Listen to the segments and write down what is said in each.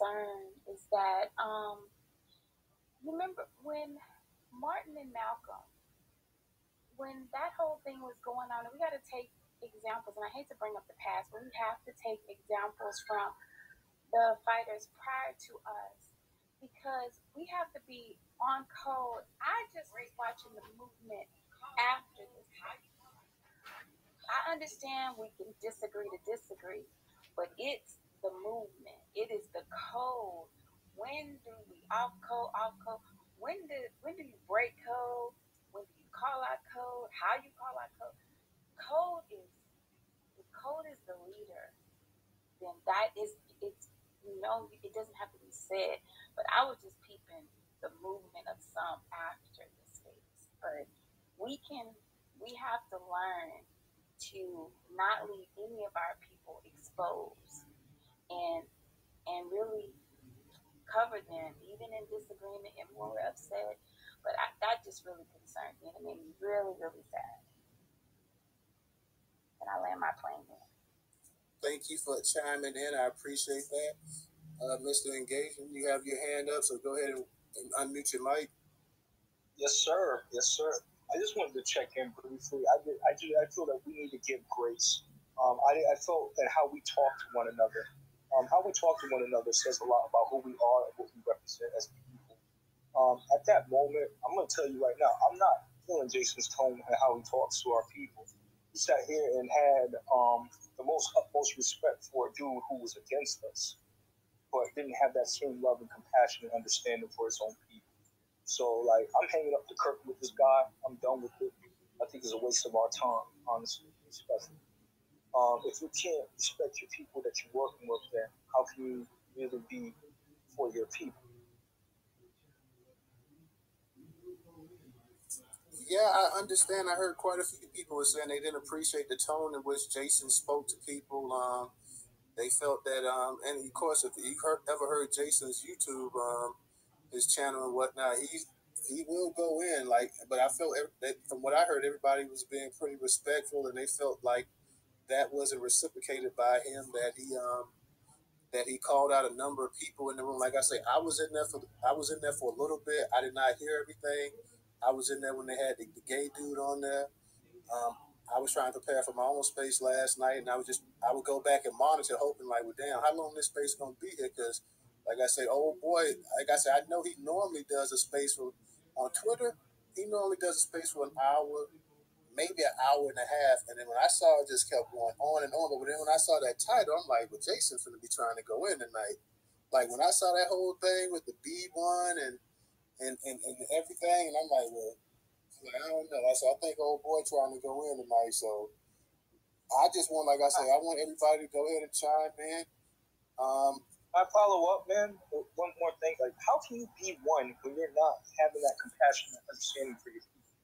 learned is that you remember when Martin and Malcolm, when that whole thing was going on, and we got to take examples, and I hate to bring up the past, but we have to take examples from the fighters prior to us because we have to be on code. I just was watching the movement after this fight. I understand we can disagree to disagree, but it's the movement. It is the code. When do we off code, off code? When do you break code? When do you call out code? How you call out code? Code is if code is the leader, then that is it's it doesn't have to be said. But I was just peeping the movement of some after the space. But we have to learn to not leave any of our people exposed and really cover them, even in disagreement and when we're upset. But that just really concerned me and it made me really, really sad. And I land my plane there. Thank you for chiming in. I appreciate that. Mr. Engagement, you have your hand up, so go ahead and unmute your mic. Yes, sir. Yes, sir. I just wanted to check in briefly. I feel that we need to give grace. I felt that how we talk to one another, how we talk to one another says a lot about who we are and what we represent as people. At that moment, I'm going to tell you right now, I'm not feeling Jason's tone and how he talks to our people. He sat here and had the most utmost respect for a dude who was against us, but didn't have that same love and compassion and understanding for his own people. So, like, I'm hanging up the curtain with this guy. I'm done with it. I think it's a waste of our time, honestly, especially. If you can't respect your people that you're working with, then how can you really be for your people? Yeah, I understand. I heard quite a few people were saying they didn't appreciate the tone in which Jason spoke to people. They felt that, and of course, if you ever heard Jason's YouTube, his channel and whatnot, he will go in like. But I felt that from what I heard, everybody was being pretty respectful, and they felt like that wasn't reciprocated by him. That he called out a number of people in the room. Like I say, I was in there for a little bit. I did not hear everything. I was in there when they had the gay dude on there. Um, I was trying to prepare for my own space last night, and I would go back and monitor, hoping like, well, damn, how long this space gonna be here? Because, like I say, oh boy, like I said, I know he normally does a space for on Twitter. He normally does a space for an hour, maybe an hour and a half, and then when I saw it, just kept going on and on. But then when I saw that title, I'm like, well, Jason's gonna be trying to go in tonight. Like when I saw that whole thing with the B one and everything, and I'm like, well. Like, I don't know. So I think old boy trying to go in tonight. So I just want, like I say, I want everybody to go ahead and chime in. I follow up, man. With one more thing, like, how can you be one when you're not having that compassion and understanding for your people?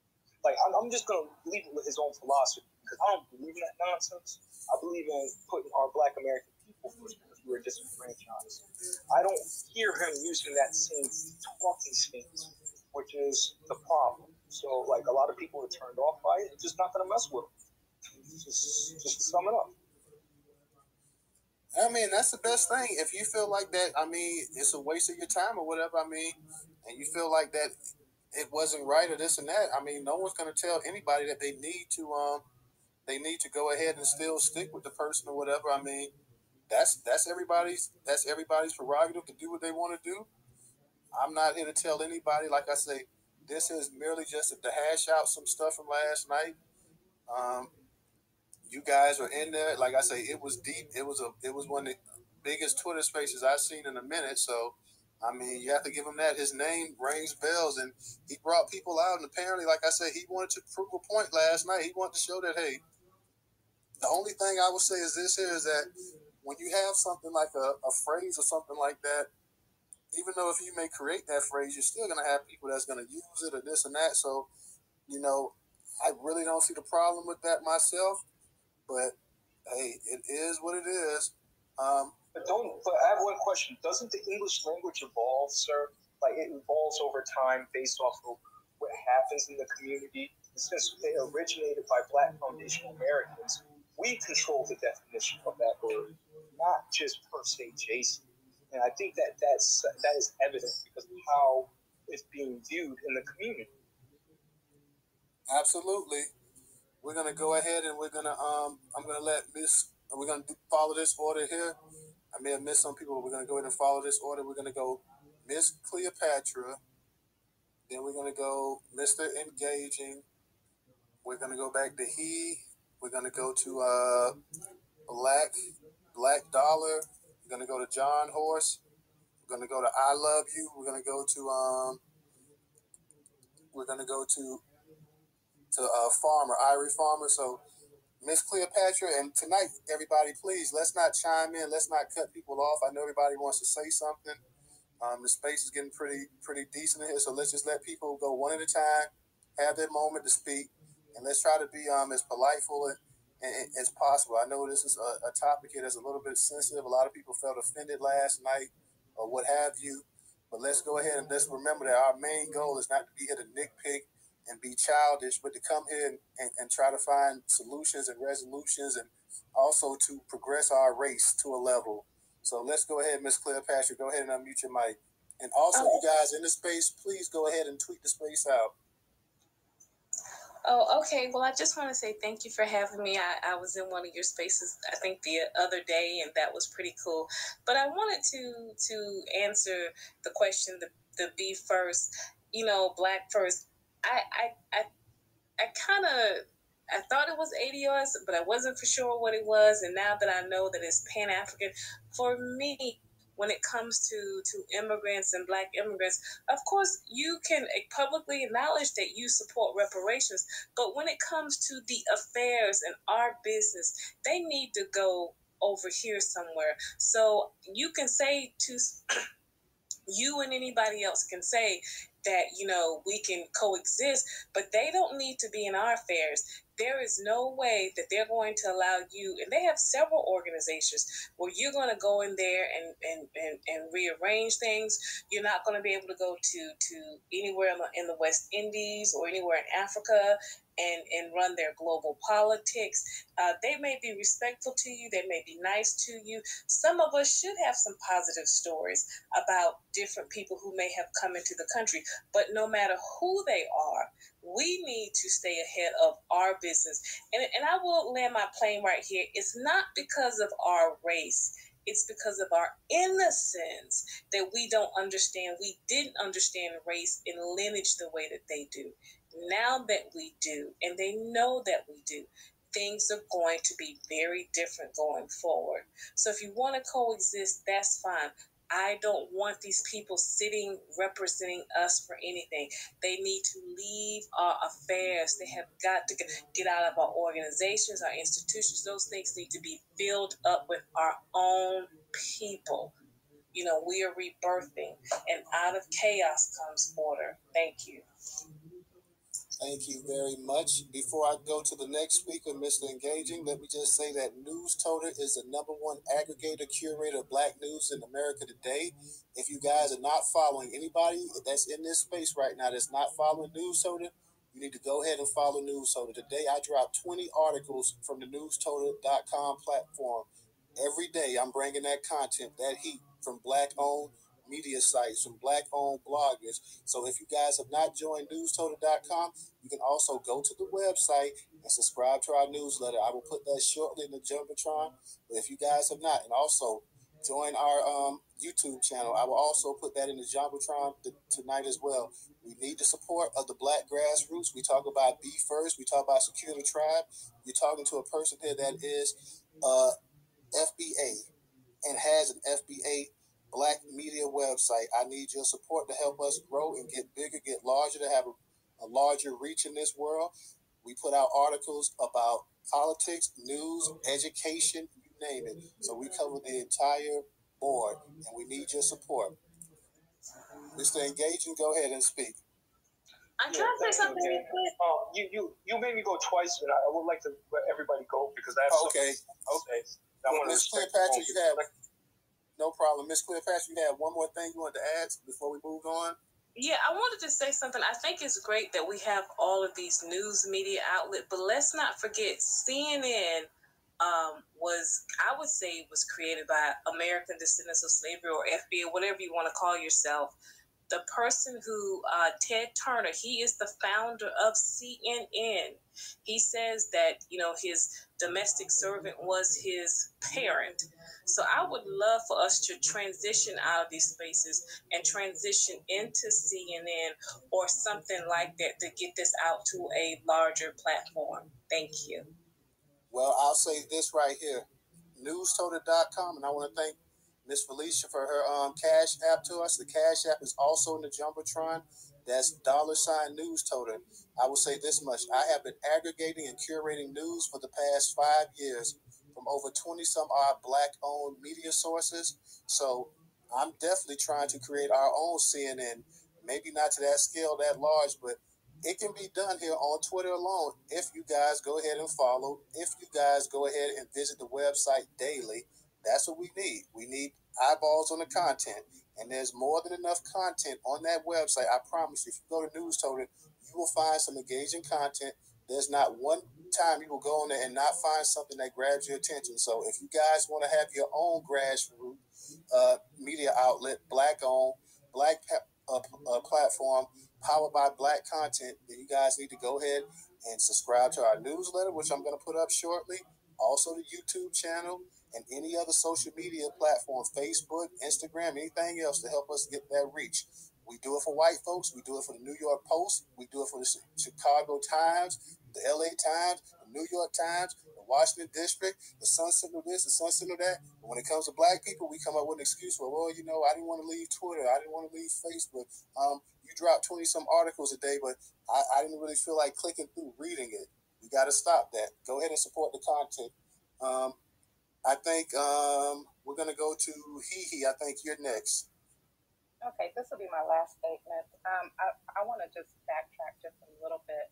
Like, I'm just gonna leave it with his own philosophy because I don't believe in that nonsense. I believe in putting our Black American people first because we were disenfranchised. I don't hear him using that same talking stance, which is the problem. So, like, a lot of people are turned off by it. Just not gonna mess with them. Just to sum it up. I mean, that's the best thing. If you feel like that, I mean, it's a waste of your time or whatever. I mean, and you feel like that it wasn't right or this and that. I mean, no one's going to tell anybody that they need to go ahead and still stick with the person or whatever. I mean, that's everybody's prerogative to do what they want to do. I'm not here to tell anybody. Like I say, this is merely just to hash out some stuff from last night. Um, you guys were in there. Like I say, it was deep. It was one of the biggest Twitter spaces I've seen in a minute. So, I mean, you have to give him that. His name rings bells, and he brought people out. And apparently, like I said, he wanted to prove a point last night. He wanted to show that, hey, the only thing I would say is this here is that when you have something like a phrase or something like that, even though if you may create that phrase, you're still going to have people that's going to use it or this and that. So, you know, I really don't see the problem with that myself. But hey, it is what it is. But I have one question. Doesn't the English language evolve, sir? Like it evolves over time based off of what happens in the community. And since they originated by Black foundational Americans, we control the definition of that word, not just per se Jason. And I think that is evident because of how it's being viewed in the community. Absolutely. We're gonna go ahead and we're gonna I'm gonna let Miss we're gonna follow this order here. I may have missed some people, but we're gonna go ahead and follow this order. We're gonna go Miss Cleopatra, then we're gonna go Mr. Engaging. We're gonna go back to he. We're gonna go to Black Dollar. We're gonna go to John Horse. We're gonna go to I Love You. We're gonna go to Farmer, Irie Farmer. So Miss Cleopatra, and tonight, everybody, please, let's not chime in. Let's not cut people off. I know everybody wants to say something. The space is getting pretty decent in here, so let's just let people go one at a time, have their moment to speak, and let's try to be as politeful as possible. I know this is a topic here that's a little bit sensitive. A lot of people felt offended last night or what have you, but let's go ahead and let's remember that our main goal is not to be here to nitpick and be childish, but to come here and try to find solutions and resolutions and also to progress our race to a level. So let's go ahead, Miss Cleopatra. Go ahead and unmute your mic. And also, you guys in the space, please go ahead and tweet the space out. Oh, okay. Well, I just want to say thank you for having me. I was in one of your spaces, I think, the other day, and that was pretty cool. But I wanted to answer the question, the be first, black first. I kind of, I thought it was ADRs, but I wasn't for sure what it was. And now that I know that it's Pan-African, for me, when it comes to immigrants and black immigrants, of course, you can publicly acknowledge that you support reparations. But when it comes to the affairs and our business, they need to go over here somewhere. So you can say to you and anybody else can say that, we can coexist, but they don't need to be in our affairs. There is no way that they're going to allow you, and they have several organizations where you're going to go in there and rearrange things. You're not going to be able to go to anywhere in the West Indies or anywhere in Africa and run their global politics. They may be respectful to you. They may be nice to you. Some of us should have some positive stories about different people who may have come into the country. But no matter who they are, we need to stay ahead of our business. And I will land my plane right here. It's not because of our race. It's because of our innocence that we don't understand. We didn't understand race and lineage the way that they do. Now that we do, and they know that we do, things are going to be very different going forward. So if you want to coexist, that's fine. I don't want these people sitting representing us for anything. They need to leave our affairs. They have got to get out of our organizations, our institutions. Those things need to be filled up with our own people. We are rebirthing, and out of chaos comes order. Thank you. Thank you very much. Before I go to the next speaker, Mr. Engaging, let me just say that Newstoter is the #1 aggregator curator of black news in America today. If you guys are not following anybody that's in this space right now that's not following Newstoter, you need to go ahead and follow Newstoter. Today I dropped 20 articles from the Newstoter.com platform. Every day I'm bringing that content, that heat from black-owned media sites, from black-owned bloggers. So if you guys have not joined Newstoter.com, you can also go to the website and subscribe to our newsletter. I will put that shortly in the Jumbotron. But if you guys have not, and also join our YouTube channel, I will also put that in the Jumbotron tonight as well. We need the support of the black grassroots. We talk about Be First. We talk about Secure the Tribe. You're talking to a person here that is FBA and has an FBA black media website. I need your support to help us grow and get bigger, get larger, to have a larger reach in this world. We put out articles about politics, news, education, you name it. So we cover the entire board, and we need your support. Mr. Engaging, go ahead and speak. I'm trying to say something real quick. You made me go twice, but I would like to let everybody go because I have okay. Okay. Well, Miss Cleopatra, you have no problem. Miss Cleopatra, you have one more thing you wanted to add before we move on? Yeah, I wanted to say something. I think it's great that we have all of these news media outlets, but let's not forget CNN was, I would say, was created by American Descendants of Slavery, or FBA, whatever you want to call yourself. The person who, Ted Turner, he is the founder of CNN. He says that, his domestic servant was his parent. So I would love for us to transition out of these spaces and transition into CNN or something like that to get this out to a larger platform. Thank you. Well, I'll say this right here, Newstoter.com, and I want to thank Miss Felicia for her Cash App to us. The Cash App is also in the Jumbotron. That's $Newstoter. I will say this much. I have been aggregating and curating news for the past 5 years from over 20 some odd Black-owned media sources. So I'm definitely trying to create our own CNN. Maybe not to that scale, that large, but it can be done here on Twitter alone if you guys go ahead and follow, if you guys go ahead and visit the website daily. That's what we need. We need eyeballs on the content. And there's more than enough content on that website. I promise you, if you go to Newstoter, you will find some engaging content. There's not one time you will go on there and not find something that grabs your attention. So if you guys want to have your own grassroots media outlet, black owned, black platform, powered by Black content, then you guys need to go ahead and subscribe to our newsletter, which I'm going to put up shortly. Also, the YouTube channel and any other social media platform, Facebook, Instagram, anything else to help us get that reach. We do it for white folks. We do it for the New York Post. We do it for the Chicago Times, the LA Times, the New York Times, the Washington District, the Sun Sentinel this, the Sun Sentinel that. But when it comes to Black people, we come up with an excuse for, well, I didn't want to leave Twitter. I didn't want to leave Facebook. You drop 20 some articles a day, but I didn't really feel like clicking through reading it. We got to stop that. Go ahead and support the content. I think we're going to go to Hee. I think you're next. Okay, this will be my last statement. I want to just backtrack just a little bit.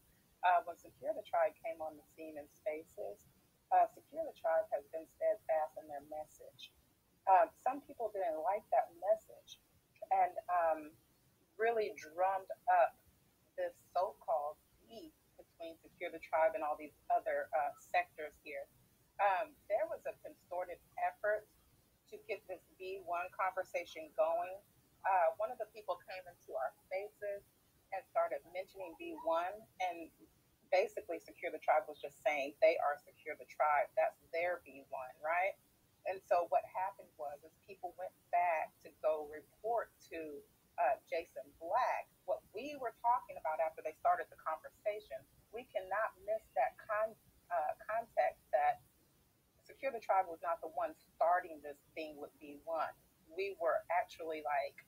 When Secure the Tribe came on the scene in Spaces, Secure the Tribe has been steadfast in their message. Some people didn't like that message and really drummed up this so-called beef between Secure the Tribe and all these other sectors here. There was a concerted effort to get this B1 conversation going. One of the people came into our spaces and started mentioning B1, and basically Secure the Tribe was just saying they are Secure the Tribe. That's their B1, right? And so what happened was is people went back to go report to Jason Black what we were talking about after they started the conversation. We cannot miss that context that Secure the Tribe was not the one starting this thing with B1. We were actually like,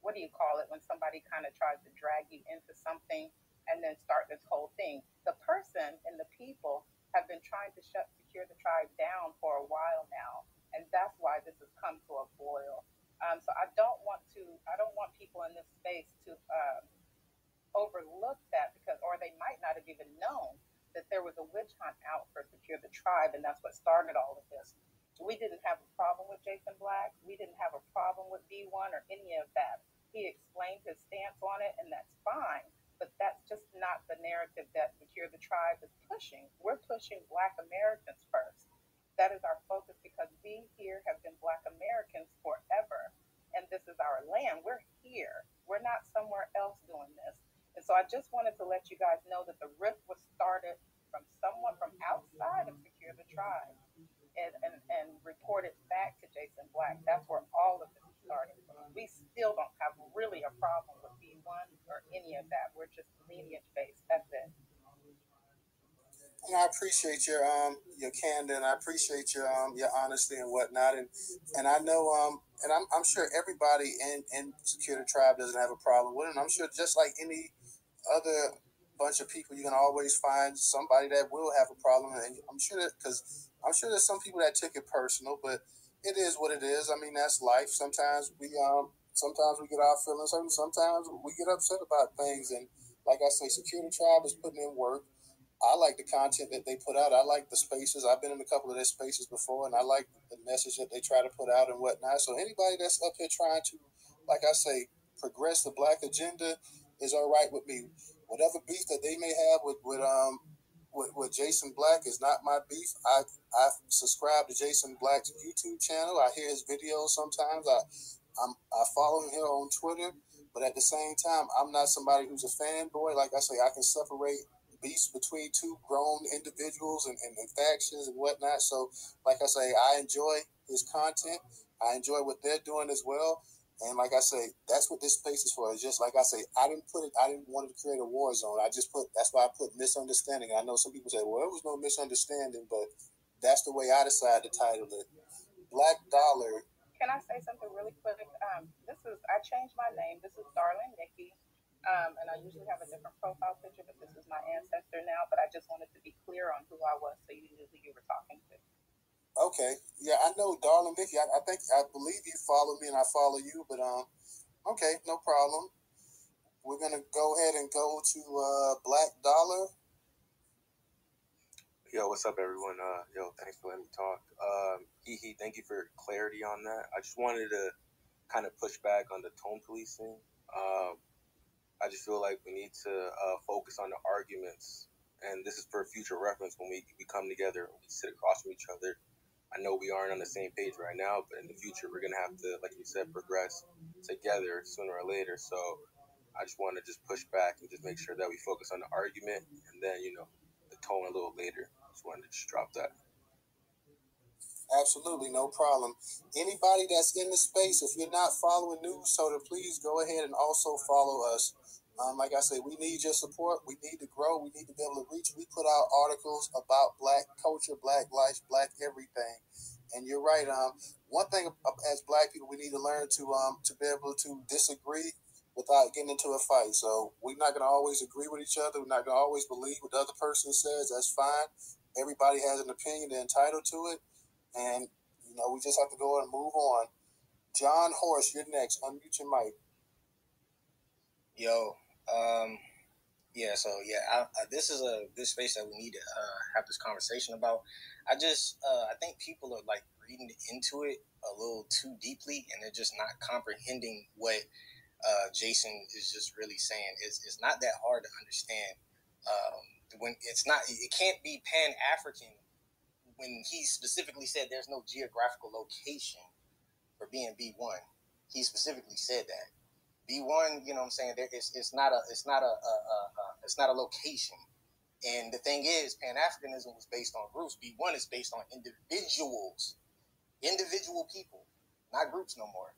what do you call it when somebody kind of tries to drag you into something and then start this whole thing? The person and the people have been trying to shut Secure the Tribe down for a while now, and that's why this has come to a boil. So I don't want people in this space to overlook that or they might not have even known that there was a witch hunt out for Secure the Tribe, and that's what started all of this. We didn't have a problem with Jason Black. We didn't have a problem with B1 or any of that. He explained his stance on it, and that's fine. But that's just not the narrative that Secure the Tribe is pushing. We're pushing Black Americans first. That is our focus because we here have been Black Americans forever, and this is our land. We're here. We're not somewhere else doing this. And so I just wanted to let you guys know that the rift was started from someone from outside of Secure the Tribe and reported back to Jason Black. That's where all of this started from. We still don't have really a problem with B1 or any of that. We're just lineage based. That's it. And I appreciate your candor, and I appreciate your honesty and whatnot, and I know and I'm sure everybody in Secure the Tribe doesn't have a problem with it. And I'm sure just like any other bunch of people, you can always find somebody that will have a problem, and I'm sure there's some people that took it personal, but it is what it is. I mean, that's life. Sometimes we get our feelings hurt, and sometimes we get upset about things. And like I say, Secure the Tribe is putting in work. I like the content that they put out. I like the spaces. I've been in a couple of their spaces before, and I like the message that they try to put out and whatnot. So anybody that's up here trying to, like I say, progress the Black agenda is all right with me. Whatever beef that they may have with with Jason Black is not my beef. I subscribe to Jason Black's YouTube channel. I hear his videos sometimes. I follow him here on Twitter, but at the same time, I'm not somebody who's a fanboy. Like I say, I can separate beefs between two grown individuals and factions and whatnot. So, like I say, I enjoy his content. I enjoy what they're doing as well. And like I say, that's what this space is for. It's just like I say, I didn't want to create a war zone. That's why I put misunderstanding. I know some people say, well, it was no misunderstanding, but that's the way I decided to title it. Black Dollar. Can I say something really quick? I changed my name. This is Darling Nikki. And I usually have a different profile picture, but this is my ancestor now. But I just wanted to be clear on who I was so you knew who you were talking to. Okay. Yeah, I know Darling Nikki. I believe you follow me and I follow you, but okay, no problem. We're gonna go ahead and go to Black Dollar. Yo, what's up, everyone? Thanks for letting me talk. Thank you for clarity on that. I just wanted to kind of push back on the tone policing. I just feel like we need to focus on the arguments, and this is for future reference when we come together and we sit across from each other. I know we aren't on the same page right now, but in the future we're gonna have to, like you said, progress together sooner or later. So I just want to just push back and just make sure that we focus on the argument, and then the tone a little later. Just wanted to just drop that. Absolutely, no problem. Anybody that's in the space, if you're not following Newstoter, please go ahead and also follow us. Like I said, we need your support. We need to grow. We need to be able to reach. We put out articles about Black culture, Black life, Black everything. And you're right. One thing as Black people, we need to learn to be able to disagree without getting into a fight. So we're not going to always agree with each other. We're not going to always believe what the other person says. That's fine. Everybody has an opinion. They're entitled to it. And, we just have to go and move on. John Horse, you're next. Unmute your mic. Yo, this is a good space that we need to have this conversation about. I think people are like reading into it a little too deeply, and they're just not comprehending what Jason is just really saying. It's not that hard to understand. It can't be Pan-African when he specifically said there's no geographical location for being B1. He specifically said that. B1, you know what I'm saying? It's not a location. And the thing is, Pan-Africanism was based on groups. B1 is based on individual people, not groups no more.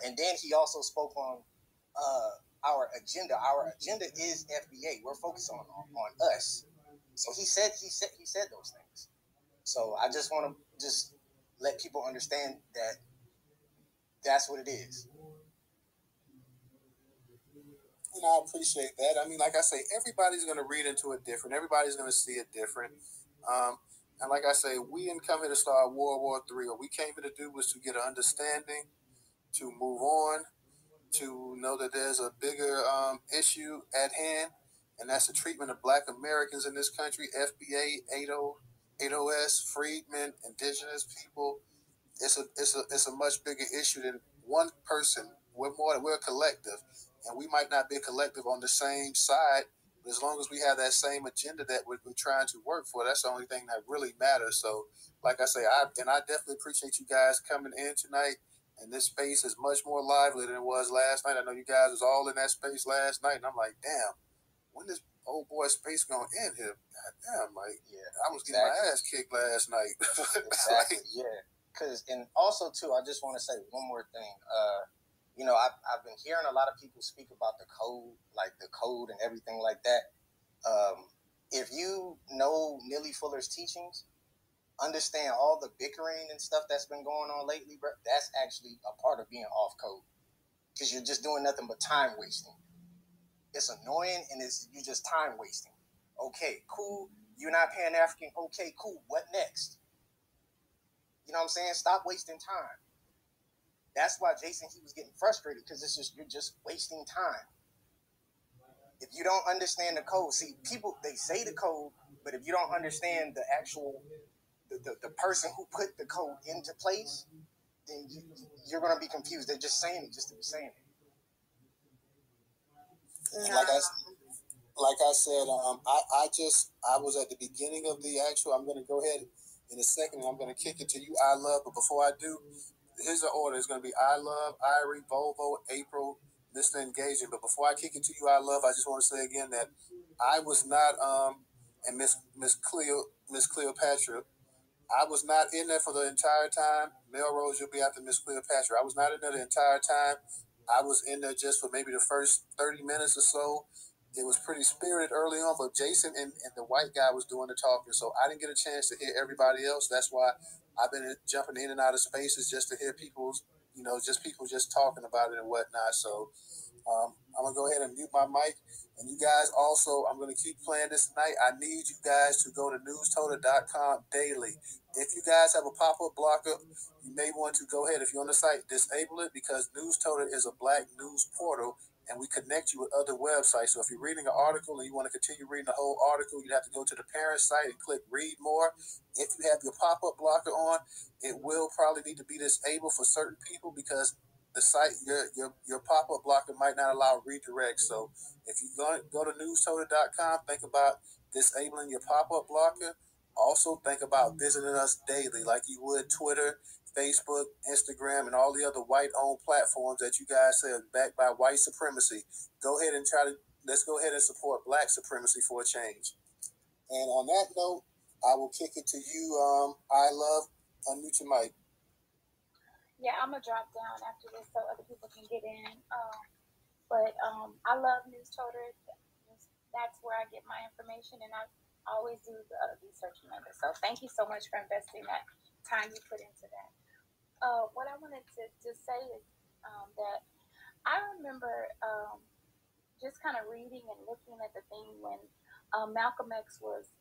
And then he also spoke on our agenda. Our agenda is FBA. We're focused on us. So he said those things. So I just want to just let people understand that that's what it is. And I appreciate that. I mean, like I say, everybody's going to read into it different. Everybody's going to see it different. And like I say, we didn't come here to start World War III. What we came here to do was to get an understanding, to move on, to know that there's a bigger issue at hand, and that's the treatment of Black Americans in this country, FBA, 80S, freedmen, indigenous people. It's a much bigger issue than one person. We're a collective, and we might not be a collective on the same side, but as long as we have that same agenda that we're trying to work for, that's the only thing that really matters. So, like I say, I definitely appreciate you guys coming in tonight. And this space is much more lively than it was last night. I know you guys was all in that space last night, and I'm like, damn, when this old boy space gonna end here? God damn, like, yeah, I was getting my ass kicked last night. Exactly, yeah. And also too, I just want to say one more thing. I've been hearing a lot of people speak about the code and everything like that. If you know Neely Fuller's teachings, understand all the bickering and stuff that's been going on lately, bro. That's actually a part of being off code, because you're just doing nothing but time wasting. It's annoying, and you're just time wasting. Okay, cool. You're not Pan-African. Okay, cool. What next? You know what I'm saying? Stop wasting time. That's why Jason, he was getting frustrated, because you're just wasting time. If you don't understand the code, see, people, they say the code, but if you don't understand the actual the person who put the code into place, then you're going to be confused. They're just saying it just to be saying it. And like I like I said, I was at the beginning of the actual. I'm going to go ahead in a second. I'm going to kick it to you, I Love. But before I do, here's the order. It's going to be I Love, Irie, Volvo, April, Mr. Engaging. But before I kick it to you, I Love, I just want to say again that I was not and Miss Cleopatra. I was not in there for the entire time. Melrose, you'll be after Miss Cleopatra. I was not in there the entire time. I was in there just for maybe the first 30 minutes or so. It was pretty spirited early on, but Jason and the white guy was doing the talking, so I didn't get a chance to hear everybody else. That's why I've been jumping in and out of spaces just to hear people's, just people just talking about it and whatnot. So I'm gonna go ahead and mute my mic. And you guys also, I'm gonna keep playing this tonight. I need you guys to go to newstoter.com daily. If you guys have a pop-up blocker, you may want to go ahead, if you're on the site, disable it, because Newstoter is a black news portal and we connect you with other websites. So if you're reading an article and you want to continue reading the whole article, you have to go to the parent site and click read more. If you have your pop-up blocker on, it will probably need to be disabled for certain people because the site, your pop-up blocker might not allow redirects. So if you go to newstoter.com, think about disabling your pop-up blocker. Also think about visiting us daily like you would Twitter, Facebook, Instagram, and all the other white-owned platforms that you guys say are backed by white supremacy. Go ahead and let's go ahead and support black supremacy for a change. And on that note, I will kick it to you, I Love. Unmute your mic. Yeah, I'm gonna drop down after this so other people can get in. But I love Newstoter. That's where I get my information, and I always do the research and it. So thank you so much for investing that time you put into that. What I wanted to say is that I remember just kind of reading and looking at the thing when Malcolm X was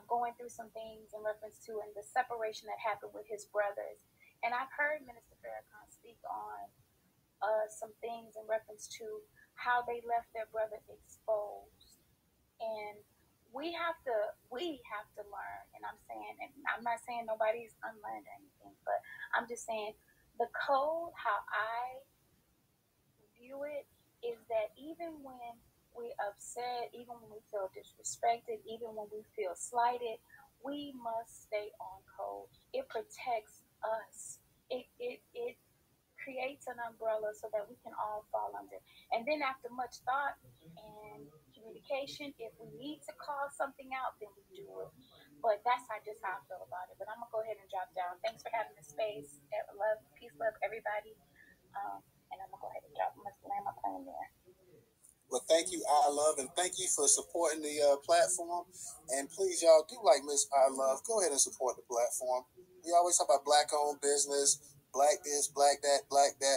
going through some things in reference to and the separation that happened with his brothers. And I've heard Minister Farrakhan speak on some things in reference to how they left their brother exposed. And we have to learn. And I'm saying, and I'm not saying nobody's unlearned or anything, but I'm just saying the code, how I view it, is that even when we're upset, even when we feel disrespected, even when we feel slighted, we must stay on code. It protects us. It creates an umbrella so that we can all fall under. And then after much thought and communication, if we need to call something out, then we do it. But that's just how I feel about it. But I'm gonna go ahead and drop down. Thanks for having the space. Love, peace, love, everybody. And I'm gonna go ahead and drop. I'm gonna land my plane there. Well, thank you, I Love, and thank you for supporting the platform. And please, y'all, do like Miss I Love. Go ahead and support the platform. We always talk about black-owned business, black this, black that,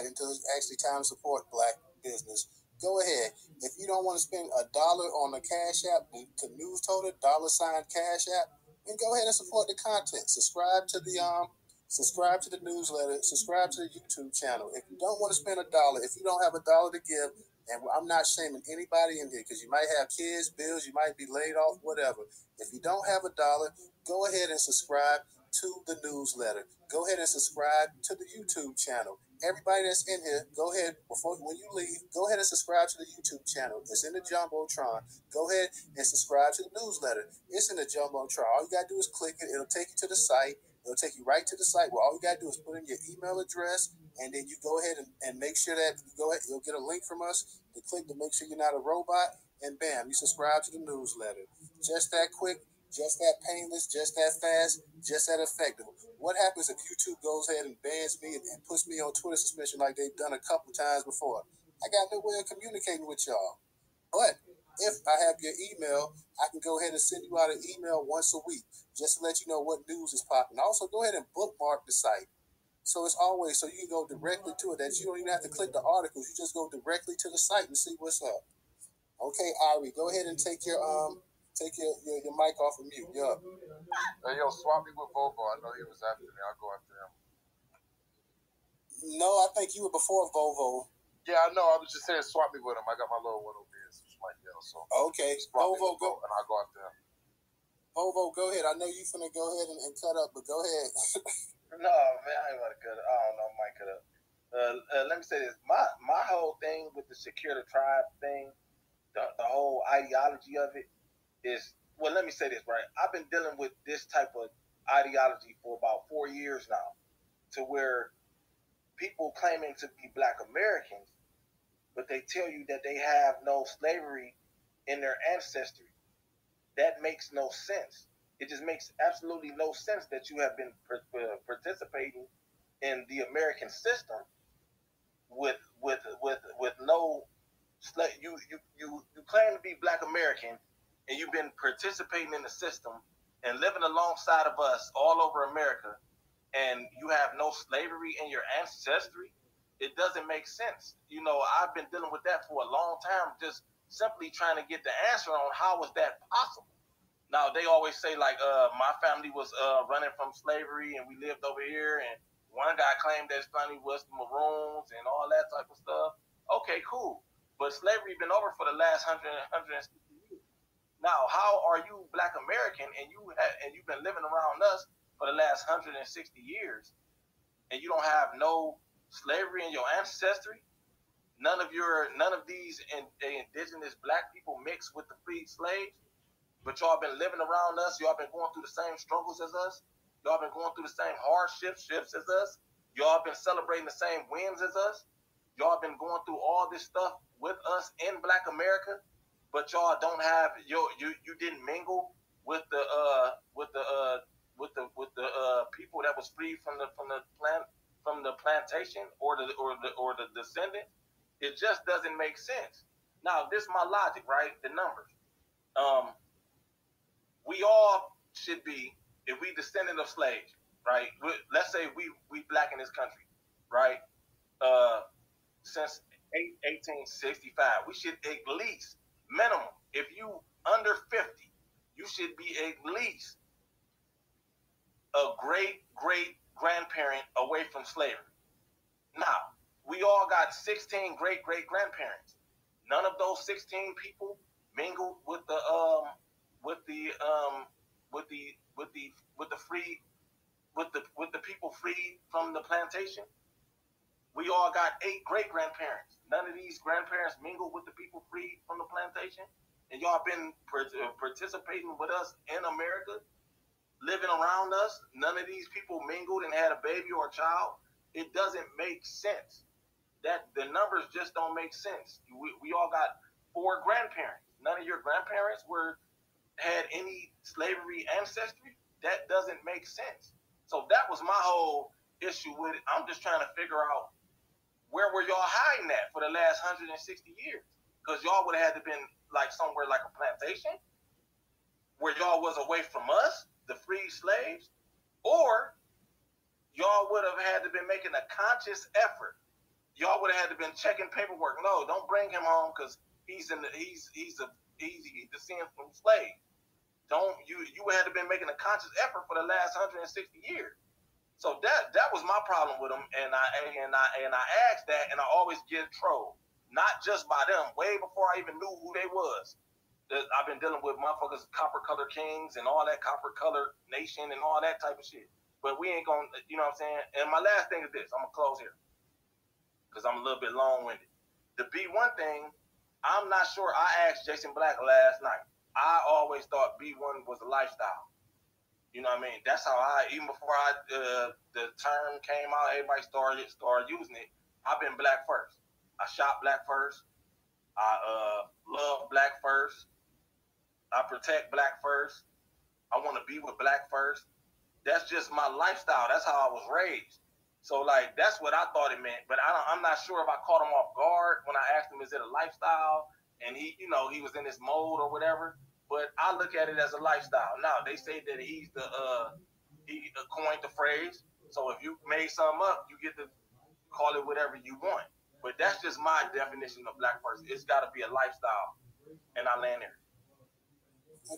until it's actually time to support black business. Go ahead. If you don't want to spend $1 on the Cash App to Newstoter, $ Cash App, then go ahead and support the content. Subscribe to the newsletter. Subscribe to the YouTube channel. If you don't want to spend $1, if you don't have $1 to give, and I'm not shaming anybody in here because you might have kids, bills, you might be laid off, whatever. If you don't have $1, go ahead and subscribe to the newsletter. Go ahead and subscribe to the YouTube channel. Everybody that's in here, go ahead, when you leave, go ahead and subscribe to the YouTube channel. It's in the Jumbotron. Go ahead and subscribe to the newsletter. It's in the Jumbotron. All you got to do is click it. It'll take you to the site. It'll take you right to the site where all you got to do is put in your email address, and then you go ahead and make sure that you'll get a link from us to click to make sure you're not a robot, and bam, you subscribe to the newsletter. Just that quick, just that painless, just that fast, just that effective. What happens if YouTube goes ahead and bans me and puts me on Twitter suspension like they've done a couple times before? I got no way of communicating with y'all. But if I have your email, I can go ahead and send you out an email once a week just to let you know what news is popping. Also, go ahead and bookmark the site. So it's always, so you can go directly to it, that you don't even have to click the articles. You just go directly to the site and see what's up. Okay, Irie, go ahead and take your mic off of mute. Yeah. Hey, yo, swap me with Volvo. I know he was after me. I'll go after him. No, I think you were before Volvo. Yeah, I know. I was just saying swap me with him. I got my little one over here, so she might yell. So okay, Volvo, go, and I'll go after him. Volvo, go ahead. I know you finna go ahead and cut up, but go ahead. No, man, I ain't want to cut up. I don't know. I might cut up. Let me say this. My whole thing with the Secure the Tribe thing, the whole ideology of it is, well, let me say this, right? I've been dealing with this type of ideology for about 4 years now, to where people claiming to be Black Americans, but they tell you that they have no slavery in their ancestry. That makes no sense. It just makes absolutely no sense that you have been participating in the American system with no you claim to be Black American, and you've been participating in the system and living alongside of us all over America, and you have no slavery in your ancestry. It doesn't make sense. I've been dealing with that for a long time, just simply trying to get the answer on how was that possible. Now they always say like, my family was running from slavery and we lived over here, and one guy claimed that his family was the Maroons and all that type of stuff. Okay, cool, but slavery been over for the last 160 years. Now, how are you Black American and you've been living around us for the last 160 years, and you don't have no slavery in your ancestry? None of these indigenous Black people mixed with the freed slaves, but y'all been living around us. Y'all been going through the same struggles as us. Y'all been going through the same hardships as us. Y'all been celebrating the same wins as us. Y'all been going through all this stuff with us in Black America, but y'all don't have you didn't mingle with the people that was freed from the plantation or the descendant. It just doesn't make sense. Now, this is my logic, right? The numbers. We all should be, if we descendant of slaves, right? Let's say we Black in this country, right? Since 1865, we should at least minimum. If you under 50, you should be at least a great grandparent away from slavery. Now, we all got 16 great grandparents. None of those 16 people mingled with the people freed from the plantation. We all got 8 great grandparents. None of these grandparents mingled with the people freed from the plantation, and y'all been participating with us in America, living around us. None of these people mingled and had a baby or a child. It doesn't make sense. That the numbers just don't make sense. We all got 4 grandparents. None of your grandparents had any slavery ancestry. That doesn't make sense. So that was my whole issue with it. I'm just trying to figure out, where were y'all hiding at for the last 160 years? Because y'all would have had to been like somewhere like a plantation, where y'all was away from us, the free slaves, or y'all would have had to been making a conscious effort. Y'all would have had to been checking paperwork. No, don't bring him home because he's descended from slaves. You would have been making a conscious effort for the last 160 years. So that was my problem with them, and I asked that, and I always get trolled, not just by them. Way before I even knew who they was. I've been dealing with motherfuckers, copper color kings, and all that copper color nation, and all that type of shit. But we ain't gonna, you know what I'm saying. And my last thing is this. I'm gonna close here because I'm a little bit long-winded. The B1 thing, I'm not sure. I asked Jason Black last night. I always thought B1 was a lifestyle. You know what I mean? That's how even before the term came out, everybody started using it. I've been Black first. I shop Black first. I love Black first. I protect Black first. I want to be with Black first. That's just my lifestyle. That's how I was raised. So like that's what I thought it meant. But I'm not sure if I caught him off guard when I asked him, is it a lifestyle? And he was in this mode or whatever. But I look at it as a lifestyle. Now they say that he coined the phrase. So if you made something up, you get to call it whatever you want. But that's just my definition of Black person. It's got to be a lifestyle, and I land there.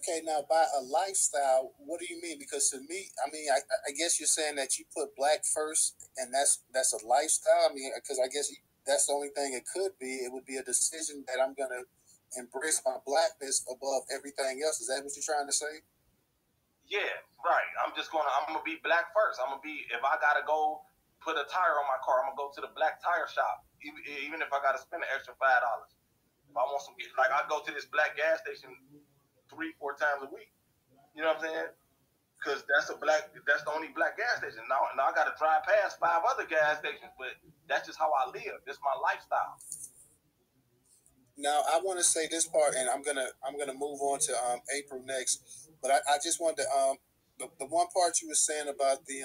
Okay, now by a lifestyle, what do you mean? Because to me, I mean, I guess you're saying that you put Black first, and that's a lifestyle. I mean, because I guess that's the only thing it could be. It would be a decision that I'm gonna embrace my Blackness above everything else. Is that what you're trying to say? Yeah, right. I'm gonna be Black first. I'm gonna be, if I gotta go put a tire on my car, I'm gonna go to the Black tire shop, even if I gotta spend an extra $5. If I want some, like I go to this black gas station 3-4 times a week. You know what I'm saying? Because that's the only black gas station. Now I got to drive past 5 other gas stations, but that's just how I live. That's my lifestyle. Now I want to say this part, and I'm gonna move on to April next. But I just wanted to the one part you were saying about the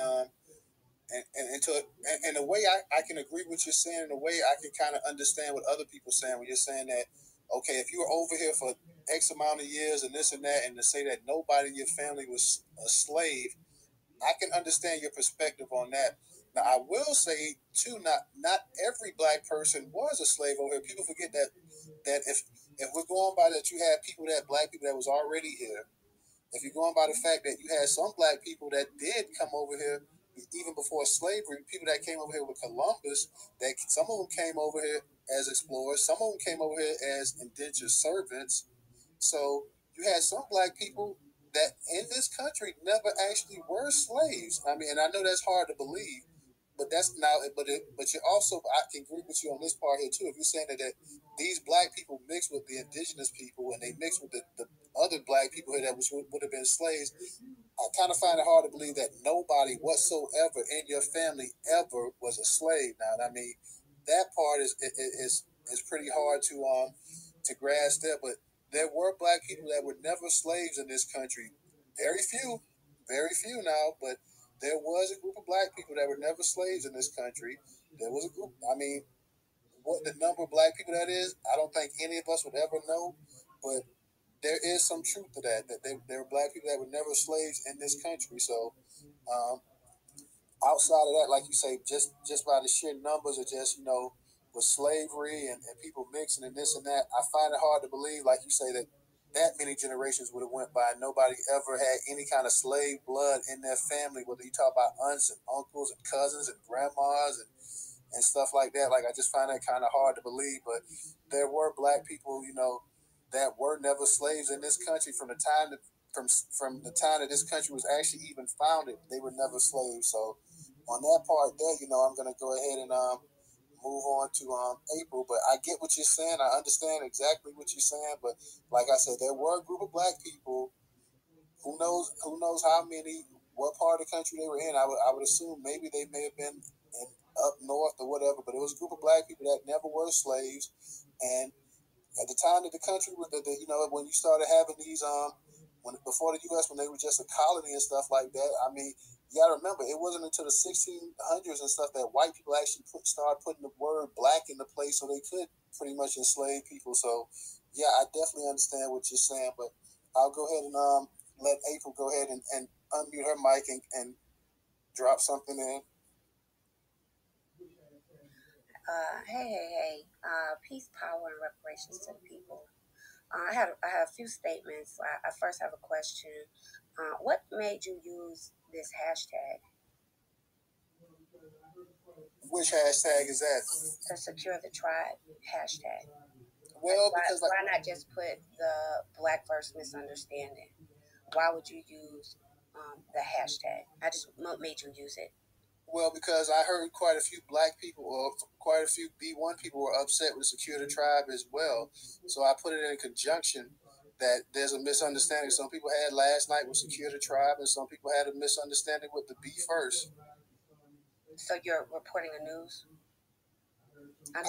and the way I can agree with you saying, in a way I can kind of understand what other people saying when you're saying that, okay, if you were over here for X amount of years and this and that, and to say that nobody in your family was a slave, I can understand your perspective on that. Now I will say too, not every black person was a slave over here. People forget that if we're going by that, you had black people that was already here. If you're going by the fact that you had some black people that did come over here even before slavery, people that came over here with Columbus, that some of them came over here as explorers, some of them came over here as indentured servants. So you had some black people that in this country never actually were slaves. I mean, and I know that's hard to believe, but that's now, but you also, I can agree with you on this part here too. If you're saying that these black people mix with the indigenous people and they mix with the other black people here that would have been slaves, I kind of find it hard to believe that nobody whatsoever in your family ever was a slave. Now, I mean, that part is pretty hard to grasp there. But there were black people that were never slaves in this country. Very few now. But there was a group of black people that were never slaves in this country. There was a group. I mean, what the number of black people that is, I don't think any of us would ever know. But there is some truth to that. That there were black people that were never slaves in this country. So um, outside of that, like you say, just by the sheer numbers of just with slavery and people mixing and this and that, I find it hard to believe, like you say, that many generations would have went by and nobody ever had any kind of slave blood in their family. Whether you talk about aunts and uncles and cousins and grandmas and stuff like that. Like I just find that kind of hard to believe. But there were black people, that were never slaves in this country from the time that this country was actually even founded. They were never slaves. So on that part there, I'm gonna go ahead and move on to April. But I get what you're saying. I understand exactly what you're saying. But like I said, there were a group of black people. Who knows how many, what part of the country they were in. I would assume maybe they may have been in up north or whatever, but it was a group of black people that never were slaves. And at the time that the country was, when you started having these, when before the U.S., when they were just a colony and stuff like that, I mean, you got to remember, it wasn't until the 1600s and stuff that white people actually started putting the word black into place so they could pretty much enslave people. So, yeah, I definitely understand what you're saying, but I'll go ahead and let April go ahead and unmute her mic and drop something in. Hey. Peace, power, and reparations to the people. I have a few statements. I first have a question. What made you use this hashtag? Which hashtag is that? The Secure the Tribe hashtag. Well, why not just put the Black First Misunderstanding? Why would you use the hashtag? I just made you use it. Well, because I heard quite a few black people, or quite a few B1 people, were upset with Secure the Tribe as well. So I put it in conjunction that there's a misunderstanding. Some people had last night with Secure the Tribe, and some people had a misunderstanding with the B First. So you're reporting the news? I'm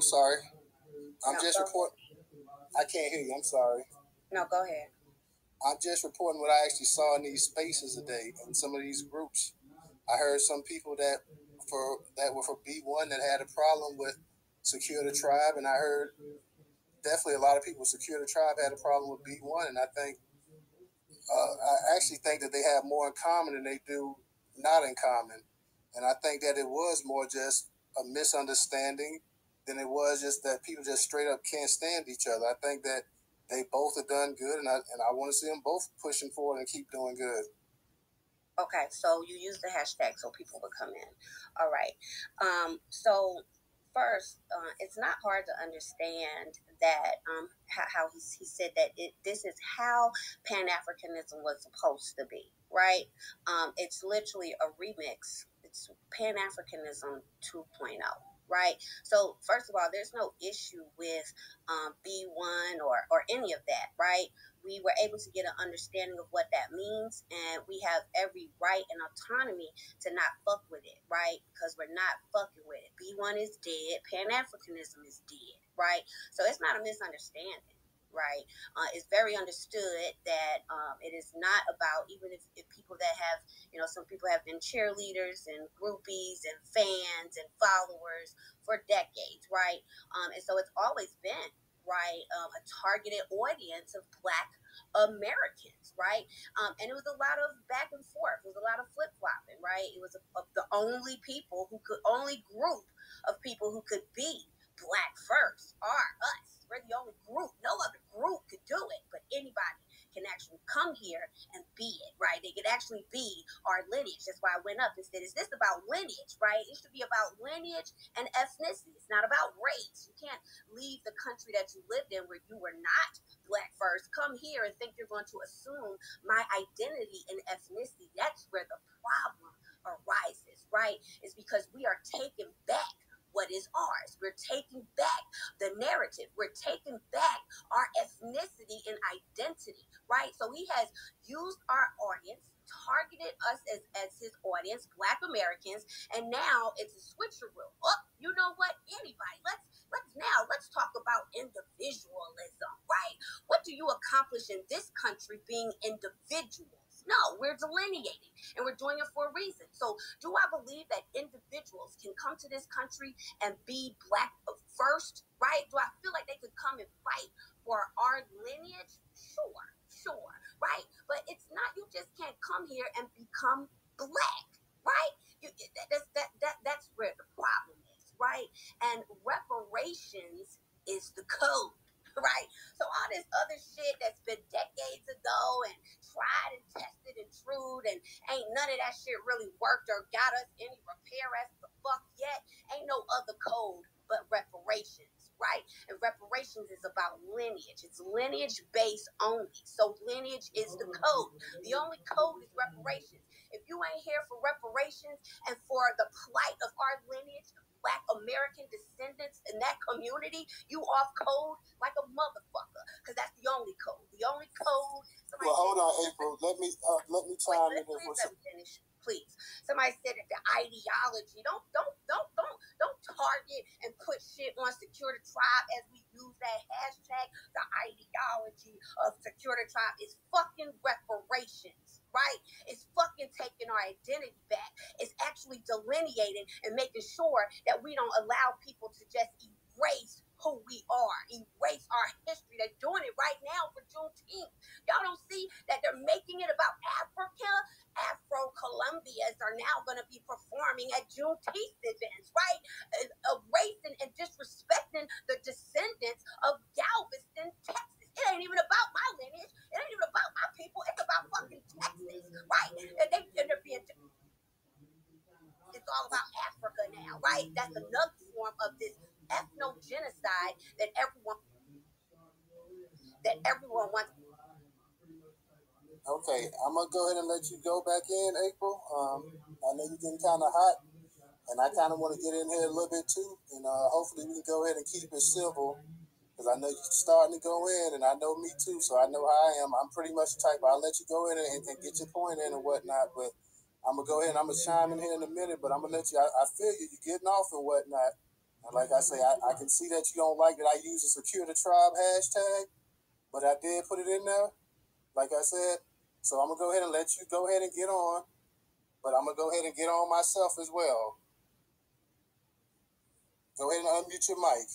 sorry. I can't hear you. I'm sorry. No, go ahead. I'm just reporting what I actually saw in these spaces today in some of these groups. I heard some people that were for B1 that had a problem with Secure the Tribe, and I heard definitely a lot of people with Secure the Tribe had a problem with B1, and I actually think that they have more in common than they do not in common, and I think that it was more just a misunderstanding than it was just that people just straight up can't stand each other. I think that they both have done good, and I want to see them both pushing forward and keep doing good. Okay, so you use the hashtag so people would come in. All right. So first, it's not hard to understand that how he said that this is how Pan-Africanism was supposed to be, right? It's literally a remix. It's Pan-Africanism 2.0. right? So first of all, there's no issue with B1 or any of that, right? We were able to get an understanding of what that means, and we have every right and autonomy to not fuck with it, right? Because we're not fucking with it. B1 is dead. Pan-Africanism is dead, right? So it's not a misunderstanding, right? It's very understood that it is not about, even if people that have, some people have been cheerleaders and groupies and fans and followers for decades, right? And so it's always been, right, a targeted audience of Black Americans, right? And it was a lot of back and forth. It was a lot of flip-flopping, right? It was the only group of people who could be Black first are us. We're the only group. No other group could do it, but anybody can actually come here and be it, right? They could actually be our lineage. That's why I went up and said, is this about lineage, right? It should be about lineage and ethnicity. It's not about race. You can't leave the country that you lived in where you were not Black first, come here and think you're going to assume my identity and ethnicity. That's where the problem arises, right? It's because we are taking back what is ours. We're taking back the narrative. We're taking back our ethnicity and identity, right? So he has used our audience, targeted us as his audience, Black Americans, and now it's a switcheroo. Oh, you know what? Anybody, let's talk about individualism, right? What do you accomplish in this country being individuals? No, we're delineating, and we're doing it for a reason. So do I believe that individuals can come to this country and be Black first, right? Do I feel like they could come and fight for our lineage? Sure, right? But it's not, you just can't come here and become Black, right? That's where the problem is, right? And reparations is the code, right? So all this other shit that's been decades ago and tried and tested and true, and ain't none of that shit really worked or got us any repair as the fuck yet. Ain't no other code but reparations, right? And reparations is about lineage. It's lineage based only. So lineage is the code. The only code is reparations. If you ain't here for reparations and for the plight of our lineage, Black American descendants in that community, you off code like a motherfucker, because that's the only code. The only code. Well, hold on, April. Let me chime in here. Finish, please. Somebody said that the ideology. Don't target and put shit on Secure the Tribe as we use that hashtag. The ideology of Secure the Tribe is fucking reparations, right? It's fucking taking our identity back. It's actually delineating and making sure that we don't allow people to just erase who we are, erase our history. They're doing it right now for Juneteenth. Y'all don't see that they're making it about Africa? Afro-Colombians are now going to be performing at Juneteenth events, right? Erasing and disrespecting the descendants of Galveston, Texas. It ain't even about my lineage. It ain't even about my people. It's about fucking Texas, right? And they're being... It's all about Africa now, right? That's another form of this ethno-genocide that everyone wants. Okay, I'm gonna go ahead and let you go back in, April. I know you're getting kind of hot, and I kind of want to get in here a little bit too. And hopefully we can go ahead and keep it civil, because I know you're starting to go in, and I know me too. So I know how I am. I'm pretty much the type. I'll let you go in and get your point in and whatnot. But I'm gonna go ahead and I'm gonna chime in here in a minute. But I'm gonna let you. I feel you. You're getting off and whatnot. And like I say, I can see that you don't like that I use the Secure the Tribe hashtag, but I did put it in there. Like I said. So I'm going to go ahead and let you go ahead and get on, but I'm going to go ahead and get on myself as well. Go ahead and unmute your mic.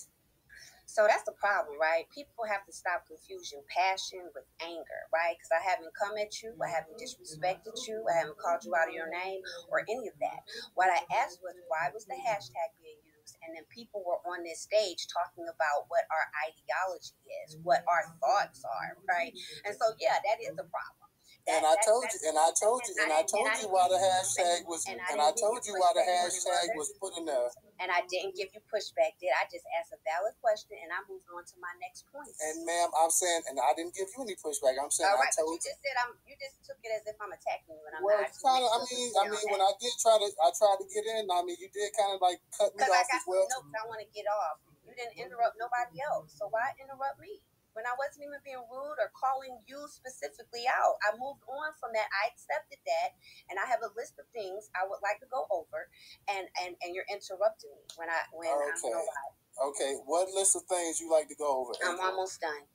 So that's the problem, right? People have to stop confusing passion with anger, right? Because I haven't come at you, I haven't disrespected you, I haven't called you out of your name or any of that. What I asked was, why was the hashtag being used? And then people were on this stage talking about what our ideology is, what our thoughts are, right? And so, yeah, that is a problem. I told you why the hashtag was put in there. And I didn't give you pushback, did I? Just asked a valid question, and I moved on to my next point. And ma'am, I'm saying, and I didn't give you any pushback. I'm saying, all right, but you just said you just took it as if I'm attacking you, and I'm not. I mean, when I tried to get in. I mean, you did kind of like cut me off as well. Notes I want to get off. You didn't interrupt nobody else, so why interrupt me? When I wasn't even being rude or calling you specifically out, I moved on from that. I accepted that, and I have a list of things I would like to go over, and you're interrupting me when I don't know why. Okay, what list of things you like to go over? I'm almost done.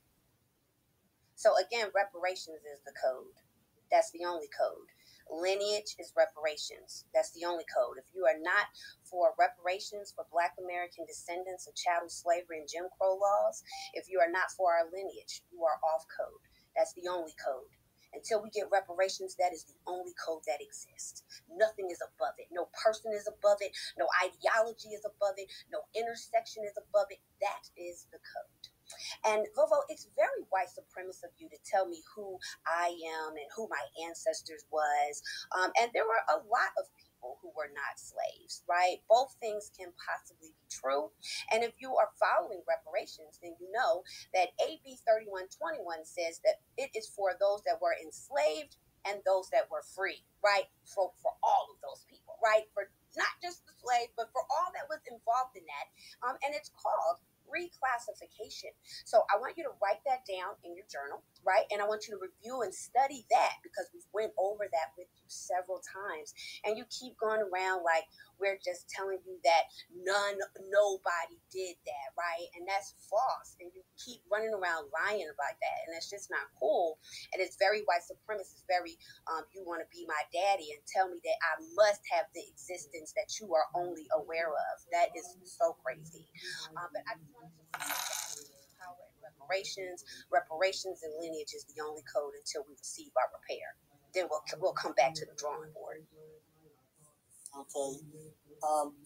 So again, reparations is the code. That's the only code. Lineage is reparations. That's the only code. If you are not for reparations for Black American descendants of chattel slavery and Jim Crow laws, if you are not for our lineage, you are off code. That's the only code. Until we get reparations, that is the only code that exists. Nothing is above it. No person is above it. No ideology is above it. No intersection is above it. That is the code. And Vovo, it's very white supremacist of you to tell me who I am and who my ancestors was. And there were a lot of people who were not slaves, right? Both things can possibly be true. And if you are following reparations, then you know that AB 3121 says that it is for those that were enslaved and those that were free, right? For all of those people, right? For not just the slave, but for all that was involved in that. And it's called reclassification. So I want you to write that down in your journal, right? And I want you to review and study that, because we've went over that with you several times. And you keep going around like we're just telling you that nobody did that, right? And that's false. And you keep running around lying about that. And that's just not cool. And it's very white supremacist. It's very, you want to be my daddy and tell me that I must have the existence that you are only aware of. That is so crazy. But I just wanted to power and reparations and lineage is the only code until we receive our repair. Then we'll come back to the drawing board. Okay.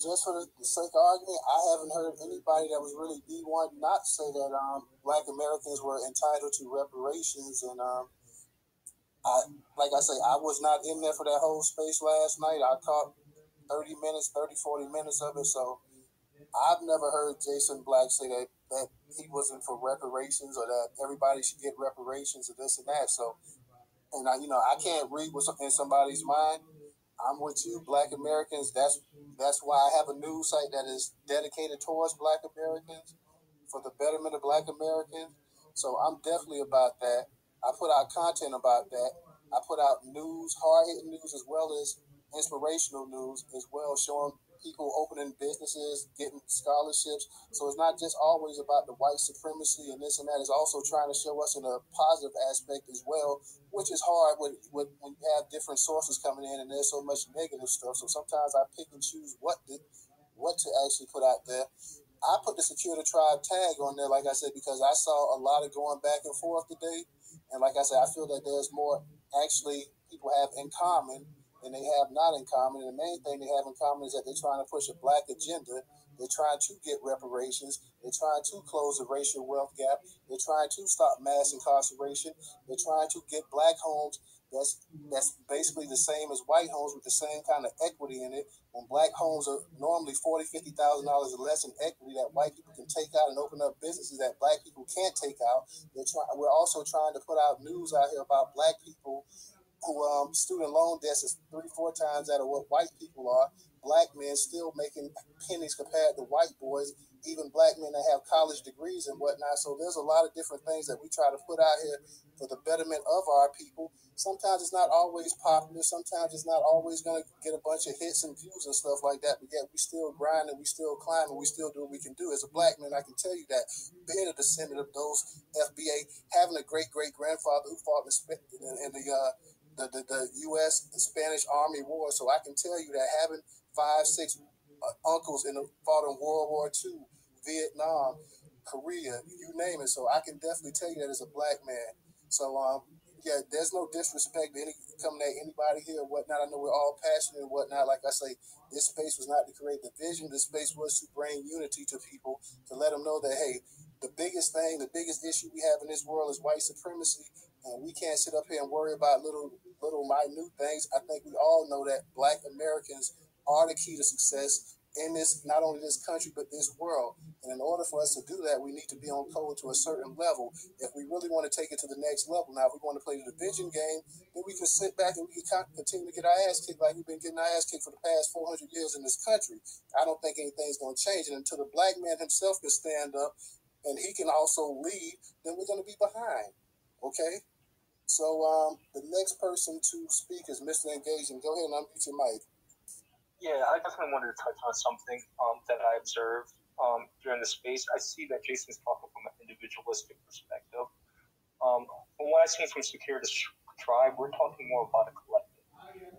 Just for the sake of argument, I haven't heard anybody that was really D1 not say that Black Americans were entitled to reparations. And like I say, I was not in there for that whole space last night. I caught 40 minutes of it. So I've never heard Jason Black say that he wasn't for reparations, or that everybody should get reparations, or this and that. So, and I can't read what's in somebody's mind. I'm with you, Black Americans. That's why I have a news site that is dedicated towards Black Americans, for the betterment of Black Americans. So I'm definitely about that. I put out content about that. I put out news, hard-hitting news, as well as inspirational news as well, showing people opening businesses, getting scholarships. So it's not just always about the white supremacy and this and that. It's also trying to show us in a positive aspect as well, which is hard when you have different sources coming in and there's so much negative stuff. So sometimes I pick and choose what to actually put out there. I put the Secure the Tribe tag on there, like I said, because I saw a lot of going back and forth today. And like I said, I feel that there's more actually people have in common than they have not in common. And the main thing they have in common is that they're trying to push a Black agenda. They're trying to get reparations. They're trying to close the racial wealth gap. They're trying to stop mass incarceration. They're trying to get Black homes that's basically the same as white homes, with the same kind of equity in it. When Black homes are normally $40,000, $50,000 less in equity that white people can take out and open up businesses that Black people can't take out. We're also trying to put out news out here about Black people who student loan debts is 3-4 times out of what white people are. Black men still making pennies compared to white boys, even Black men that have college degrees and whatnot. So there's a lot of different things that we try to put out here for the betterment of our people. Sometimes it's not always popular. Sometimes it's not always going to get a bunch of hits and views and stuff like that. But yet we still grind and we still climb and we still do what we can do. As a Black man, I can tell you that being a descendant of those FBA, having a great-great-grandfather who fought in the U.S. Spanish Army War. So I can tell you that having 5-6 uncles fought in World War II, Vietnam, Korea, you name it. So I can definitely tell you that as a Black man. So yeah, there's no disrespect coming at anybody here or whatnot. I know we're all passionate and whatnot. Like I say, this space was not to create division. This space was to bring unity to people, to let them know that, hey, the biggest issue we have in this world is white supremacy. We can't sit up here and worry about little minute things. I think we all know that Black Americans are the key to success in this, not only this country, but this world. And in order for us to do that, we need to be on code to a certain level. If we really want to take it to the next level, now if we want to play the division game, then we can sit back and we can continue to get our ass kicked like we've been getting our ass kicked for the past 400 years in this country. I don't think anything's going to change. And until the Black man himself can stand up and he can also lead, then we're going to be behind. Okay? So the next person to speak is Mr. Engaging. Go ahead and unmute your mic. Yeah, I definitely wanted to touch on something that I observed during the space. I see that Jason's talking from an individualistic perspective. From what I've seen from Security's tribe, we're talking more about a collective.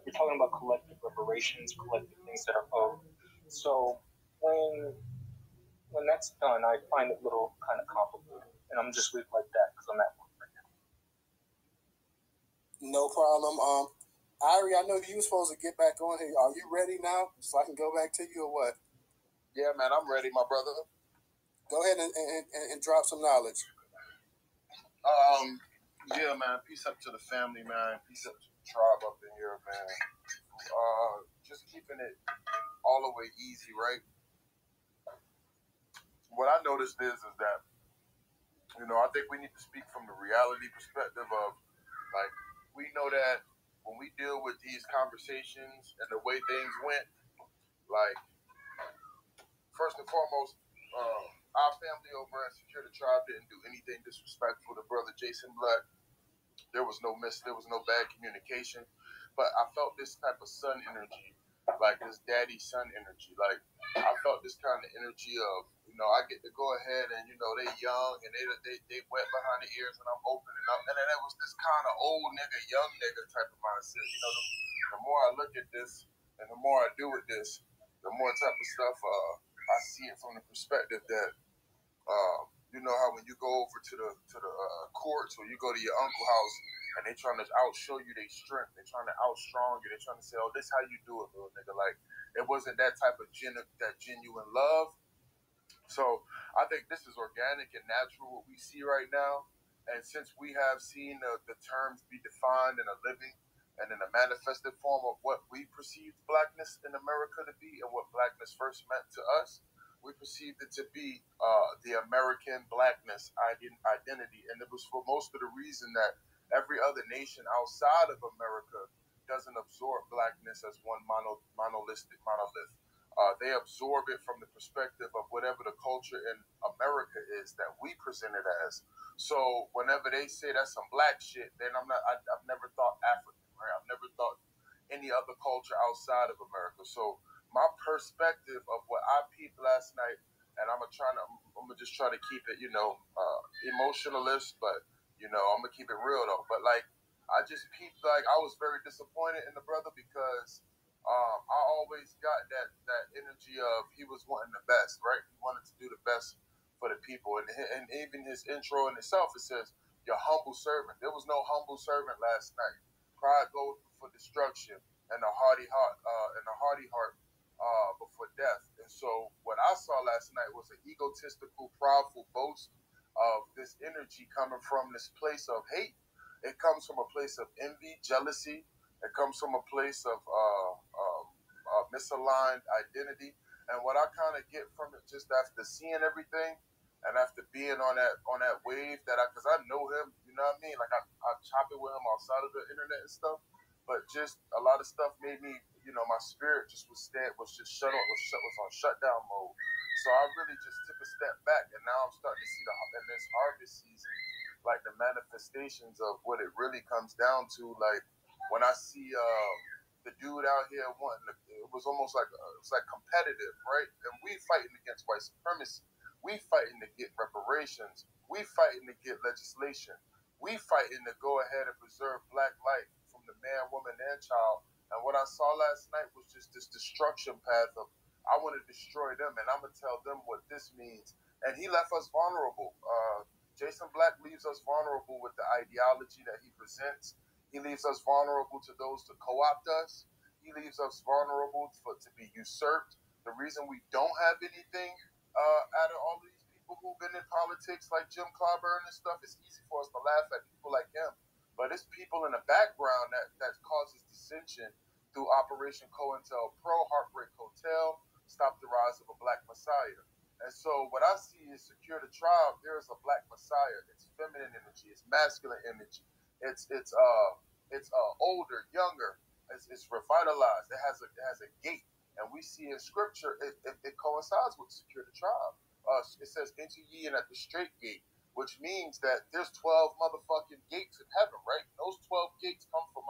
We're talking about collective reparations, collective things that are owed. So when that's done, I find it a little kind of complicated. And I'm just leave it like that because I'm at work right now. No problem. Irie, I know you were supposed to get back on here. Are you ready now? So I can go back to you or what? Yeah, man, I'm ready, my brother. Go ahead and drop some knowledge. Yeah, man. Peace up to the family, man. Peace up to the tribe up in here, man. Just keeping it all the way easy, right? What I noticed is that, I think we need to speak from the reality perspective of, like, we know that when we deal with these conversations and the way things went, like, first and foremost, our family over at Secure the Tribe didn't do anything disrespectful to brother Jason Black. There was no bad communication, but I felt this type of son energy, like this daddy son energy. Like, I felt this kind of energy of, I get to go ahead and, they young and they wet behind the ears and I'm opening up. And then it was this kind of old nigga, young nigga type of mindset. The more I look at this and the more I do with this, the more type of stuff I see it from the perspective that, how when you go over to the courts or you go to your uncle's house and they trying to outshow you their strength, they trying to outstrong you, they trying to say, oh, this how you do it, little nigga. Like, it wasn't that type of genuine love. So I think this is organic and natural what we see right now. And since we have seen the terms be defined in a living and in a manifested form of what we perceived blackness in America to be and what blackness first meant to us, we perceived it to be the American blackness identity. And it was for most of the reason that every other nation outside of America doesn't absorb blackness as one monolith. They absorb it from the perspective of whatever the culture in America is that we present it as. So whenever they say that's some black shit, then I've never thought African, right? I've never thought any other culture outside of America. So my perspective of what I peeped last night, and I'm gonna just try to keep it, emotionalist, but I'm gonna keep it real though. But like, I just peeped, like, I was very disappointed in the brother because I always got that energy of he was wanting the best, right? He wanted to do the best for the people, and even his intro in itself, it says, "Your humble servant." There was no humble servant last night. Pride goes before destruction, and a hearty heart before death. And so, what I saw last night was an egotistical, prideful boast of this energy coming from this place of hate. It comes from a place of envy, jealousy. It comes from a place of misaligned identity. And what I kind of get from it, just after seeing everything, and after being on that wave because I know him, you know what I mean? Like, I chop it with him outside of the internet and stuff. But just a lot of stuff made me, my spirit just was on shutdown mode. So I really just took a step back, and now I'm starting to see in this harvest season, like, the manifestations of what it really comes down to. Like, when I see the dude out here it was almost like it's like competitive, right? And we fighting against white supremacy. We fighting to get reparations. We fighting to get legislation. We fighting to go ahead and preserve black life from the man, woman, and child. And what I saw last night was just this destruction path of, I want to destroy them, and I'm going to tell them what this means. And he left us vulnerable. Jason Black leaves us vulnerable with the ideology that he presents. He leaves us vulnerable to those to co-opt us. He leaves us vulnerable to be usurped. The reason we don't have anything out of all of these people who've been in politics like Jim Clyburn and stuff, it's easy for us to laugh at people like him. But it's people in the background that causes dissension through Operation COINTELPRO, Heartbreak Hotel, Stop the Rise of a Black Messiah. And so what I see is Secure the Tribe, there is a Black Messiah. It's feminine energy, it's masculine energy. It's older, younger, it's revitalized. It has a gate. And we see in scripture, it coincides with Secure the Tribe. It says, enter ye in at the straight gate, which means that there's 12 motherfucking gates in heaven, right? Those 12 gates come from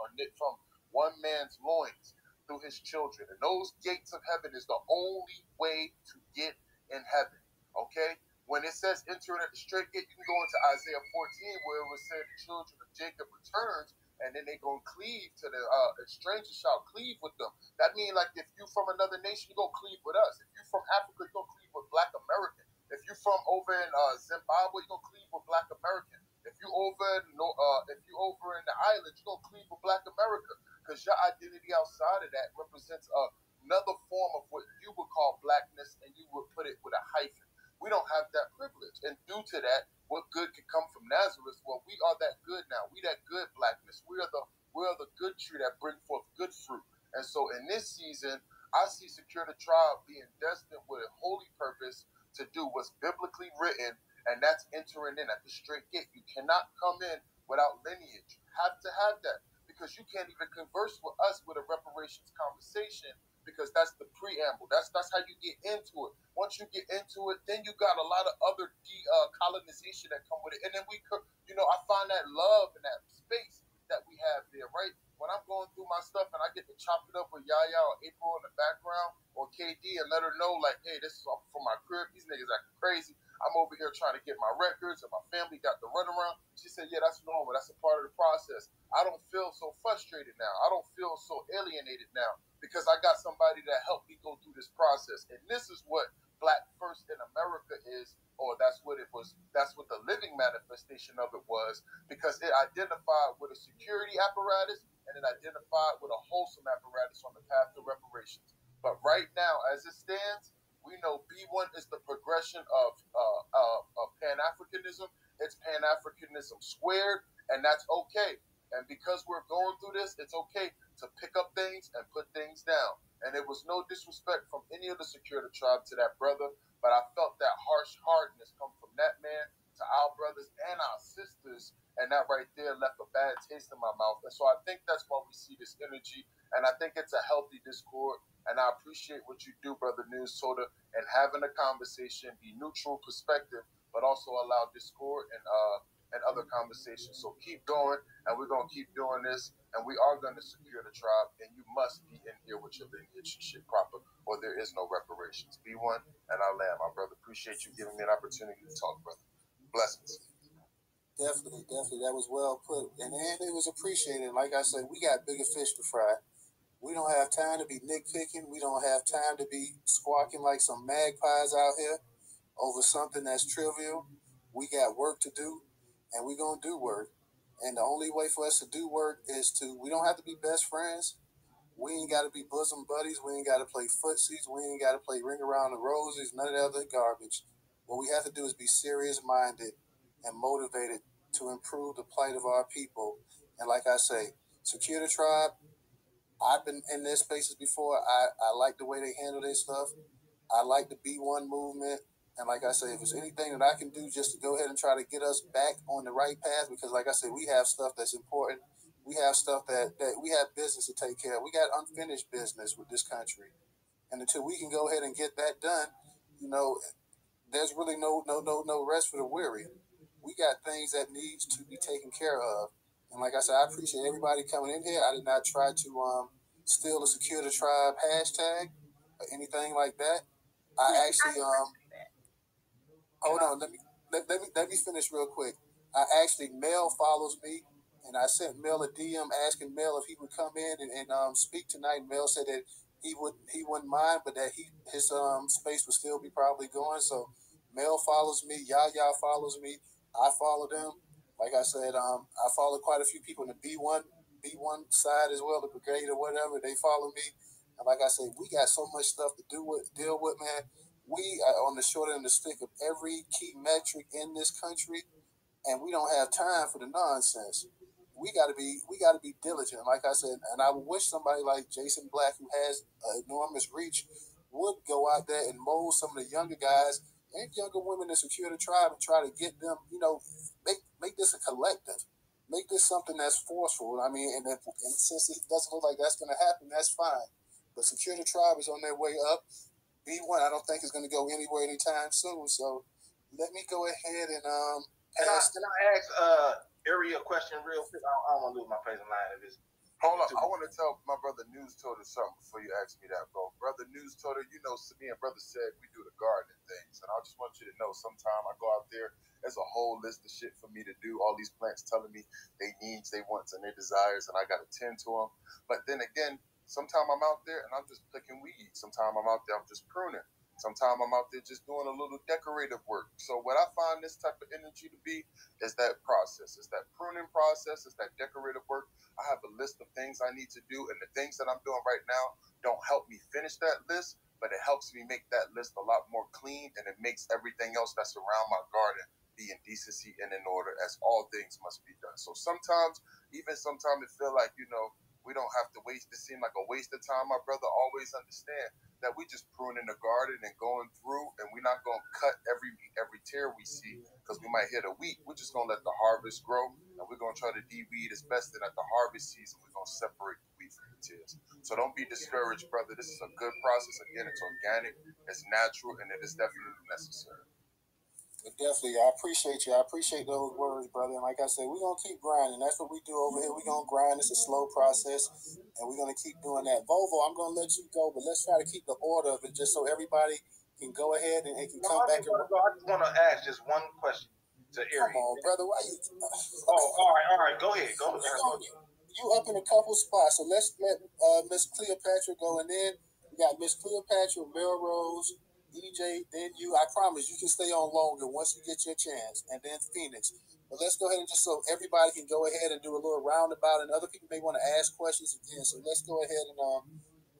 one man's loins through his children. And those gates of heaven is the only way to get in heaven, okay? When it says enter in at the straight gate, you can go into Isaiah 14 where it was said the children of Jacob returns, and then they gonna cleave to the strangers shall cleave with them. That means like if you from another nation, you gonna cleave with us. If you from Africa, you gonna cleave with Black American. If you from over in Zimbabwe, you gonna cleave with Black American. If you over in the islands, you gonna cleave with Black America, because your identity outside of that represents another form of what you would call blackness, and you would put it with a hyphen. We don't have that privilege, and due to that, what good could come from Nazareth? Well, we are that good now. We that good blackness. We are the good tree that bring forth good fruit. And so in this season, I see Secure the Tribe being destined with a holy purpose to do what's biblically written, and that's entering in at the straight gate. You cannot come in without lineage. You have to have that, because you can't even converse with us with a reparations conversation, because that's the preamble. That's how you get into it. Once you get into it, then you got a lot of other colonization that come with it. And then I find that love in that space that we have there, right? When I'm going through my stuff and I get to chop it up with Yaya or April in the background or KD and let her know, like, hey, this is from my crib. These niggas acting crazy. I'm over here trying to get my records and my family got the runaround. She said, yeah, that's normal. That's a part of the process. I don't feel so frustrated now. I don't feel so alienated now, because I got somebody that helped me go through this process. And this is what Black First in America is, or that's what it was. That's what the living manifestation of it was, because it identified with a security apparatus and it identified with a wholesome apparatus on the path to reparations. But right now, as it stands, we know B1 is the progression of Pan-Africanism. It's Pan-Africanism squared, and that's okay. And because we're going through this, it's okay to pick up things and put things down. And it was no disrespect from any of the Secure the Tribe to that brother, but I felt that harsh hardness come from that man to our brothers and our sisters, and that right there left a bad taste in my mouth. And so I think that's why we see this energy, and I think it's a healthy discord, and I appreciate what you do, Brother Newstoter, and having a conversation, be neutral perspective, but also allow discord and other conversations. So keep going, and we're going to keep doing this, and we are going to secure the tribe, and you must be in here with your lineage shit proper, or there is no reparations. Be one, and I'll land, my brother. Appreciate you giving me an opportunity to talk, brother. Blessings. Definitely. That was well put, and it was appreciated. Like I said, we got bigger fish to fry. We don't have time to be nitpicking. We don't have time to be squawking like some magpies out here over something that's trivial. We got work to do, and we're going to do work. And the only way for us to do work is we don't have to be best friends. We ain't got to be bosom buddies. We ain't got to play footsies. We ain't got to play ring around the roses, none of that other garbage. What we have to do is be serious-minded and motivated to improve the plight of our people. And like I say, Secure the Tribe, I've been in their spaces before. I like the way they handle their stuff. I like the B1 movement. And like I say, if there's anything that I can do just to go ahead and try to get us back on the right path, because like I said, we have stuff that's important. We have stuff that we have business to take care of. We got unfinished business with this country. And until we can go ahead and get that done, there's really no rest for the weary. We got things that needs to be taken care of. And like I said, I appreciate everybody coming in here. I did not try to steal the Secure the Tribe hashtag or anything like that. I actually hold on, let me finish real quick. Mel follows me, and I sent Mel a DM asking Mel if he would come in and speak tonight. Mel said that he wouldn't mind, but that his space would still be probably going. So Mel follows me, Yaya follows me, I follow them. Like I said, I follow quite a few people in the B1 side as well, the brigade or whatever. They follow me, and like I said, we got so much stuff to deal with, man. We are on the short end of the stick of every key metric in this country, and we don't have time for the nonsense. We got to be diligent, like I said. And I wish somebody like Jason Black, who has enormous reach, would go out there and mold some of the younger guys and younger women to secure the tribe and try to get them, make this a collective, make this something that's forceful. I mean, and since it doesn't look like that's going to happen, that's fine. But secure the tribe is on their way up. B1, I don't think is going to go anywhere anytime soon. So let me go ahead and Can I ask Ari a question real quick? I don't want to lose my place in line of this. Hold on, I want to tell my brother Newstoter something before you ask me that, bro. Brother Newstoter, me and brother said we do the gardening things, and I just want you to know, sometime I go out there, there's a whole list of shit for me to do. All these plants telling me they needs, they wants, and their desires, and I got to tend to them. But then again, sometime I'm out there and I'm just picking weeds. Sometime I'm out there, I'm just pruning. Sometimes I'm out there just doing a little decorative work. So what I find this type of energy to be is that process. It's that pruning process. It's that decorative work. I have a list of things I need to do, and the things that I'm doing right now don't help me finish that list, but it helps me make that list a lot more clean, and it makes everything else that's around my garden be in decency and in order, as all things must be done. So sometimes it feel like, we don't have to waste. It seems like a waste of time. My brother always understand that we just pruning the garden and going through, and we're not going to cut every tear we see because we might hit a weed. We're just going to let the harvest grow, and we're going to try to de-weed as best. And at the harvest season, we're going to separate the wheat from the tears. So don't be discouraged, brother. This is a good process. Again, it's organic, it's natural, and it is definitely necessary. Definitely, I appreciate you. I appreciate those words, brother. And like I said, we're going to keep grinding. That's what we do over here. We're going to grind. It's a slow process, and we're going to keep doing that. Volvo, I'm going to let you go, but let's try to keep the order of it just so everybody can go ahead and can come back. I just want to ask just one question to Erie. Come on, brother. Why you? All right. Go ahead. You up in a couple spots, so let's let Miss Cleopatra go, and then we got Miss Cleopatra, Melrose, EJ, then you. I promise you can stay on longer once you get your chance, and then Phoenix. But let's go ahead and just so everybody can go ahead and do a little roundabout, and other people may want to ask questions again. So let's go ahead and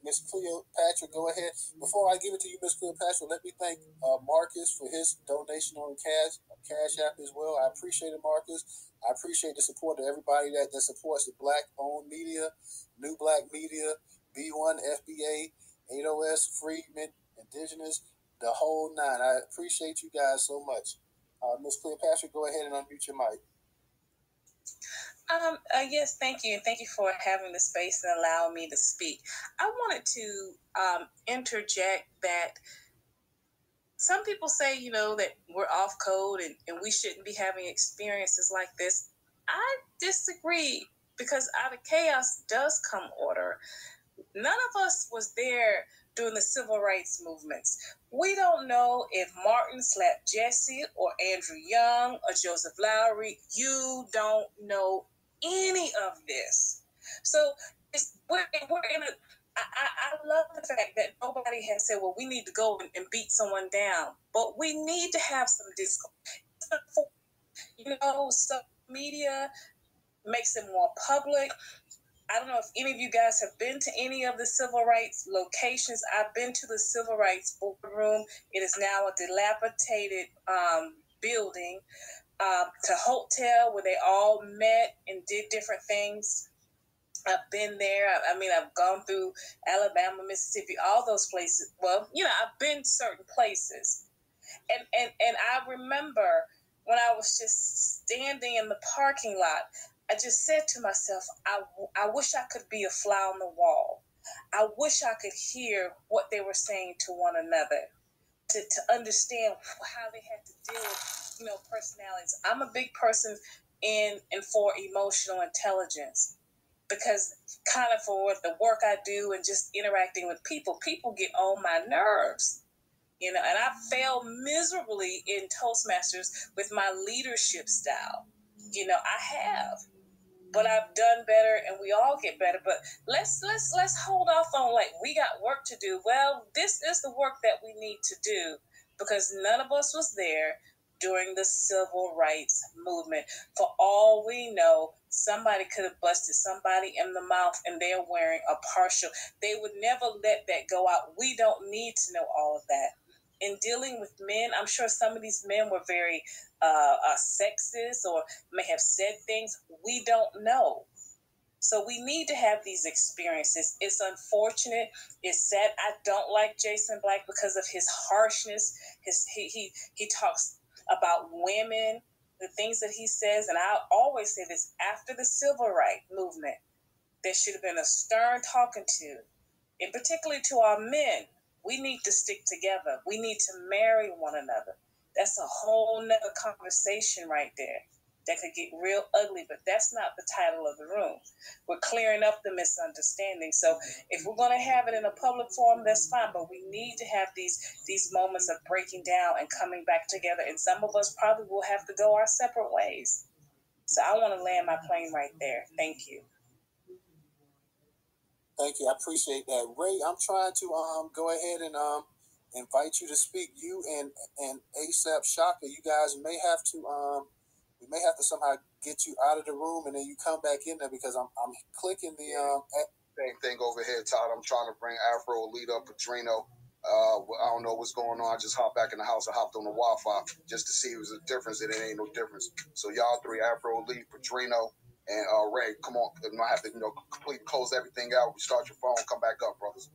Miss Cleopatra, go ahead. Before I give it to you, Miss Cleopatra, let me thank Marcus for his donation on Cash App as well. I appreciate it, Marcus. I appreciate the support of everybody that supports the Black-owned media, New Black Media, B1, FBA, 8OS, Freedmen, Indigenous, the whole nine. I appreciate you guys so much. Ms. Cleopatra, go ahead and unmute your mic. Yes, thank you. Thank you for having the space and allowing me to speak. I wanted to interject that some people say, that we're off code and we shouldn't be having experiences like this. I disagree, because out of chaos does come order. None of us was there during the civil rights movements. We don't know if Martin slapped Jesse or Andrew Young or Joseph Lowry. You don't know any of this. So we're in a... I love the fact that nobody has said, well, we need to go and beat someone down. But we need to have some discourse. Social media makes it more public. I don't know if any of you guys have been to any of the civil rights locations. I've been to the civil rights boardroom. It is now a dilapidated building. To hotel where they all met and did different things. I've been there. I've gone through Alabama, Mississippi, all those places. Well, I've been certain places. And I remember when I was just standing in the parking lot, I just said to myself, I wish I could be a fly on the wall. I wish I could hear what they were saying to one another, to understand how they had to deal with, personalities. I'm a big person in and for emotional intelligence, because kind of for the work I do and just interacting with people get on my nerves. And I failed miserably in Toastmasters with my leadership style. I have, but I've done better, and we all get better. But let's hold off on we got work to do. Well, this is the work that we need to do, because none of us was there during the civil rights movement. For all we know, somebody could have busted somebody in the mouth and they're wearing a partial. They would never let that go out. We don't need to know all of that. in dealing with men, I'm sure some of these men were very sexist or may have said things we don't know. So we need to have these experiences. It's unfortunate. It's sad. I don't like Jason Black because of his harshness. He talks about women, the things that he says, and I always say this: after the civil rights movement, there should have been a stern talking to, and particularly to our men. We need to stick together. We need to marry one another. That's a whole nother conversation right there that could get real ugly, but that's not the title of the room. We're clearing up the misunderstanding. So if we're going to have it in a public forum, that's fine, but we need to have these moments of breaking down and coming back together, and some of us probably will have to go our separate ways. So I want to land my plane right there. Thank you. Thank you. I appreciate that. Ray, I'm trying to go ahead and invite you to speak. You and ASAP Shaka, you guys may have to we may have to somehow get you out of the room and then you come back in there because I'm clicking the same thing over here, Todd. I'm trying to bring Afro Elite up, Padrino. I don't know what's going on. I just hopped back in the house. I hopped on the Wi-Fi just to see if it was a difference, and it ain't no difference. So y'all three, Afro Elite, Padrino, and Ray, come on. I have to, completely close everything out. Restart your phone. Come back up, brothers.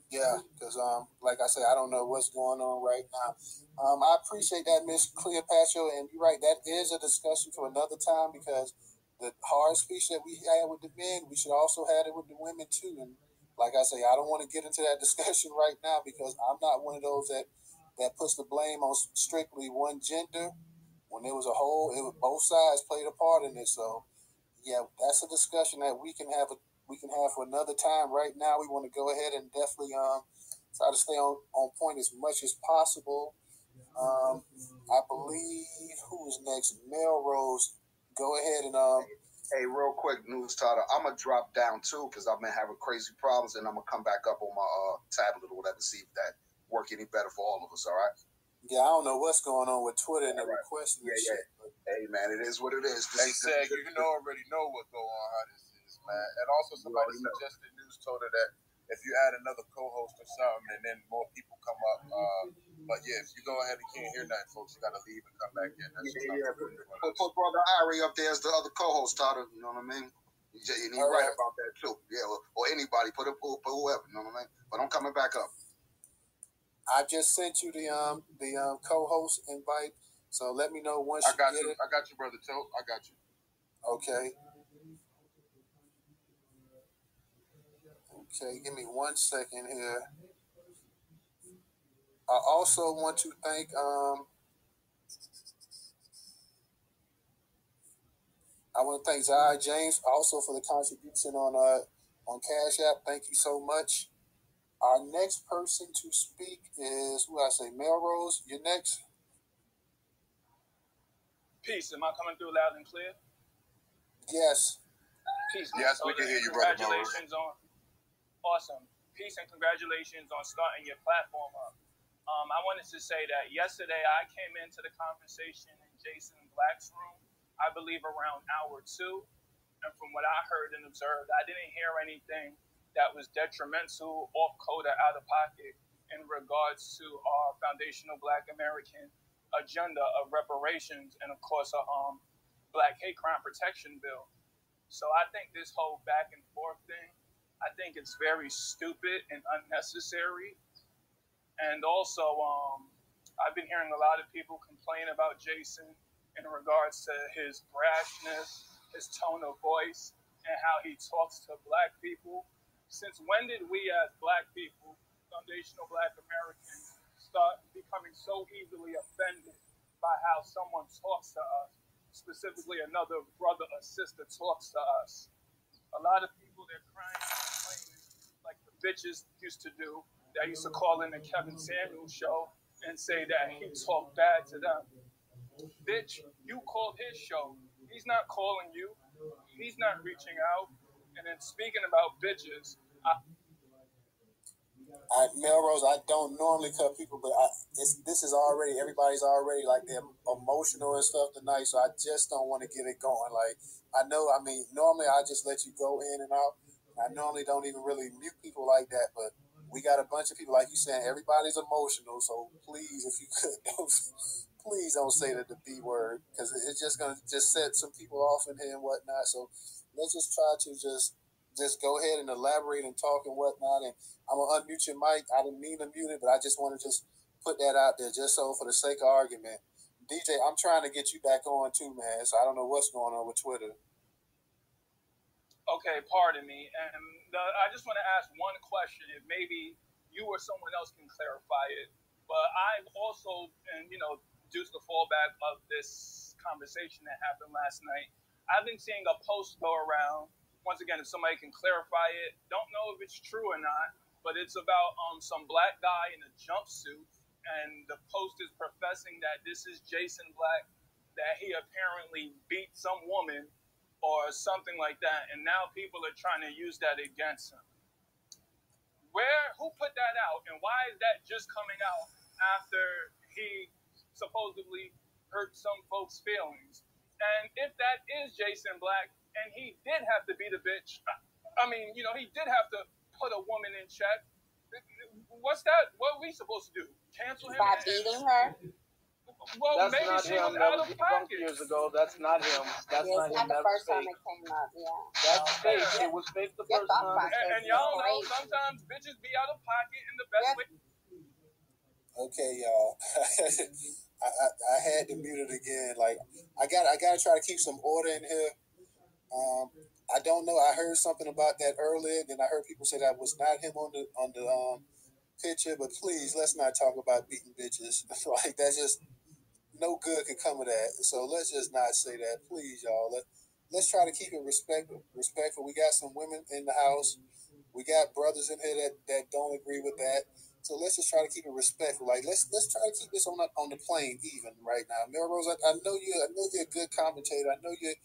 Yeah, because like I said, I don't know what's going on right now. I appreciate that, Miss Cleopatra, and you're right. That is a discussion for another time because the hard speech that we had with the men, we should also have it with the women too. And like I say, I don't want to get into that discussion right now because I'm not one of those that puts the blame on strictly one gender. When there was both sides played a part in it. So yeah, that's a discussion that we can have for another time. Right now, we want to go ahead and definitely try to stay on point as much as possible. I believe who is next? Melrose. Go ahead and Hey, real quick, Newstoter. I'm gonna drop down too because I've been having crazy problems, and I'm gonna come back up on my tablet or whatever, see if that work any better for all of us. All right. Yeah, I don't know what's going on with Twitter and the requesting and shit. But hey, man, it is what it is. Hey, Sag, you already know what's going on, how this is, man. And also, somebody suggested Newstoter that if you add another co-host or something, and then more people come up. But yeah, if you go ahead and can't hear nothing, folks, you got to leave and come back in. Put Brother Irie up there as the other co-host, Todd. You know what I mean? He's right about that too. Yeah, or anybody, put whoever. You know what I mean? But I'm coming back up. I just sent you the co-host invite, so let me know once you get it. I got you, Brother Tote. I got you. Okay. Okay, give me 1 second here. I also want to thank Zai James also for the contribution on Cash App. Thank you so much. Our next person to speak is Melrose. You're next. Peace. Am I coming through loud and clear? Yes. Peace. Yes, we can hear you, brother. Congratulations on awesome. Peace and congratulations on starting your platform up. I wanted to say that yesterday I came into the conversation in Jason Black's room, I believe around hour 2. And from what I heard and observed, I didn't hear anything that was detrimental, off-code, or out of pocket in regards to our foundational Black American agenda of reparations and, of course, a Black hate crime protection bill. So I think this whole back and forth thing, I think it's very stupid and unnecessary. And also, I've been hearing a lot of people complain about Jason in regards to his brashness, his tone of voice, and how he talks to Black people. Since when did we as Black people, foundational Black Americans, start becoming so easily offended by how someone talks to us, specifically another brother or sister talks to us? A lot of people, they're crying and complaining like the bitches used to do. That used to call in the Kevin Samuels show and say that he talked bad to them. Bitch, you called his show. He's not calling you. He's not reaching out. And then speaking about bitches, Melrose, I don't normally cut people, but everybody's already like they're emotional and stuff tonight, so I just don't want to get it going. Like, normally I just let you go in and out. I normally don't even really mute people like that, but we got a bunch of people, like you saying, everybody's emotional. So please, if you could, please don't say that the B word, because it's just gonna just set some people off in here and whatnot. So let's just try to just go ahead and elaborate and talk and whatnot. And I'm gonna unmute your mic. I didn't mean to mute it, but I just want to just put that out there, just so for the sake of argument. DJ, I'm trying to get you back on too, man. So I don't know what's going on with Twitter. Okay, pardon me. And I just want to ask one question. If maybe you or someone else can clarify it. But I've also, and due to the fallback of this conversation that happened last night, I've been seeing a post go around. Once again, if somebody can clarify it, don't know if it's true or not, but it's about some black guy in a jumpsuit, and the post is professing that this is Jason Black, that he apparently beat some woman or something like that, and now people are trying to use that against him. Who put that out, and why is that just coming out after he supposedly hurt some folks' feelings? And if that is Jason Black, and he did have to beat a bitch, I mean, he did have to put a woman in check. What's that? What are we supposed to do? Cancel him? By beating her? Well, that's maybe not she him. was That out was of debunked pocket. years ago. That's not him. That's not him. Not the That's first fake. time it came up, yeah. That's fake. It was fake the first time. And y'all know sometimes bitches be out of pocket in the best way. Okay, y'all. I had to mute it again. Like I gotta try to keep some order in here. I don't know. I heard something about that earlier. Then I heard people say that was not him on the picture. But please, let's not talk about beating bitches. Like that's just no good can come of that. So let's just not say that, please, y'all. Let's try to keep it respectful. We got some women in the house. We got brothers in here that don't agree with that. So let's just try to keep it respectful. Like let's try to keep this on the plane even right now. Melrose, I know you're a good commentator. I know you're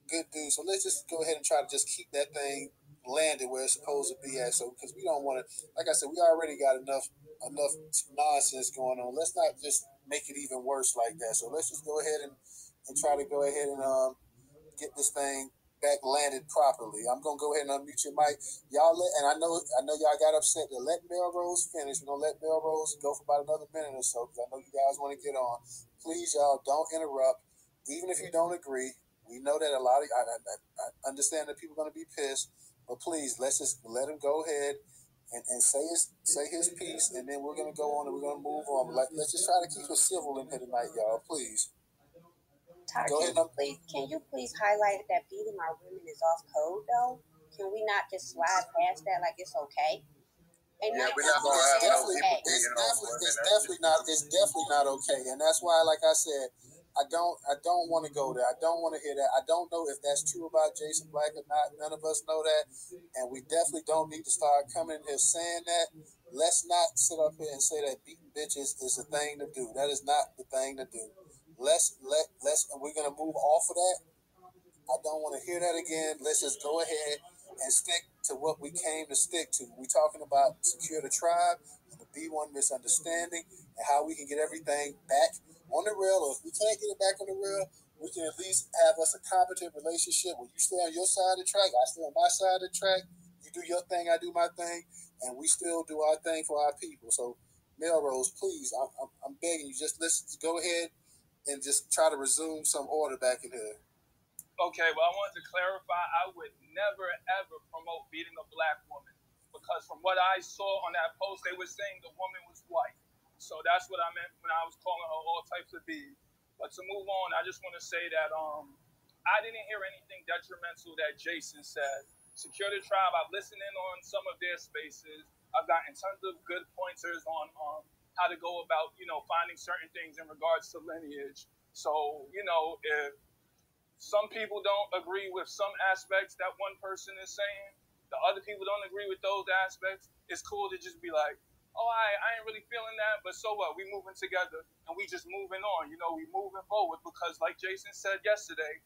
good dude. So let's just go ahead and try to just keep that thing landed where it's supposed to be at. So because we don't want to, like I said, we already got enough nonsense going on. Let's not just make it even worse like that. So let's just go ahead and try to go ahead and get this thing back landed properly. I'm gonna go ahead and unmute your mic, y'all. And I know y'all got upset to let Melrose finish. We're gonna let Melrose go for about another minute or so because I know you guys want to get on. Please, y'all, don't interrupt. Even if you don't agree, we know that a lot of I understand that people are gonna be pissed, but please let's just let him go ahead and say his piece, and then we're gonna go on and we're gonna move on. Like let's just try to keep it civil in here tonight, y'all. Please. Go ahead. Can you please highlight that beating our women is off code though? Can we not just slide past that like it's okay? And yeah, we're not gonna have it's definitely not okay, and that's why, like I said, I don't want to go there. I don't want to hear that. I don't know if that's true about Jason Black or not. None of us know that, and we definitely don't need to start coming in here saying that. Let's not sit up here and say that beating bitches is the thing to do. That is not the thing to do. We're gonna move off of that. I don't want to hear that again. Let's just go ahead and stick to what we came to stick to. We're talking about Secure the Tribe and the B1 Misunderstanding and how we can get everything back on the rail. Or if we can't get it back on the rail, we can at least have us a competent relationship where you stay on your side of the track, I stay on my side of the track. You do your thing, I do my thing, and we still do our thing for our people. So, Melrose, please, I'm begging you, just let's go ahead and just try to resume some order back in here. Okay, well, I wanted to clarify, I would never, ever promote beating a black woman because from what I saw on that post, they were saying the woman was white. So that's what I meant when I was calling her all types of B. But to move on, I just want to say that I didn't hear anything detrimental that Jason said. Secure the Tribe, I've listened in on some of their spaces. I've gotten tons of good pointers on how to go about, finding certain things in regards to lineage. So, if some people don't agree with some aspects that one person is saying, the other people don't agree with those aspects, it's cool to just be like, oh, I ain't really feeling that, but so what? We moving together and we just moving on. We moving forward because like Jason said yesterday,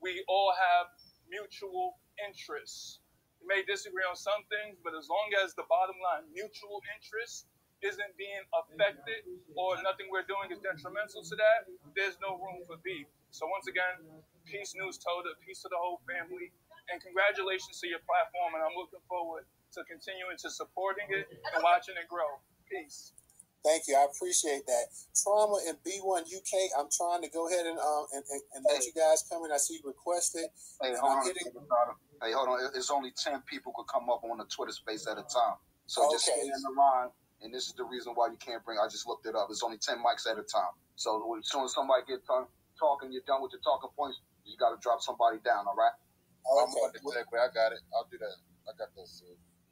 we all have mutual interests. We may disagree on some things, but as long as the bottom line, mutual interest, isn't being affected or nothing we're doing is detrimental to that, there's no room for beef. So once again, peace, Newstoter, peace to the whole family, and congratulations to your platform, and I'm looking forward to continuing to supporting it and watching it grow. Peace. Thank you. I appreciate that. Trauma and B1 UK. I'm trying to go ahead and let you guys come in. I see you requested. Hey, hold on. Hey, hold on. It's only 10 people could come up on the Twitter space at a time. So just stay in the line. And this is the reason why you can't bring. I just looked it up. It's only 10 mics at a time. So as soon as somebody gets done talking, you're done with your talking points. You got to drop somebody down. All right. Okay. Exactly. I got it. I'll do that. I got this.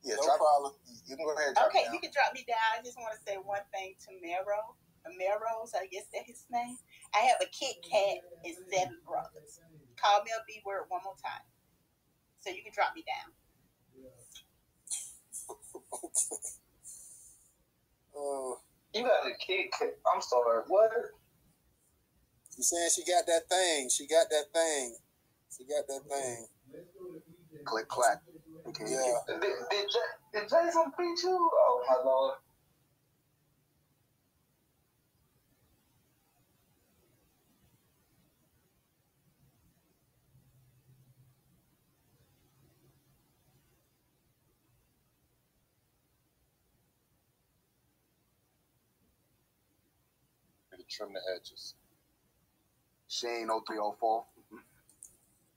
Yeah, no problem. You can go ahead and drop me down. You can drop me down. I just want to say one thing to Mero's, I guess that's his name. I have a Kit Kat and 7 brothers. Call me a B word one more time. So you can drop me down. You got a Kit Kat. I'm sorry. What? She's saying she got that thing. She got that thing. Click clack. Okay. Yeah. Did Jason beat you? Oh my Lord. Trim the edges. Shane 0304.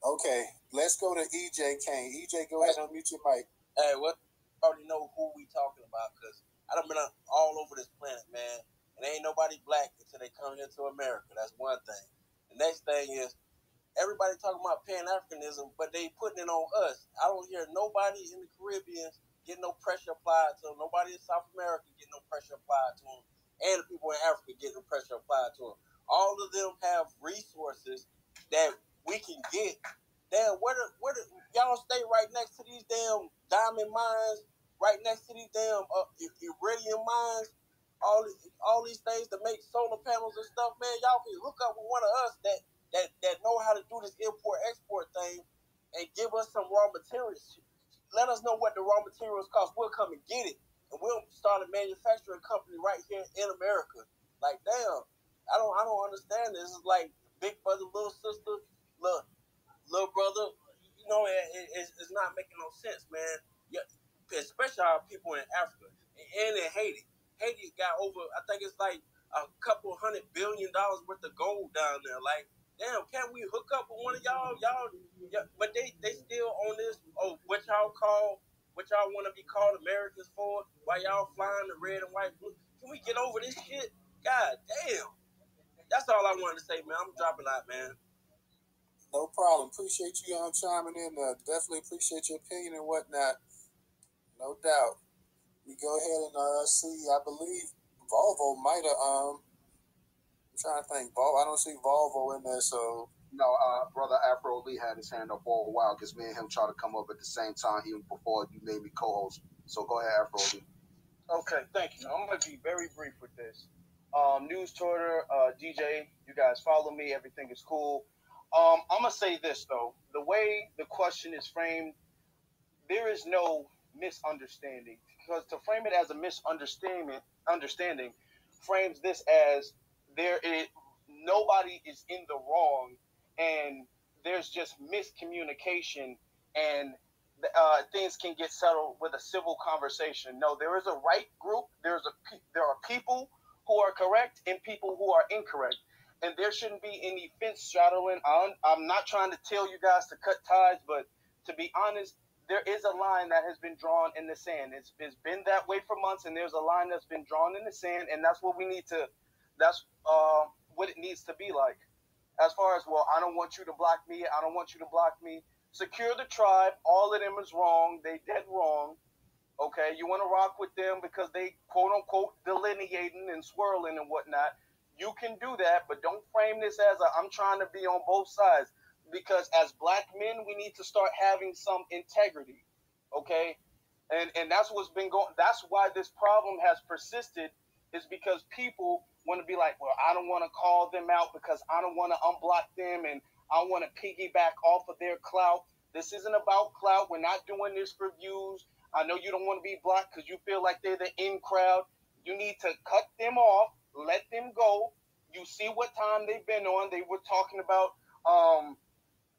Okay, let's go to EJ Kane. EJ, go ahead and unmute your mic. Hey, what? Already know who we talking about because I done been all over this planet, man. And ain't nobody black until they come here to America. That's one thing. The next thing is everybody talking about Pan-Africanism, but they putting it on us. I don't hear nobody in the Caribbean getting no pressure applied to them. Nobody in South America getting no pressure applied to them. And the people in Africa getting the pressure applied to them. All of them have resources that we can get. Damn, where y'all stay right next to these damn diamond mines, right next to these damn iridium mines, all these things to make solar panels and stuff, man. Y'all can hook up with one of us that know how to do this import-export thing and give us some raw materials. Let us know what the raw materials cost. We'll come and get it. And we'll start a manufacturing company right here in America. Like, damn, I don't understand this. It's like big brother, little sister, little brother. You know, it's not making no sense, man. Yeah, especially our people in Africa and in Haiti. Haiti got over, I think it's like a couple $100 billion worth of gold down there. Like, damn, can't we hook up with one of y'all? But they still on this. Oh, what y'all want to be called Americans for? Why y'all flying the red and white blue? Can we get over this shit? God damn. That's all I wanted to say, man. I'm dropping out, man. No problem. Appreciate you chiming in. Definitely appreciate your opinion and whatnot. No doubt. We go ahead and see. I believe Volvo might have. I'm trying to think. I don't see Volvo in there. So no, brother Afro Lee had his hand up all a while because me and him tried to come up at the same time even before you made me co-host. So go ahead, Afro Lee. Okay, thank you. I'm going to be very brief with this. Newstoter, DJ, you guys follow me. Everything is cool. I'm going to say this, though. The way the question is framed, there is no misunderstanding. Because to frame it as a misunderstanding frames this as nobody is in the wrong and there's just miscommunication and things can get settled with a civil conversation. No, there is a right group. There are people who are correct and people who are incorrect. And there shouldn't be any fence straddling. I'm not trying to tell you guys to cut ties, but to be honest, there is a line that has been drawn in the sand. It's been that way for months, and there's a line that's been drawn in the sand, and that's what we need to. That's what it needs to be like. As far as, well, I don't want you to block me. I don't want you to block me. Secure the tribe. All of them is wrong. They dead wrong. Okay, you want to rock with them because they quote unquote delineating and swirling and whatnot. You can do that, but don't frame this as I'm trying to be on both sides. Because as black men, we need to start having some integrity, okay? And that's what's been going. That's why this problem has persisted, is because people want to be like, well, I don't want to call them out because I don't want to unblock them and I want to piggyback off of their clout. This isn't about clout. We're not doing this for views. I know you don't want to be blocked because you feel like they're the in crowd. You need to cut them off, let them go. You see what time they've been on. They were talking about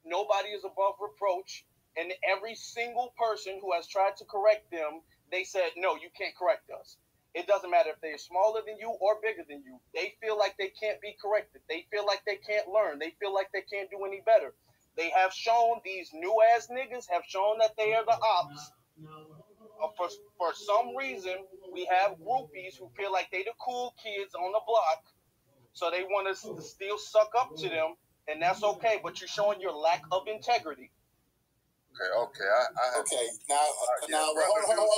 nobody is above reproach, And every single person who has tried to correct them, they said, no, you can't correct us. It doesn't matter if they're smaller than you or bigger than you. They feel like they can't be corrected. They feel like they can't learn. They feel like they can't do any better. They have shown, these new ass niggas have shown that they are the ops. For some reason, we have groupies who feel like they the cool kids on the block, so they want us to still suck up to them, and that's okay. But you're showing your lack of integrity. Okay. Okay. Now, hold on.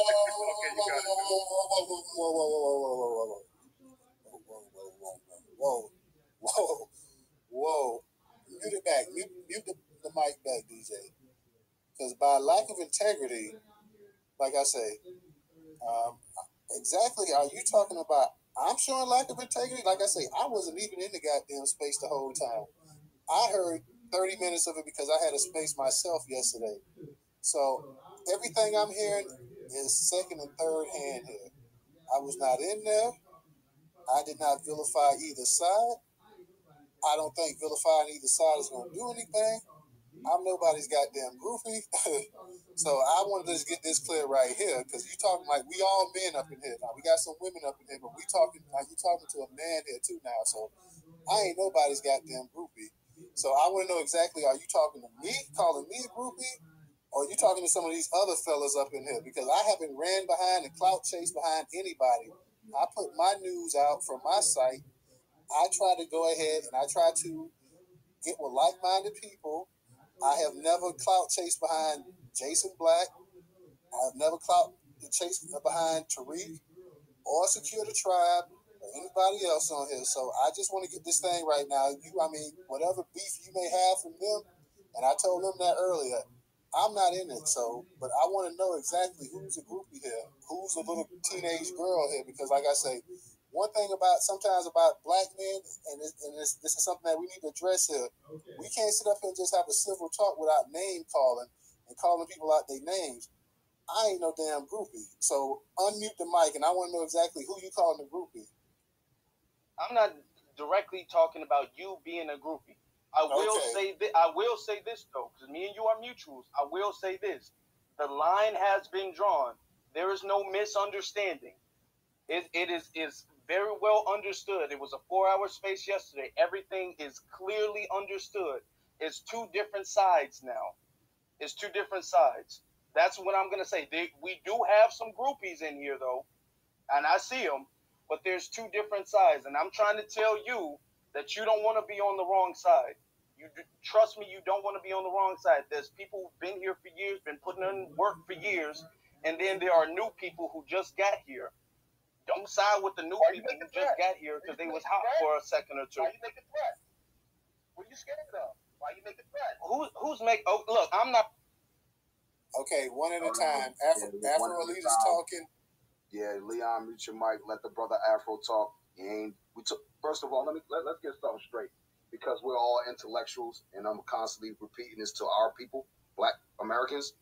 Whoa. Mute it back. Mute the mic back, DJ. Because by lack of integrity, like I say, exactly, are you talking about I'm showing lack of integrity? Like I say, I wasn't even in the goddamn space the whole time. I heard 30 minutes of it because I had a space myself yesterday. So everything I'm hearing is second and third hand here. I was not in there. I did not vilify either side. I don't think vilifying either side is going to do anything. I'm nobody's goddamn groupie. So I wanted to just get this clear right here, because you talking like we all men up in here. Now we got some women up in here, but we talking like you talking to a man here too now. So I ain't nobody's goddamn groupie. So I want to know exactly, are you talking to me, calling me a groupie, or are you talking to some of these other fellas up in here? Because I haven't ran behind and clout chased behind anybody. I put my news out from my site. I try to go ahead and I try to get with like-minded people. I have never clout chased behind Jason Black. I have never clout chased behind Tariq or Secure the Tribe or anybody else on here. So I just want to get this thing right now. Whatever beef you may have from them, and I told them that earlier, I'm not in it. So, but I want to know exactly who's a groupie here, who's a little teenage girl here, because like I say, one thing sometimes about black men, and this is something that we need to address here. We can't sit up here and just have a civil talk without name calling and calling people out their names. I ain't no damn groupie. So unmute the mic, and I want to know exactly who you calling a groupie. I'm not directly talking about you being a groupie. I will say this though, because me and you are mutuals. I will say this: the line has been drawn. There is no misunderstanding. It is very well understood. It was a 4-hour space yesterday. Everything is clearly understood. It's two different sides now. It's two different sides. That's what I'm going to say. We do have some groupies in here, though, and I see them, but there's two different sides, and I'm trying to tell you that you don't want to be on the wrong side. Trust me, you don't want to be on the wrong side. There's people who've been here for years, been putting in work for years, and then there are new people who just got here. Don't side with the new people who just got here because they was hot for a second or two. Why you making threats? What are you scared of? Why you making threats? Who's make? Oh, look, I'm not. Okay, one at a time. Afro Elite's talking. Yeah, Leon, mute your mic. Let the brother Afro talk. First of all, let's get something straight, because we're all intellectuals, and I'm constantly repeating this to our people, Black Americans.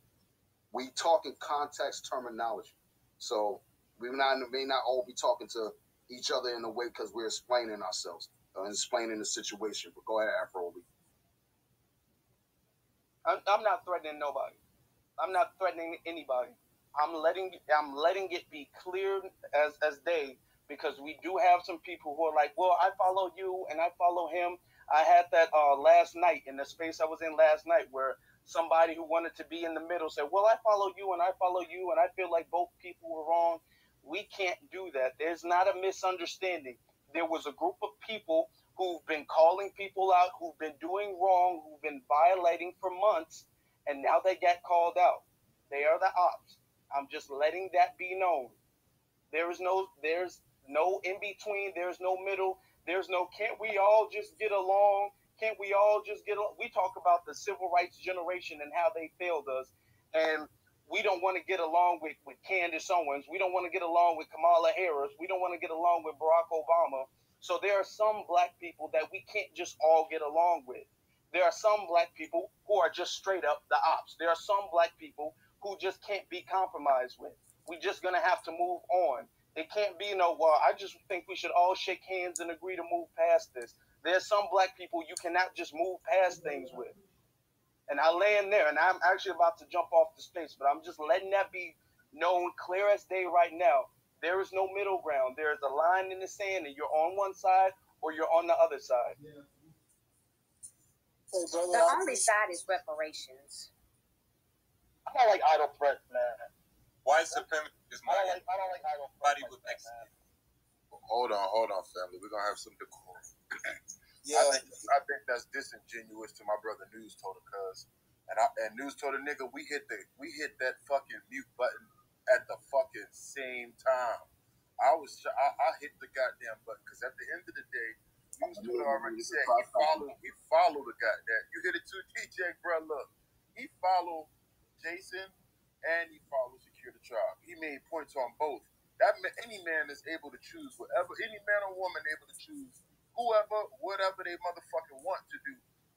We talk in context terminology, so we may not all be talking to each other in a way because we're explaining ourselves and explaining the situation. But go ahead, Afro. I'm not threatening nobody. I'm not threatening anybody. I'm letting it be clear as day, because we do have some people who are like, well, I follow you and I follow him. I had that last night in the space I was in last night, where somebody who wanted to be in the middle said, well, I follow you and I follow you, and I feel like both people were wrong. We can't do that. There's not a misunderstanding. There was a group of people who've been calling people out, who've been doing wrong, who've been violating for months, and now they got called out. They are the ops. I'm just letting that be known. There's no in between. There's no middle. There's no, can't we all just get along? Can't we all just get along? We talk about the civil rights generation and how they failed us, and we don't want to get along with Candace Owens. We don't want to get along with Kamala Harris. We don't want to get along with Barack Obama. So there are some black people that we can't just all get along with. There are some black people who are just straight up the ops. There are some black people who just can't be compromised with. We're just going to have to move on. It can't be I just think we should all shake hands and agree to move past this. There's some black people you cannot just move past things with. And I land there, and I'm actually about to jump off the stage, but I'm just letting that be known clear as day right now. There is no middle ground. There is a line in the sand, and you're on one side or you're on the other side. Hey, brother, the only side is reparations. I don't like idle threats, man. White supremacy is I don't like idle threats. with Mexican. Hold on, family. We're gonna have some decorum. Yeah, I think that's disingenuous to my brother Newstoter, cuz and Newstoter nigga, we hit that fucking mute button at the fucking same time. I hit the goddamn button because at the end of the day, Newstoter already said he followed the goddamn. You hit it too, DJ, bro. Look, he followed Jason and he followed Secure the Tribe. He made points on both. Any man is able to choose whatever, any man or woman able to choose whoever, whatever they motherfucking want to do.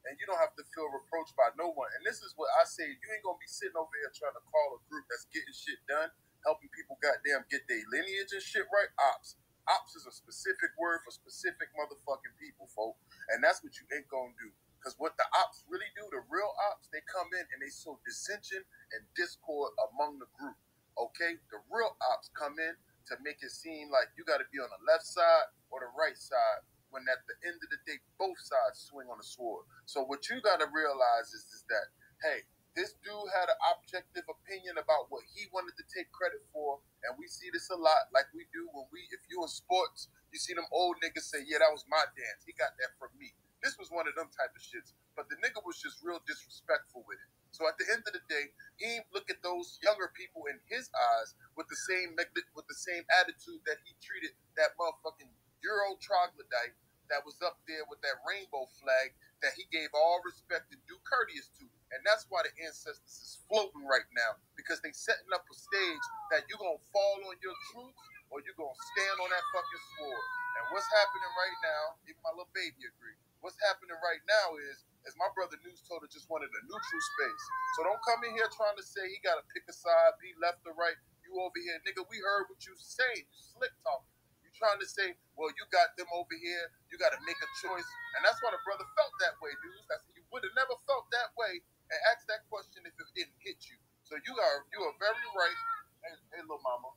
And you don't have to feel reproached by no one. And this is what I say, you ain't gonna be sitting over here trying to call a group that's getting shit done, helping people goddamn get their lineage and shit right. Ops. Ops is a specific word for specific motherfucking people, folk. And that's what you ain't gonna do. Because what the ops really do, the real ops, they come in and they sow dissension and discord among the group. Okay? The real ops come in to make it seem like you got to be on the left side or the right side, when at the end of the day, both sides swing on the sword. So what you got to realize is that, hey, this dude had an objective opinion about what he wanted to take credit for, and we see this a lot, like we do if you in sports, you see them old niggas say, yeah, that was my dance. He got that from me. This was one of them type of shits. But the nigga was just real disrespectful with it. So at the end of the day, he ain't look at those younger people in his eyes with the same attitude that he treated that motherfucking Euro troglodyte that was up there with that rainbow flag that he gave all respect and due courteous to. And that's why the ancestors is floating right now, because they setting up a stage that you're going to fall on your truth or you're going to stand on that fucking sword. And what's happening right now, even my little baby agree, what's happening right now is my brother Newstoter just wanted a neutral space. So don't come in here trying to say he got to pick a side, be left or right. You over here, nigga, we heard what you saying. You slick talking. You trying to say, well, you got them over here. You got to make a choice. And that's why the brother felt that way, dude. You would have never felt that way and asked that question if it didn't hit you. So you are very right. Hey, little mama,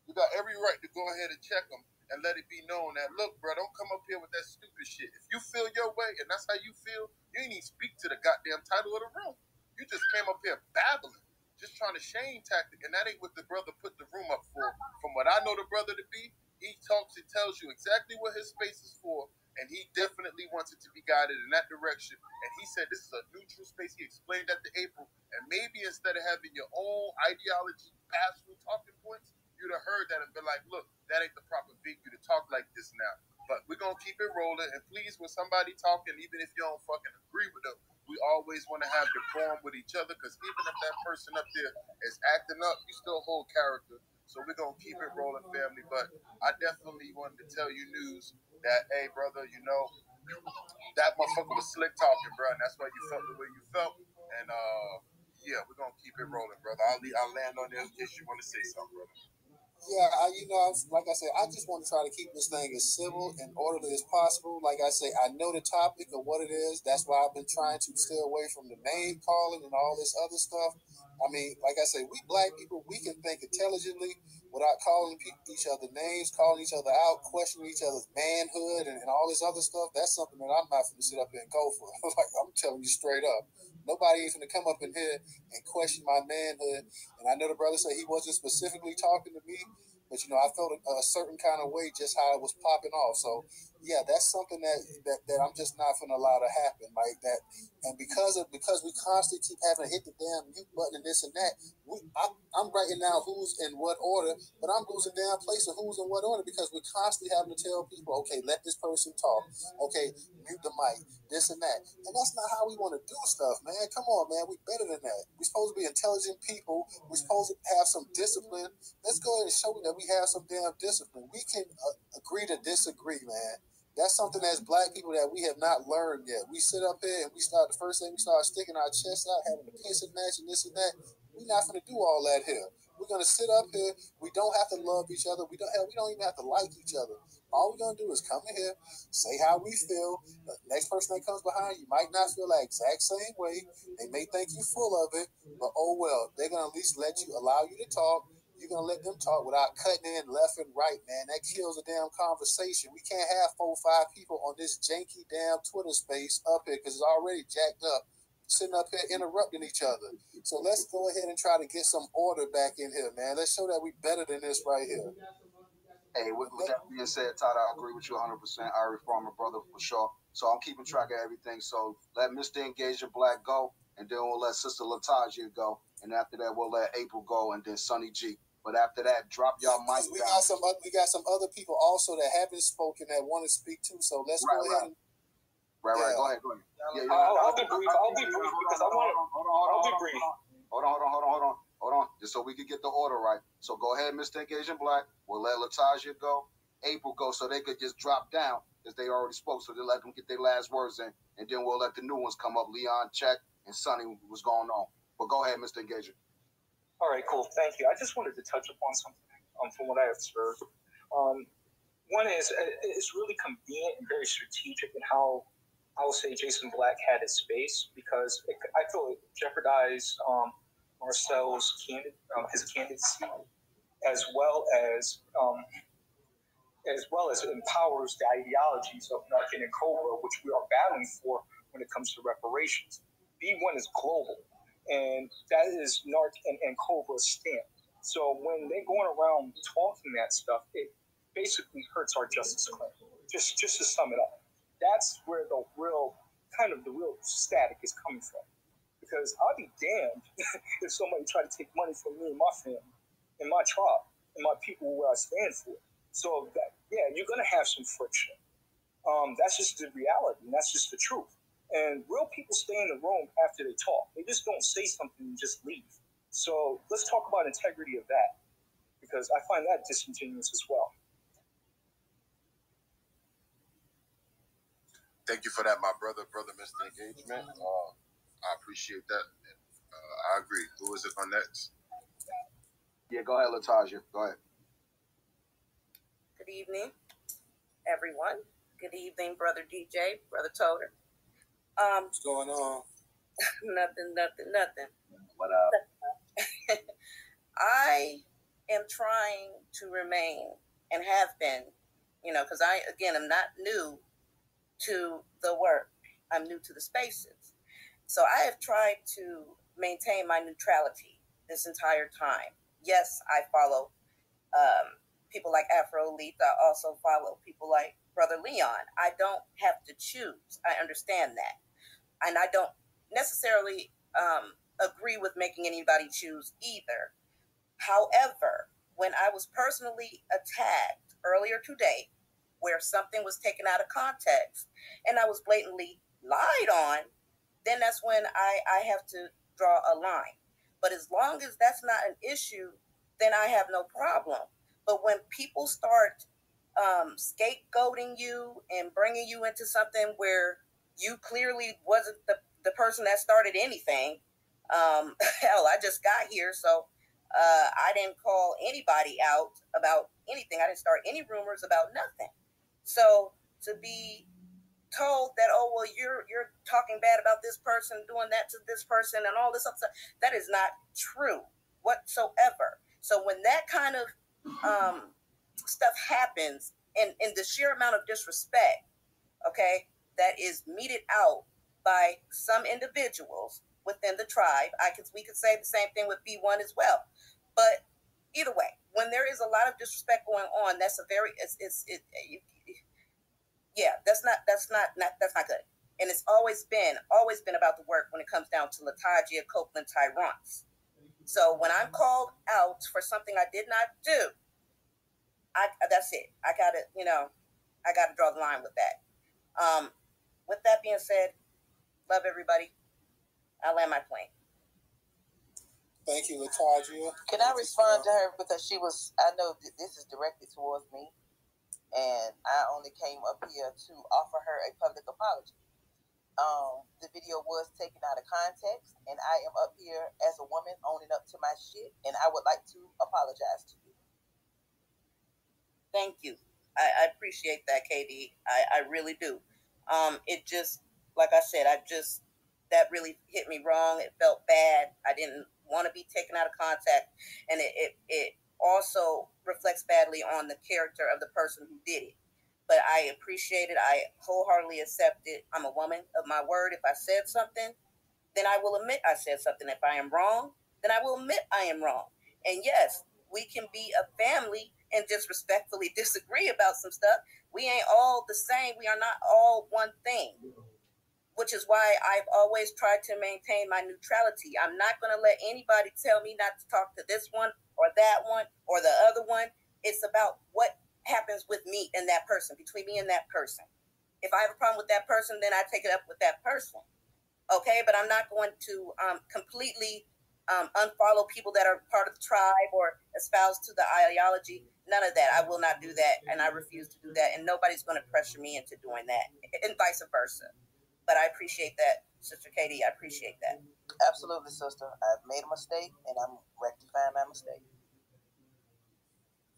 you got every right to go ahead and check them and let it be known that, look, bro, don't come up here with that stupid shit. If you feel your way and that's how you feel, you ain't even speak to the goddamn title of the room. You just came up here babbling, just trying to shame tactic, and that ain't what the brother put the room up for. From what I know the brother to be, he talks and tells you exactly what his space is for, and he definitely wants it to be guided in that direction. And he said this is a neutral space. He explained that to April, and maybe instead of having your own ideology pass through talking points, you'd have heard that and been like, look, that ain't the proper venue to talk like this now. But we're going to keep it rolling. And please, when somebody talking, even if you don't fucking agree with them, we always want to have decorum with each other, because even if that person up there is acting up, you still hold character. So we're going to keep it rolling, family. But I definitely wanted to tell you news that, hey, brother, you know, that motherfucker was slick talking, bro. And that's why you felt the way you felt. And, yeah, we're going to keep it rolling, brother. I'll land on this in case you want to say something, brother. Yeah, like I said, I just want to try to keep this thing as civil and orderly as possible. Like I say, I know the topic of what it is. That's why I've been trying to stay away from the name calling and all this other stuff. I mean, like I say, we black people, we can think intelligently without calling each other names, calling each other out, questioning each other's manhood and all this other stuff. That's something that I'm not going to sit up here and go for. Like, I'm telling you straight up. Nobody ain't going to come up in here and question my manhood. And I know the brother said he wasn't specifically talking to me, but, you know, I felt a certain kind of way just how it was popping off. So, yeah, that's something that I'm just not going to allow to happen like that. And because we constantly keep having to hit the damn mute button and this and that, I'm writing down who's in what order, but I'm losing damn place of who's in what order because we're constantly having to tell people, okay, let this person talk. Okay, mute the mic, this and that. And that's not how we want to do stuff, man. Come on, man. We're better than that. We're supposed to be intelligent people. We're supposed to have some discipline. Let's go ahead and show that we have some damn discipline. We can agree to disagree, man. That's something as black people that we have not learned yet. We sit up here and the first thing we start sticking our chests out, having a pissing match and this and that. We're not going to do all that here. We're going to sit up here. We don't have to love each other. We don't even have to like each other. All we're going to do is come in here, say how we feel. The next person that comes behind you might not feel that exact same way. They may think you're full of it, but oh well. They're going to at least allow you to talk. You're going to let them talk without cutting in left and right, man. That kills the damn conversation. We can't have 4 or 5 people on this janky damn Twitter space up here because it's already jacked up, sitting up here interrupting each other. So let's go ahead and try to get some order back in here, man. Let's show that we better than this right here. Hey, with that being said, Todd, I agree with you 100%. Irish farmer brother for sure. So I'm keeping track of everything. So let Mr. Engager Black go, and then we'll let Sister Latajia go, and after that we'll let April go, and then Sonny G. But after that, drop y'all mic we down. We got some other people also that haven't spoken that want to speak too. So let's go ahead. Right. Go ahead. Yeah. I'll be brief because I want to. I'll be brief. Hold on. Just so we can get the order right. So go ahead, Mr. Engaging Black. We'll let Latajia go, April go, so they could just drop down because they already spoke. So they let them get their last words in, and then we'll let the new ones come up. Leon, Check, and Sonny, what's going on. But go ahead, Mr. Engager. All right, cool. Thank you. I just wanted to touch upon something from what I observed. One is it's really convenient and very strategic in how I will say Jason Black had his space because I feel it jeopardized Marcel's his candidacy as well as empowers the ideologies of Narcan and Cobra, which we are battling for when it comes to reparations. B1 is global, and that is Narc and Cobra's stamp. So when they're going around talking that stuff, it basically hurts our justice claim. Just to sum it up, that's where the real static is coming from. Because I'll be damned if somebody try to take money from me and my family, and my tribe, and my people where I stand for. So that, yeah, you're gonna have some friction. That's just the reality, and that's just the truth. And real people stay in the room after they talk. They just don't say something and just leave. So let's talk about integrity of that, because I find that disingenuous as well. Thank you for that, my brother, Mr. Engagement. I appreciate that. I agree. Who is it on next? Yeah, go ahead, Latajia. Go ahead. Good evening, everyone. Good evening, Brother DJ, Brother Toter. What's going on? Nothing. What up? I am trying to remain and have been, because I, again, am not new to the work. I'm new to the spaces. So I have tried to maintain my neutrality this entire time. Yes, I follow people like Afro Elite. I also follow people like Brother Leon. I don't have to choose. I understand that. And I don't necessarily agree with making anybody choose either. However, when I was personally attacked earlier today, where something was taken out of context and I was blatantly lied on, then that's when I have to draw a line. But as long as that's not an issue, then I have no problem. But when people start scapegoating you and bringing you into something where you clearly wasn't the person that started anything, hell, I just got here, so I didn't call anybody out about anything. I didn't start any rumors about nothing. So to be told that, oh, well, you're talking bad about this person, doing that to this person and all this other stuff, that is not true whatsoever. So when that kind of stuff happens and the sheer amount of disrespect, okay, that is meted out by some individuals within the tribe, we could say the same thing with B1 as well. But either way, when there is a lot of disrespect going on, that's that's not good. And it's always been about the work when it comes down to Latajia, Copeland, Tyrants. So when I'm called out for something I did not do, that's it. I gotta draw the line with that. With that being said, love everybody. I'll land my plane. Thank you, Latajia. Can I respond to her because I know that this is directed towards me, and I only came up here to offer her a public apology. The video was taken out of context, and I am up here as a woman owning up to my shit, and I would like to apologize to you. Thank you. I appreciate that, KD. I really do. It just, like I said, that really hit me wrong. It felt bad. I didn't want to be taken out of contact, and it also reflects badly on the character of the person who did it. But I appreciate it. I wholeheartedly accept it. I'm a woman of my word. If I said something, then I will admit I said something. If I am wrong, then I will admit I am wrong. And yes, we can be a family and just respectfully disagree about some stuff. We ain't all the same. We are not all one thing, which is why I've always tried to maintain my neutrality. I'm not going to let anybody tell me not to talk to this one or that one or the other one. It's about what happens with me and that person, between me and that person. If I have a problem with that person, then I take it up with that person. Okay, but I'm not going to completely unfollow people that are part of the tribe or espouse to the ideology. None of that. I will not do that, and I refuse to do that, and nobody's going to pressure me into doing that, and vice versa. But I appreciate that, Sister Katie. I appreciate that. Absolutely, sister. I've made a mistake, and I'm rectifying my mistake.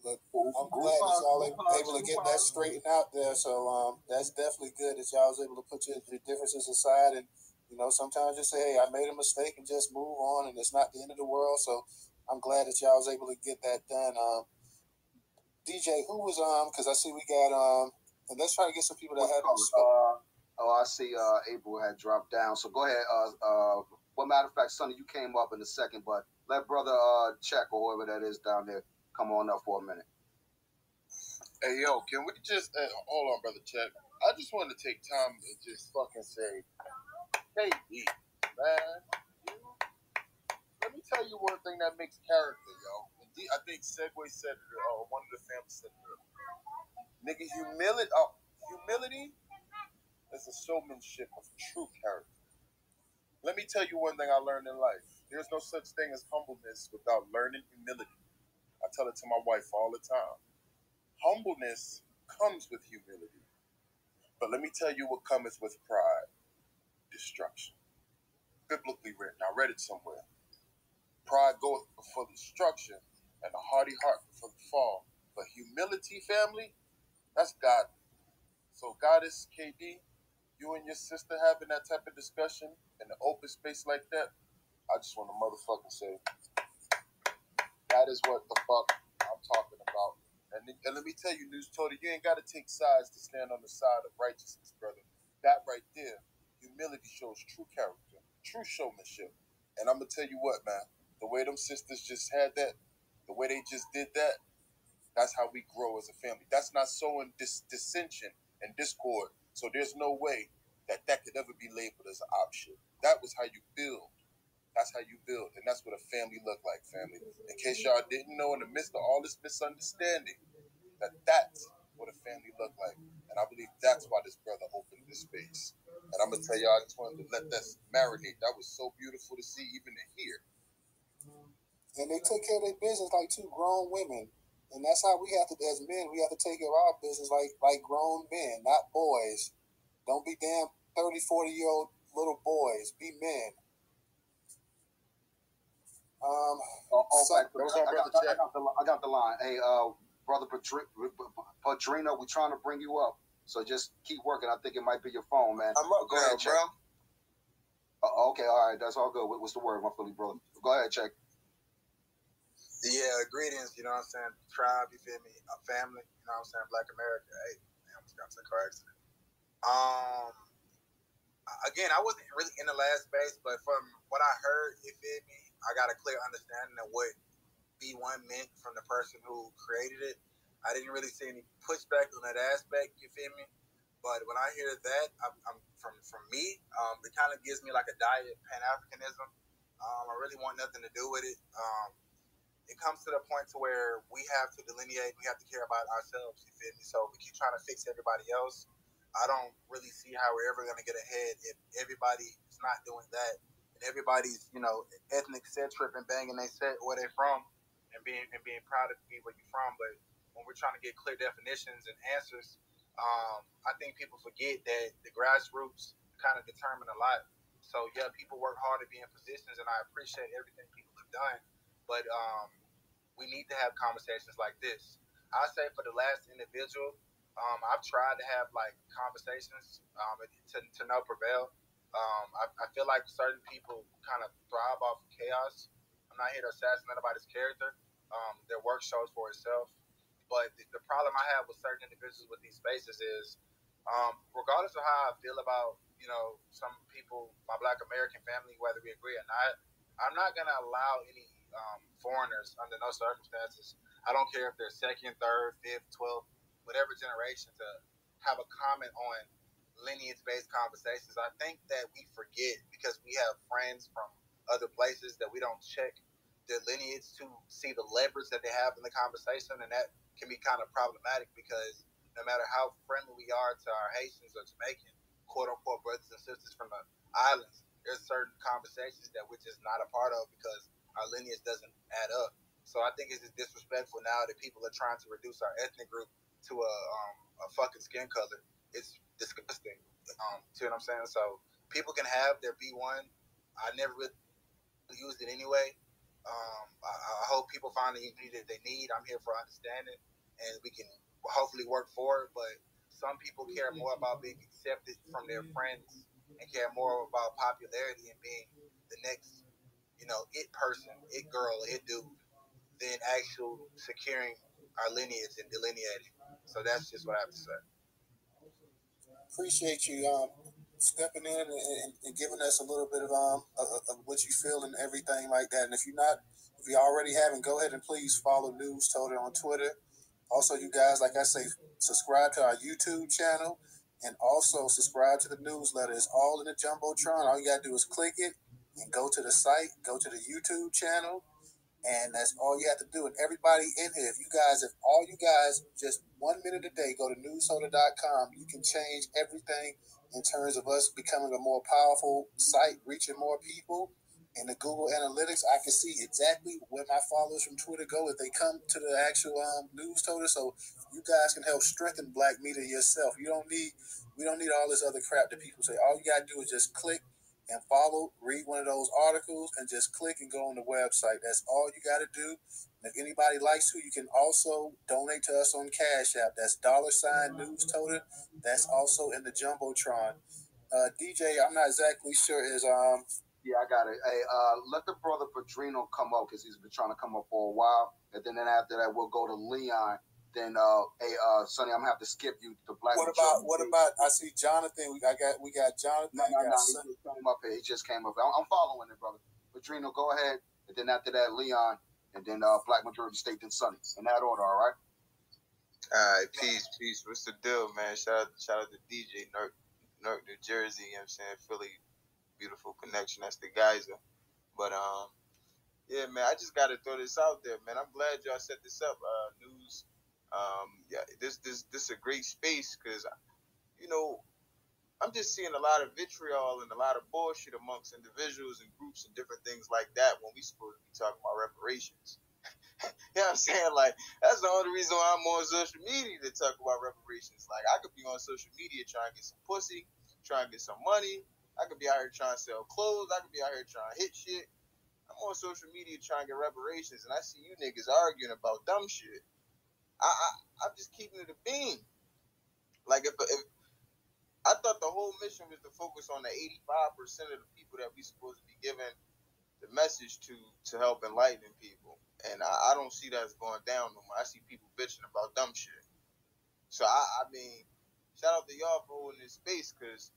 Look, I'm glad that y'all able to get that straightened out there. So that's definitely good that y'all was able to put your differences aside, and sometimes just say, hey, I made a mistake, and just move on, and it's not the end of the world. So I'm glad that y'all was able to get that done. DJ, who was because I see we got and let's try to get some people that haven't spoken. I see April had dropped down. So go ahead. Well, matter of fact, Sonny, you came up in a second, but let brother Check or whoever that is down there come on up for a minute. Hey, yo, can we just hold on, brother Check? I just wanted to take time to just fucking say, hey, man, let me tell you one thing that makes character, yo. I think Segway said it, one of the families said it. Nigga, humility is a showmanship of true character. Let me tell you one thing I learned in life. There's no such thing as humbleness without learning humility. I tell it to my wife all the time. Humbleness comes with humility. But let me tell you what comes with pride. Destruction. Biblically written. I read it somewhere. Pride goeth before destruction, and a haughty heart before the fall. But humility, family, that's God. So Goddess KD, you and your sister having that type of discussion in an open space like that, I just want to motherfucking say, that is what the fuck I'm talking about. And let me tell you, Newstoter, you ain't got to take sides to stand on the side of righteousness, brother. That right there, humility shows true character, true showmanship. And I'm going to tell you what, man, the way them sisters just had that, the way they just did that, that's how we grow as a family. That's not sowing dissension and discord. So there's no way that could ever be labeled as an option. That was how you build. That's how you build. And that's what a family look like, family. In case y'all didn't know, in the midst of all this misunderstanding, that's what a family look like. And I believe that's why this brother opened this space. And I'm going to tell y'all, I just wanted to let that marinate. That was so beautiful to see, even to hear. And they took care of their business like two grown women. And that's how we have to, as men, we have to take care of our business like grown men, not boys. Don't be damn 30, 40-year-old little boys. Be men. I got the line. Hey, brother Padrino, we're trying to bring you up. So just keep working. I think it might be your phone, man. I'm up there, bro. Okay, all right. That's all good. What's the word, my Philly brother? Go ahead, Check. Yeah, greetings, you know what I'm saying? Tribe, you feel me? A family, you know what I'm saying? Black America. Hey, I almost got to a car accident. Again, I wasn't really in the last space, but from what I heard, you feel me? I got a clear understanding of what B1 meant from the person who created it. I didn't really see any pushback on that aspect, you feel me? But when I hear that, I'm from me, it kind of gives me like a diet Pan-Africanism. I really want nothing to do with it. It comes to the point to where we have to delineate, we have to care about ourselves, you feel me? So we keep trying to fix everybody else. I don't really see how we're ever going to get ahead if everybody is not doing that. And everybody's, ethnic set tripping, banging they set where they're from and being proud to be where you're from. But when we're trying to get clear definitions and answers, I think people forget that the grassroots kind of determine a lot. So yeah, people work hard to be in positions, and I appreciate everything people have done. But we need to have conversations like this. I say for the last individual, I've tried to have like conversations to no prevail. I feel like certain people kind of thrive off of chaos. I'm not here to assassinate anybody's character. Their work shows for itself. But the problem I have with certain individuals with these spaces is, regardless of how I feel about some people, my Black American family, whether we agree or not, I'm not gonna allow any foreigners under no circumstances. I don't care if they're second, third, fifth, 12th, whatever generation, to have a comment on lineage-based conversations. I think that we forget because we have friends from other places that we don't check their lineage to see the leverage that they have in the conversation, and that can be kind of problematic because no matter how friendly we are to our Haitians or Jamaican quote-unquote brothers and sisters from the islands, there's certain conversations that we're just not a part of because our lineage doesn't add up. So I think it's just disrespectful now that people are trying to reduce our ethnic group to a fucking skin color. It's disgusting. See what I'm saying? So people can have their B1. I never really used it anyway. I hope people find the unity that they need. I'm here for understanding, and we can hopefully work for it. But some people care more about being accepted from their friends and care more about popularity and being the next, it person, it girl, it dude, than actual securing our lineage and delineating. So that's just what I have to say. Appreciate you stepping in and giving us a little bit of what you feel and everything like that. And if you already haven't, go ahead and please follow Newstoter on Twitter. Also, you guys, like I say, subscribe to our YouTube channel and also subscribe to the newsletter. It's all in the Jumbotron. All you got to do is click it and go to the site, go to the YouTube channel, and that's all you have to do. And everybody in here, if all you guys just 1 minute a day go to newsholder.com, you can change everything in terms of us becoming a more powerful site, reaching more people. In the Google Analytics, I can see exactly where my followers from Twitter go if they come to the actual Newstoter. So you guys can help strengthen Black media yourself. We don't need all this other crap that people say. All you gotta do is just click and follow, read one of those articles, and just click and go on the website. That's all you got to do. And if anybody likes to, you can also donate to us on Cash App. That's $Newstoter. That's also in the Jumbotron. DJ, I'm not exactly sure is Yeah, I got it. Hey, let the brother Padrino come up because he's been trying to come up for a while, and then after that we'll go to Leon. Then, Sonny, I'm gonna have to skip you to Black. What about? I see Jonathan. We got Jonathan. No, he just came up here. He just came up. I'm following it, brother. Padrino, go ahead, and then after that, Leon, and then Black Majority State, then Sonny. In that order, all right? All right, peace. What's the deal, man? Shout out to DJ Newark, New Jersey. You know what I'm saying? Philly, beautiful connection. That's the geyser. But yeah, man, I just gotta throw this out there, man. I'm glad y'all set this up, news. Yeah, this a great space because I'm just seeing a lot of vitriol and a lot of bullshit amongst individuals and groups and different things like that when we supposed to be talking about reparations. You know what I'm saying? Like, that's the only reason why I'm on social media to talk about reparations. Like, I could be on social media trying to get some pussy, trying to get some money. I could be out here trying to sell clothes. I could be out here trying to hit shit. I'm on social media trying to get reparations, and I see you niggas arguing about dumb shit. I'm just keeping it a bean. Like, if I thought the whole mission was to focus on the 85% of the people that we supposed to be giving the message to help enlighten people. And I don't see that's going down no more. I see people bitching about dumb shit. So, I mean, shout out to y'all for holding this space, because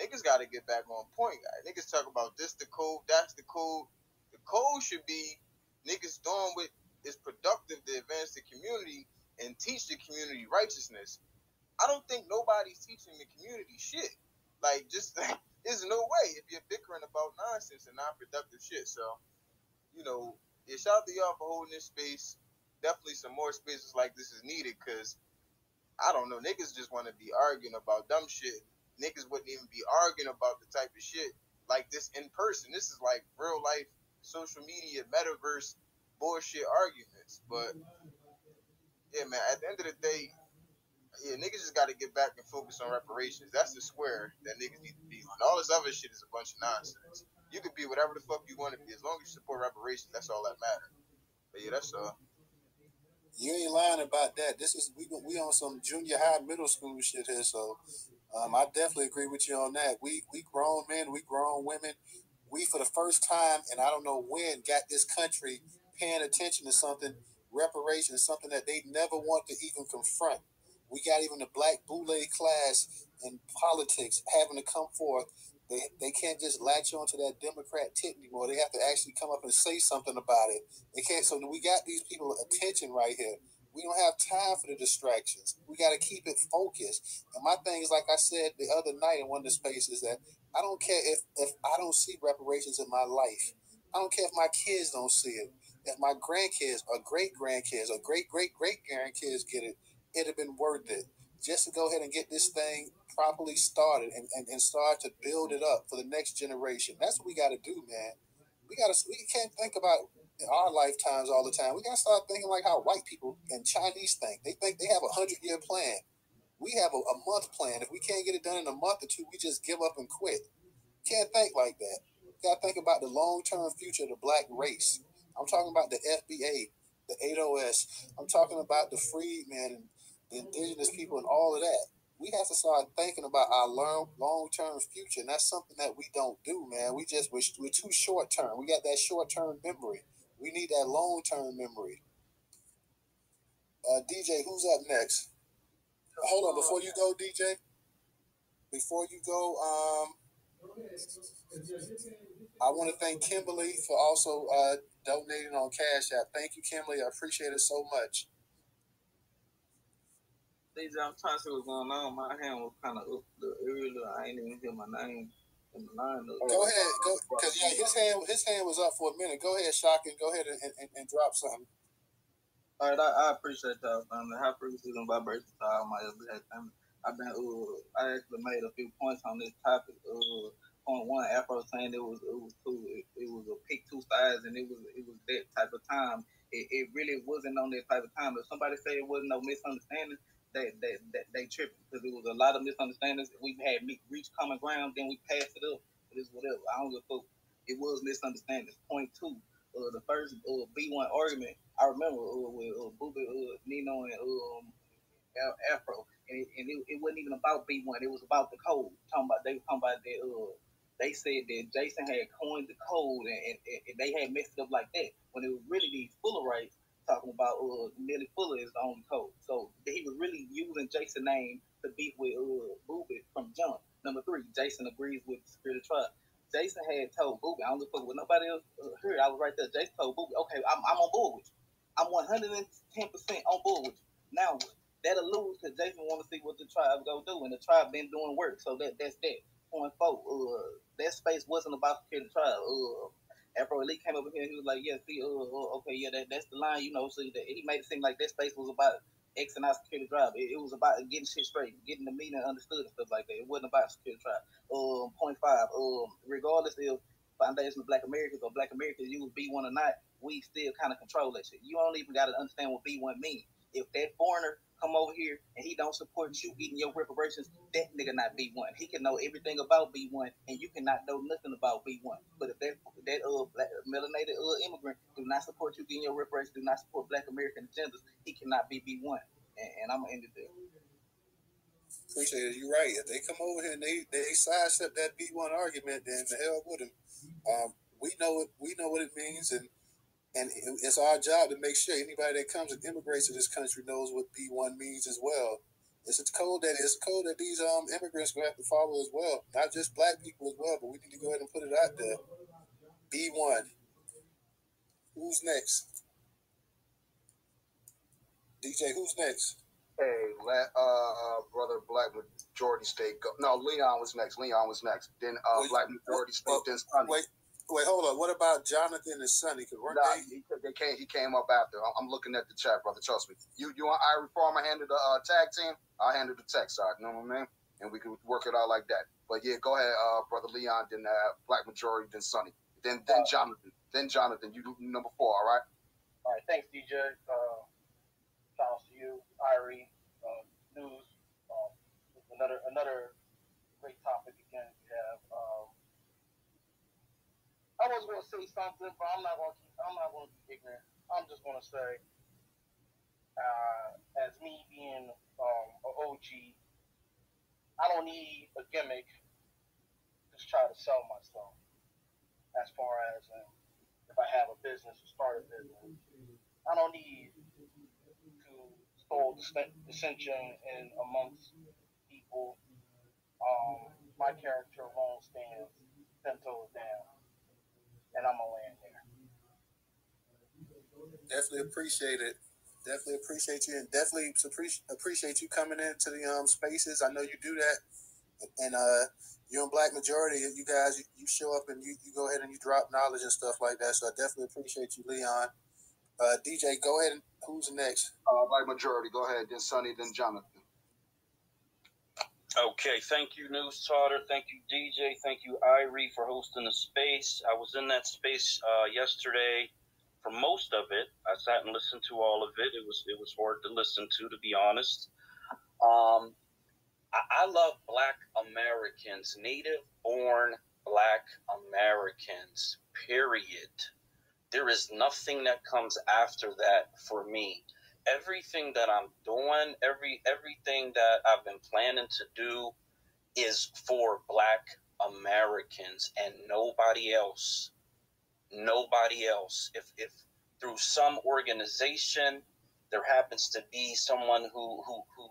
niggas got to get back on point. Niggas talk about this the code, that's the code. The code should be niggas doing what is productive to advance the community and teach the community righteousness. I don't think nobody's teaching the community shit. Like, just, there's no way if you're bickering about nonsense and non-productive shit. So, yeah, shout out to y'all for holding this space. Definitely some more spaces like this is needed, because, I don't know, niggas just want to be arguing about dumb shit. Niggas wouldn't even be arguing about the type of shit like this in person. This is like real life, social media, metaverse bullshit arguments. But, yeah, man, at the end of the day, yeah, niggas just got to get back and focus on reparations. That's the square that niggas need to be on. this other shit is a bunch of nonsense. You could be whatever the fuck you want to be as long as you support reparations. That's all that matters. But yeah, that's all. You ain't lying about that. This is we on some junior high, middle school shit here. So I definitely agree with you on that. We grown men, we grown women. We for the first time, and I don't know when, got this country paying attention to something. Reparations, something that they never want to even confront. We got even the black boule class in politics having to come forth. They can't just latch on to that Democrat tip anymore. They have to actually come up and say something about it. They can't. So we got these people attention right here. We don't have time for the distractions. We got to keep it focused. And my thing is, like I said the other night in one of the spaces, that I don't care if I don't see reparations in my life. I don't care if my kids don't see it. If my grandkids or great grandkids or great grandkids get it, it'd have been worth it just to go ahead and get this thing properly started and start to build it up for the next generation. That's what we got to do, man. We can't think about our lifetimes all the time. We got to start thinking like how white people and Chinese think. They think they have a 100-year plan. We have a month plan. If we can't get it done in a month or two, we just give up and quit. Can't think like that. You got to think about the long-term future of the black race. I'm talking about the FBA, the 8OS. I'm talking about the freedmen and the indigenous people and all of that. We have to start thinking about our long-term future, and that's something that we don't do, man. We're too short-term. We got that short-term memory. We need that long-term memory. DJ, who's up next? Hold on, before you go, DJ. Before you go, I want to thank Kimberly for also donating on Cash App. Thank you, Kimberly. I appreciate it so much. DJ, I'm trying to see what's going on. My hand was kind of up earlier. I ain't even hear my name in the line. Go ahead, because his hand was up for a minute. Go ahead, Shocking. Go ahead and drop something. All right, I appreciate y'all, family. Happy season by birthday to all my everyday family. I actually made a few points on this topic. Point one, Afro saying it was cool. It was a pick two sides, and it was that type of time. It really wasn't on that type of time. If somebody say it wasn't no misunderstanding, they tripping, because it was a lot of misunderstandings. We had reached common ground, then we passed it up. It is whatever. I don't give a fuck. It was misunderstandings. Point two, the first B1 argument, I remember with Booby, Nino, and Afro, and it wasn't even about B1. It was about the code. They were talking about that. They said that Jason had coined the code, and they had messed it up like that, when it was really these Fuller rights talking about Nelly Fuller is the only code. So he was really using Jason's name to beat with Booby from jump. Number three, Jason agrees with the Spirit of Tribe. Jason had told Booby, I don't give a fuck what nobody else heard. I was right there. Jason told Booby, okay, I'm on board with you. I'm 110% on board with you. Now what? That'll lose because Jason want to see what the tribe go do, and the tribe been doing work. So that's that. Point four, that space wasn't about security tribe. Afro Elite came over here and he was like, yeah, see, okay, yeah, that's the line, see that he made it seem like that space was about X and I security tribe. It was about getting shit straight, getting the meaning understood and stuff like that. It wasn't about security tribe. Point five, regardless if Foundation of Black Americans or Black Americans use B1 or not, we still kind of control that shit. You don't even got to understand what B1 means. If that foreigner come over here and he don't support you getting your reparations, that nigga not B1. He can know everything about B1, and you cannot know nothing about B1. But if that black, melanated immigrant do not support you getting your reparations, do not support Black American agendas, he cannot be B1. And I'm gonna end it there. Appreciate it. You're right. If they come over here and they sidestep that B1 argument, then the hell with them. We know what it means, and it's our job to make sure anybody that comes and immigrates to this country knows what B1 means as well. It's a code that these immigrants will have to follow as well. Not just black people as well, but we need to go ahead and put it out there. B1. Who's next? DJ, who's next? Hey, brother, Black Majority State. No, Leon was next. Then Black Majority State. Then Sonny. Wait, hold on. What about Jonathan and Sonny? He came up after. I'm looking at the chat, brother. Trust me. You want Irie Farm? I handle the tag team. I'll handle the tech side. You know what I mean? And we can work it out like that. But yeah, go ahead, brother Leon. Then Black Majority. Then Sonny. Then Jonathan. Then Jonathan. You number 4. All right. All right. Thanks, DJ. Shout out to you, Irie. News. Another great topic again. We have was going to say something, but I'm not going to be ignorant. I'm just going to say, as me being an OG, I don't need a gimmick to try to sell myself. As far as if I have a business or start a business, I don't need to sow dissension in amongst people. My character alone stands 10 toes down, and I'm gonna land there. Definitely appreciate it. Definitely appreciate you, and definitely appreciate you coming into the spaces. I know you do that, and you and Black Majority, you guys, you show up and you go ahead and you drop knowledge and stuff like that. So I definitely appreciate you, Leon. DJ, go ahead. And who's next? Black Majority. Go ahead. Then Sonny. Then Jonathan. Okay, thank you, Newstoter. Thank you, DJ. Thank you, Irie, for hosting the space. I was in that space yesterday. For most of it, I sat and listened to all of it. It was hard to listen to be honest. I love Black Americans, native-born Black Americans. Period. There is nothing that comes after that for me. Everything that I'm doing, everything that I've been planning to do is for Black Americans and nobody else. Nobody else. If through some organization there happens to be someone who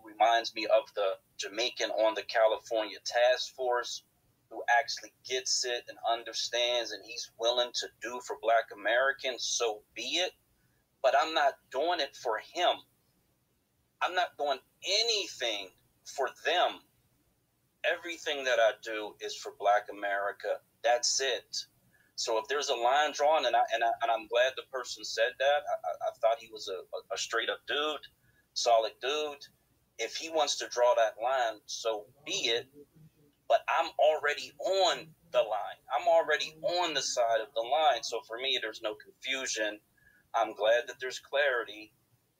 reminds me of the Jamaican on the California task force, who actually gets it and understands and he's willing to do for Black Americans, so be it. But I'm not doing it for him. I'm not doing anything for them. Everything that I do is for Black America. That's it. So if there's a line drawn, and I'm glad the person said that. I thought he was a straight up dude, solid dude. If he wants to draw that line, so be it. But I'm already on the line. I'm already on the side of the line. So for me, there's no confusion. I'm glad that there's clarity,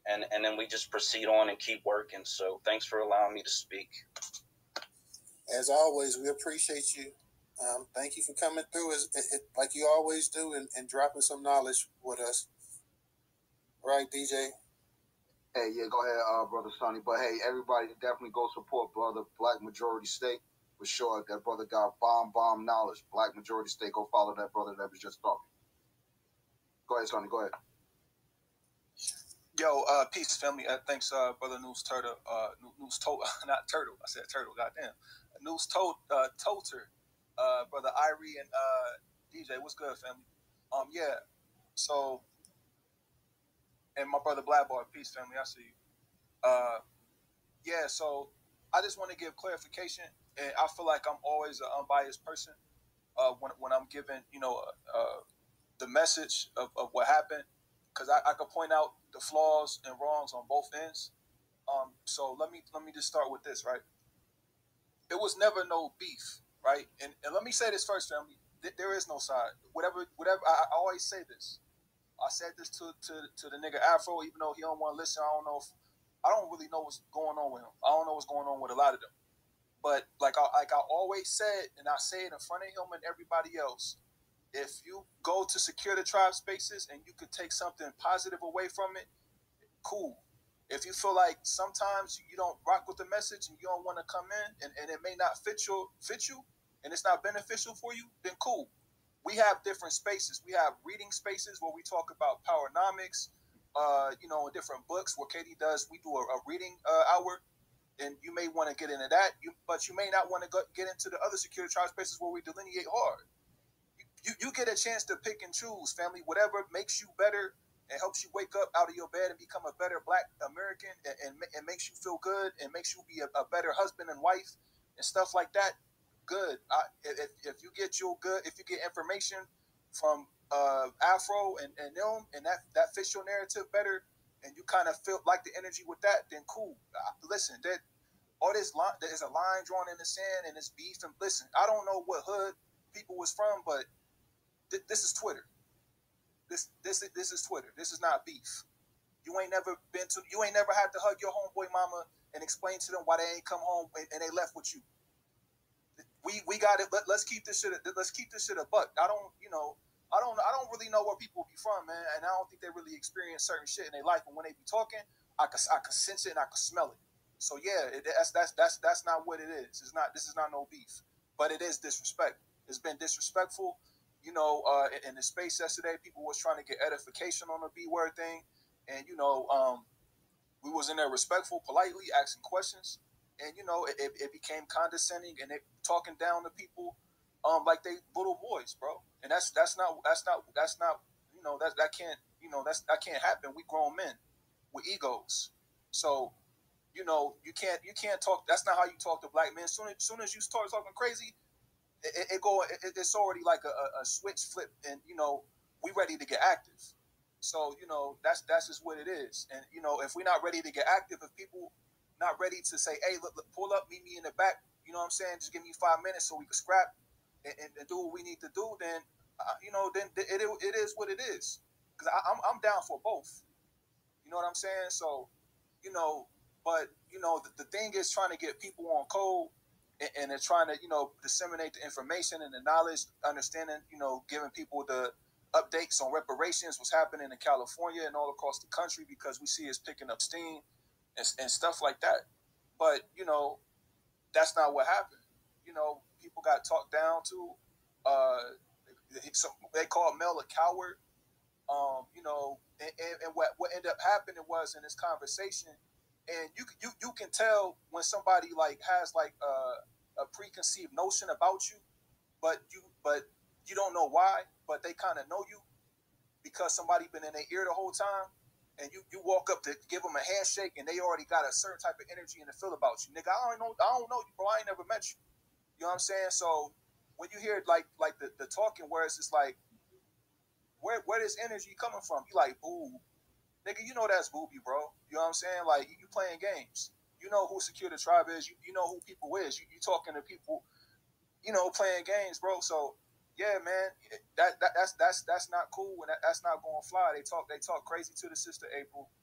and then we just proceed on and keep working. So thanks for allowing me to speak. As always, we appreciate you. Thank you for coming through like you always do and dropping some knowledge with us. Right, DJ? Hey, yeah, go ahead, Brother Sonny. But hey, everybody definitely go support Brother Black Majority State. For sure, that brother got bomb knowledge. Black Majority State, go follow that brother that was just talking. Go ahead, Sonny, go ahead. Yo, peace, family. Thanks, Brother Newstoter. Not Turtle. I said Turtle, goddamn. Newstoter, Brother Irie and DJ. What's good, family? Yeah. So, and my brother Blackboard, peace, family. I see you. Yeah. So, I just want to give clarification, and I feel like I'm always an unbiased person when I'm giving, the message of what happened, because I could point out the flaws and wrongs on both ends. So let me just start with this, right? It was never no beef, right? And let me say this first, family. There is no side. Whatever. I always say this. I said this to the nigga Afro, even though he don't want to listen. I don't really know what's going on with him. I don't know what's going on with a lot of them. But like I always said, and I say it in front of him and everybody else, if you go to Secure the Tribe spaces and you could take something positive away from it, cool. If you feel like sometimes you don't rock with the message and you don't want to come in and it may not fit you and it's not beneficial for you, then cool. We have different spaces. We have reading spaces where we talk about powernomics, different books where Katie does. We do a reading hour, and you may want to get into that. But you may not want to get into the other Secure the Tribe spaces where we delineate hard. You get a chance to pick and choose, family. Whatever makes you better and helps you wake up out of your bed and become a better Black American and makes you feel good and makes you be a better husband and wife and stuff like that, good. If you get information from Afro and them and that fits your narrative better and you kind of feel like the energy with that, then cool. Listen, all this line, there's a line drawn in the sand and it's beef. And listen, I don't know what hood people was from, but this is Twitter. This is Twitter. This is not beef. You ain't never had to hug your homeboy mama and explain to them why they ain't come home and they left with you. We got it. Let's keep this shit a buck. I don't, I don't really know where people be from, man, and I don't think they really experience certain shit in their life. And when they be talking, I can sense it and I can smell it. So yeah, that's not what it is. It's not. This is not no beef, but it is disrespect. It's been disrespectful. You know, in the space yesterday, people was trying to get edification on the B word thing, and we was in there respectful, politely asking questions, and it became condescending and it talking down to people, like they little boys, bro. And that's not that can't happen. We grown men with egos, so you can't talk. That's not how you talk to black men. Soon as you start talking crazy, it's already like a switch flip, and we ready to get active. So that's just what it is. And if we're not ready to get active, if people not ready to say, hey, look, pull up, meet me in the back, you know what I'm saying, just give me 5 minutes so we can scrap and do what we need to do, then then it is what it is. Because I'm down for both. You know what I'm saying? So, but the thing is trying to get people on code, and they're trying to disseminate the information and the knowledge, understanding, giving people the updates on reparations, what's happening in California and all across the country, because we see it's picking up steam and stuff like that. But that's not what happened. People got talked down to. They called Mel a coward. And what ended up happening was in this conversation, and you can tell when somebody like has like a preconceived notion about you, but you don't know why, but they kind of know you because somebody been in their ear the whole time, and you walk up to give them a handshake, and they already got a certain type of energy and a feel about you, nigga. I don't know you, bro. I ain't never met you. You know what I'm saying? So when you hear like the talking, where it's just like, where this energy coming from? You like, ooh, nigga, you know that's booby, bro. You know what I'm saying? Like, you playing games. You know who Secure the Tribe is. You know who people is. You talking to people, playing games, bro. So yeah, man, that's not cool, and that's not going to fly. They talk crazy to the sister April.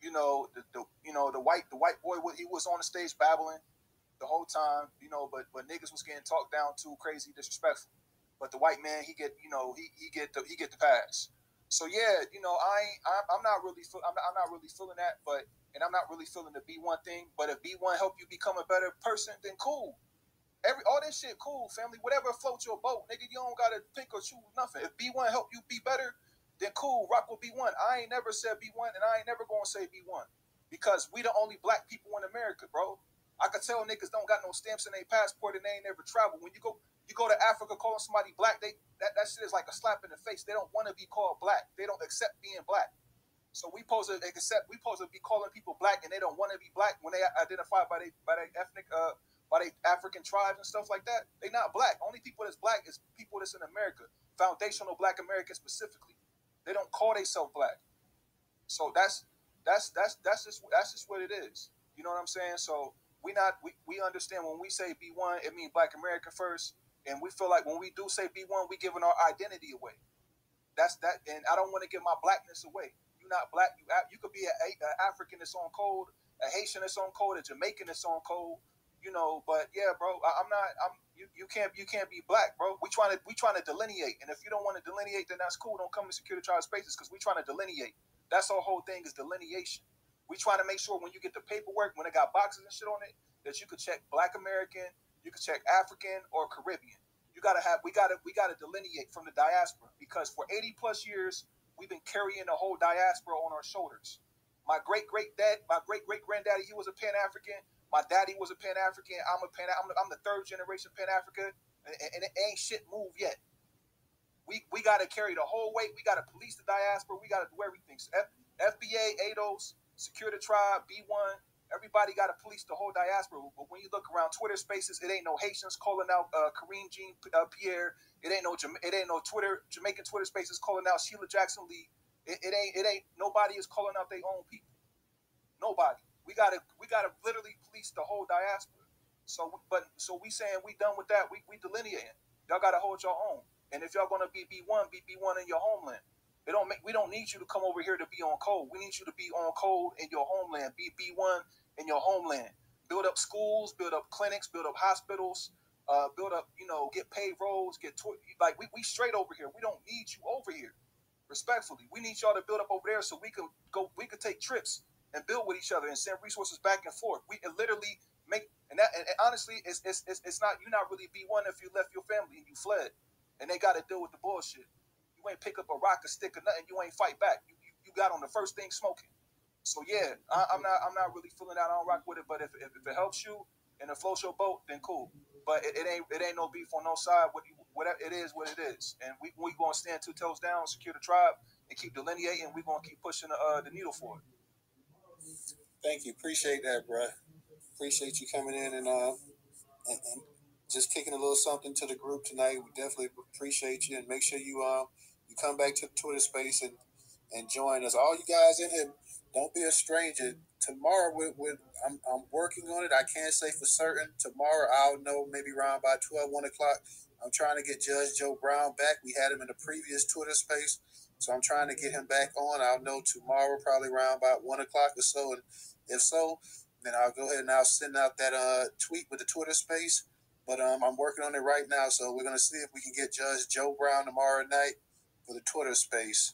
The white boy, he was on the stage babbling the whole time, but niggas was getting talked down too crazy, disrespectful. But the white man, he get the pass. So yeah, I'm not really feeling that, and I'm not really feeling the B1 thing. But if B1 help you become a better person, then cool. All this shit cool, family. Whatever floats your boat, nigga. You don't gotta pick or choose nothing. If B1 help you be better, then cool. Rock with B1. I ain't never said B1, and I ain't never gonna say B1 because we the only black people in America, bro. I could tell niggas don't got no stamps in their passport and they ain't never traveled. When you go to Africa calling somebody black, that shit is like a slap in the face. They don't want to be called black. They don't accept being black. So we supposed to be calling people black, and they don't want to be black when they identify by their ethnic by their African tribes and stuff like that. They not black. Only people that's black is people that's in America, foundational black Americans specifically. They don't call themselves black. So that's just what it is. You know what I'm saying? So we understand when we say B1, it means Black America first, and we feel like when we do say B1, we giving our identity away. That's that, and I don't want to give my blackness away. You're not black. You could be an African that's on code, a Haitian that's on code, a Jamaican that's on code. But yeah, bro, you can't be black, bro. We trying to delineate, and if you don't want to delineate, then that's cool. Don't come to Secure the Tribe spaces because we trying to delineate. That's our whole thing is delineation. We trying to make sure when you get the paperwork, when it got boxes and shit on it, that you could check Black American, you could check African or Caribbean. We gotta delineate from the diaspora because for 80 plus years we've been carrying the whole diaspora on our shoulders. My great granddaddy, he was a Pan African. My daddy was a Pan African. I'm the third generation Pan African, and it ain't shit moved yet. We gotta carry the whole weight. We gotta police the diaspora. We gotta do everything. So FBA, ADOS, Secure the Tribe, B1. Everybody got to police the whole diaspora. But when you look around Twitter Spaces, it ain't no Haitians calling out Kareem Jean Pierre. It ain't no Jamaican Twitter Spaces calling out Sheila Jackson Lee. It ain't nobody is calling out their own people. Nobody. We gotta literally police the whole diaspora. So we saying we done with that. We delineating. Y'all gotta hold your own. And if y'all gonna be B1, be B1 in your homeland. We don't need you to come over here to be on code. We need you to be on code in your homeland. Be B1 in your homeland. Build up schools, build up clinics, build up hospitals. build up, get paid roles, like we straight over here. We don't need you over here. Respectfully, we need y'all to build up over there so we could take trips and build with each other and send resources back and forth. We can literally make and honestly, it's not, you're not really B1 if you left your family and you fled, and they got to deal with the bullshit. You ain't pick up a rock, a stick, or nothing. You ain't fight back. You got on the first thing smoking. So yeah, I'm not really feeling that. I don't rock with it. But if it helps you and it floats your boat, then cool. But it ain't no beef on no side. Whatever it is, what it is, and we gonna stand 2 toes down, secure the tribe, and keep delineating. We gonna keep pushing the needle for it. Thank you, appreciate that, bro. Appreciate you coming in and just kicking a little something to the group tonight. We definitely appreciate you, and make sure you come back to the Twitter space and join us. All you guys in here, don't be a stranger. Tomorrow, I'm working on it. I can't say for certain. Tomorrow, I'll know maybe around by 12, 1 o'clock. I'm trying to get Judge Joe Brown back. We had him in the previous Twitter space, so I'm trying to get him back on. I'll know tomorrow, probably around about 1 o'clock or so. And if so, then I'll go ahead and I'll send out that tweet with the Twitter space. But I'm working on it right now, so we're gonna see if we can get Judge Joe Brown tomorrow night for the Twitter space.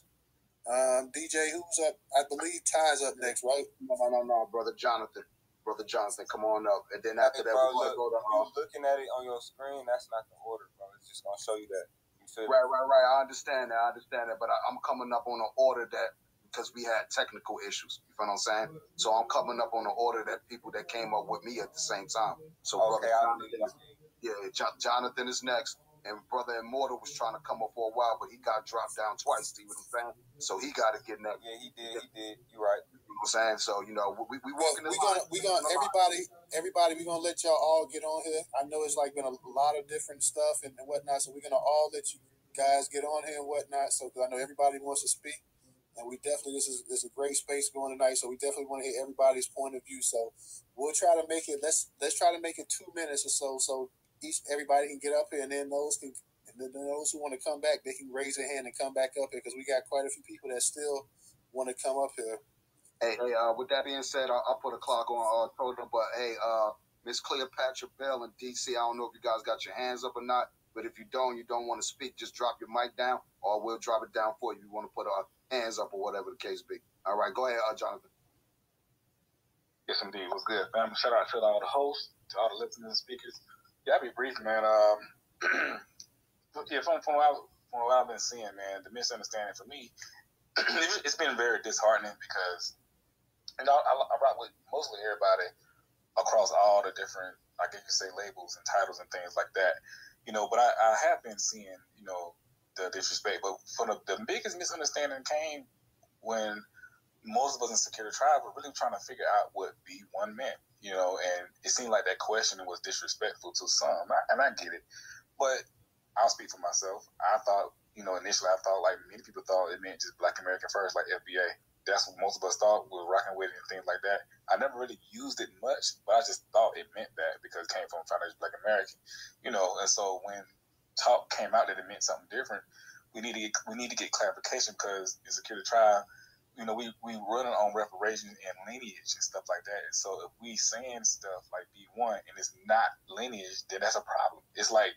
DJ, who's up? I believe Ty's up next, right? No, brother Jonathan. Brother Jonathan, come on up. And then after that, we're going to go to... you looking at it on your screen, that's not the order, bro. It's just going to show you that. Right. I understand that. But I'm coming up on an order that, because we had technical issues. You feel what I'm saying? So I'm coming up on an order that people that came up with me at the same time. So okay, Jonathan is next. And Brother Immortal was trying to come up for a while, but he got dropped down twice. See what I'm saying? So he got to get in that. Yeah, he did. You're right. You know what I'm saying? So, we walking we gonna everybody, we're gonna let y'all all get on here. I know it's like been a lot of different stuff and whatnot, so we're gonna all let you guys get on here and whatnot. So, because I know everybody wants to speak, and we definitely, this is a great space going tonight. So we definitely want to hear everybody's point of view. So we'll try to make it. Let's try to make it 2 minutes or so. So everybody can get up here, and then those who want to come back, they can raise their hand and come back up here, because we got quite a few people that still want to come up here. Hey, with that being said, I'll put a clock on total. But hey, Miss Cleopatra Bell in DC, I don't know if you guys got your hands up or not, but if you don't want to speak, just drop your mic down, or we'll drop it down for you. If you want to put our hands up or whatever the case be. All right, go ahead, Jonathan. Yes, indeed. What's good, fam? Shout out to all the hosts, to all the listeners and speakers. Yeah, I'll be brief, man. Yeah, from what I've been seeing, man, the misunderstanding for me, it's been very disheartening because, I rock with mostly everybody across all the different, I guess you say, labels and titles and things like that, but I have been seeing, the disrespect. But the biggest misunderstanding came when most of us in Security Tribe were really trying to figure out what B1 meant, and it seemed like that question was disrespectful to some, and I get it. But I'll speak for myself. I thought, initially I thought, like many people thought, it meant just Black American First, like FBA. That's what most of us thought we were rocking with it and things like that. I never really used it much, but I just thought it meant that because it came from Foundation Black American, and so when talk came out that it meant something different, we need to get clarification, because in Security Tribe, we running on reparations and lineage and stuff like that. And so if we saying stuff like B1 and it's not lineage, then that's a problem. It's like,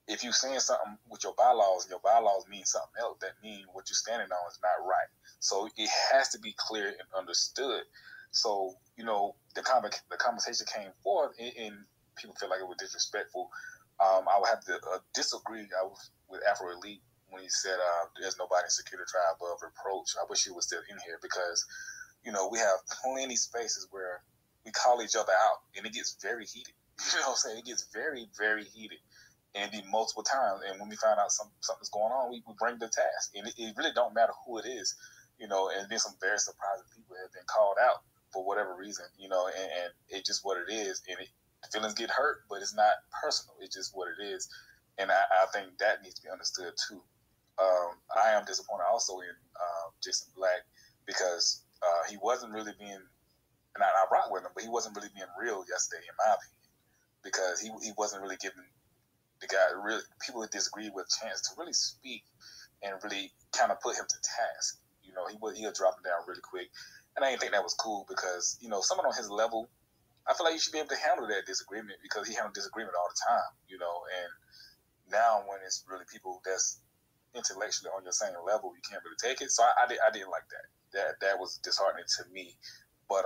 if you saying something with your bylaws and your bylaws mean something else, that means what you're standing on is not right. So it has to be clear and understood. So, the conversation came forth and people feel like it was disrespectful. I would have to disagree with Afro Elite when he said there's nobody in Security Tribe above reproach. I wish he was still in here, because, we have plenty spaces where we call each other out and it gets very heated. You know what I'm saying? It gets very, very heated. And be multiple times, and when we find out something's going on, we bring the task, and it really don't matter who it is, and then some very surprising people have been called out for whatever reason, and it's just what it is, and feelings get hurt, but it's not personal, it's just what it is, and I think that needs to be understood too. I am disappointed also in Jason Black, because he wasn't really being, and I rock with him, but he wasn't really being real yesterday, in my opinion, because he wasn't really giving the guy, really, people that disagree with, a chance to really speak and really kind of put him to task. He'll drop him down really quick. And I didn't think that was cool, because, someone on his level, I feel like you should be able to handle that disagreement because he handled disagreement all the time, and now when it's really people that's intellectually on your same level, you can't really take it. So I didn't like that. That was disheartening to me. But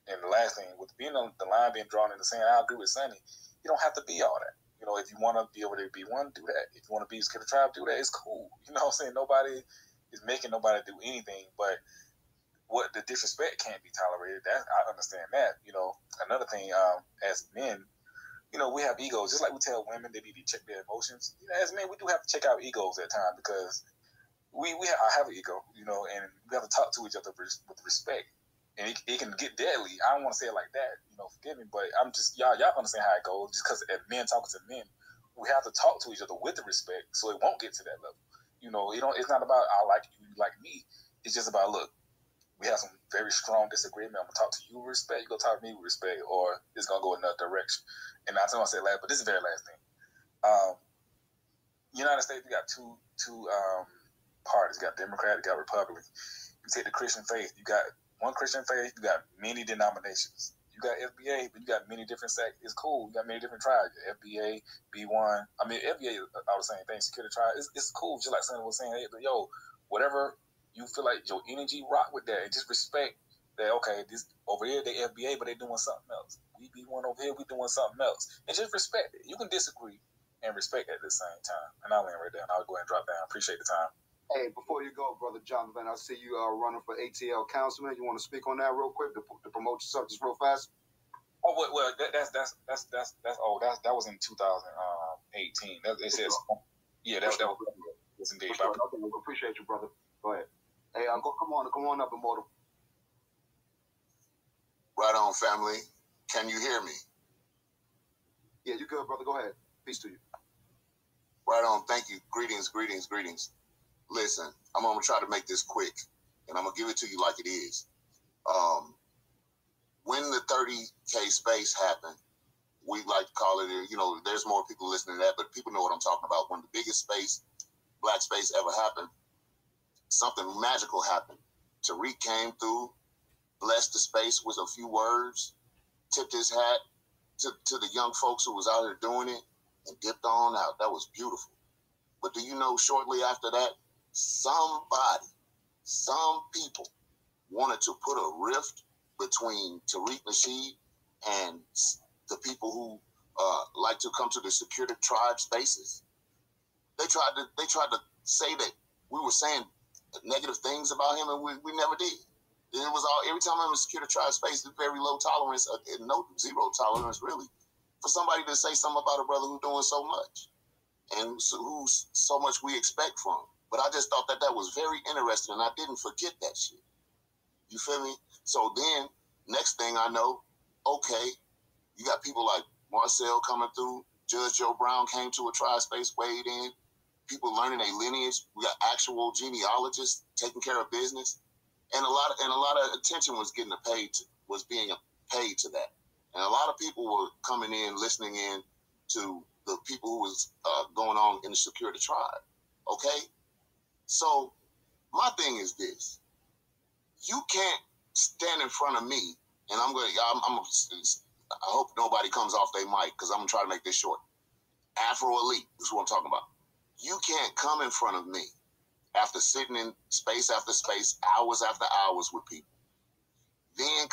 and the last thing, with being on the line being drawn in the sand, I agree with Sonny. You don't have to be all that. If you want to be over there, be one, do that. If you want to be Curator Tribe, do that. It's cool. You know what I'm saying? Nobody is making nobody do anything, but what the disrespect can't be tolerated. That I understand that. Another thing, as men, we have egos. Just like we tell women they need to check their emotions. As men, we do have to check our egos at times because I have an ego, and we have to talk to each other with respect. And it can get deadly. I don't want to say it like that, forgive me, but I'm just, y'all understand how it goes. Just because men talking to men, we have to talk to each other with the respect so it won't get to that level. It's not about I like you, you like me. It's just about, look, we have some very strong disagreement. I'm going to talk to you with respect. You're going to talk to me with respect, or it's going to go another direction. And I don't want to say last, but this is the very last thing. United States, we got two parties. You got Democrat, you got Republican. You take the Christian faith, you got one Christian faith, you got many denominations. You got FBA, but you got many different sects. It's cool. You got many different tribes. FBA, B1. I mean, FBA, I was saying things, Curator Tribe. It's cool, just like Sonny was saying. Hey, yo, whatever you feel like your energy rock with that, and just respect that, okay, this over here, they FBA, but they doing something else. We B1 over here, we doing something else. And just respect it. You can disagree and respect at the same time. And I'll end right there, and I'll go ahead and drop down. Appreciate the time. Hey, before you go, Brother Jonathan, I see you running for ATL councilman. You want to speak on that real quick to promote yourself just real fast? Oh, well, that's old. That was in 2018. It says, yeah, that was indeed. Okay, we appreciate you, brother. Go ahead. Hey, come on up, Immortal. Right on, family. Can you hear me? Yeah, you good, brother. Go ahead. Peace to you. Right on. Thank you. Greetings. Listen, I'm going to try to make this quick, and I'm going to give it to you like it is. When the 30K space happened, we like to call it, there's more people listening to that, but people know what I'm talking about. When the biggest black space ever happened, something magical happened. Tariq came through, blessed the space with a few words, tipped his hat to the young folks who was out here doing it, and dipped on out. That was beautiful. But do you know, shortly after that, some people wanted to put a rift between Tariq Nasheed and the people who like to come to the Curator Tribe spaces. They tried to say that we were saying negative things about him, and we never did. It was all, every time I'm in a Curator Tribe space, there's very low tolerance, zero tolerance really, for somebody to say something about a brother who's doing so much and who's so much we expect from. But I just thought that was very interesting, and I didn't forget that shit. You feel me? So then, next thing I know, okay, you got people like Marcel coming through. Judge Joe Brown came to a tribe space, weighed in. People learning their lineage. We got actual genealogists taking care of business, and a lot of attention was being paid to that, and a lot of people were coming in, listening in to the people who was going on in the Curator Tribe. Okay, so my thing is this: you can't stand in front of me, and I hope nobody comes off their mic because I'm gonna try to make this short. Afro Elite is what I'm talking about. You can't come in front of me after sitting in space after space, hours after hours with people. Then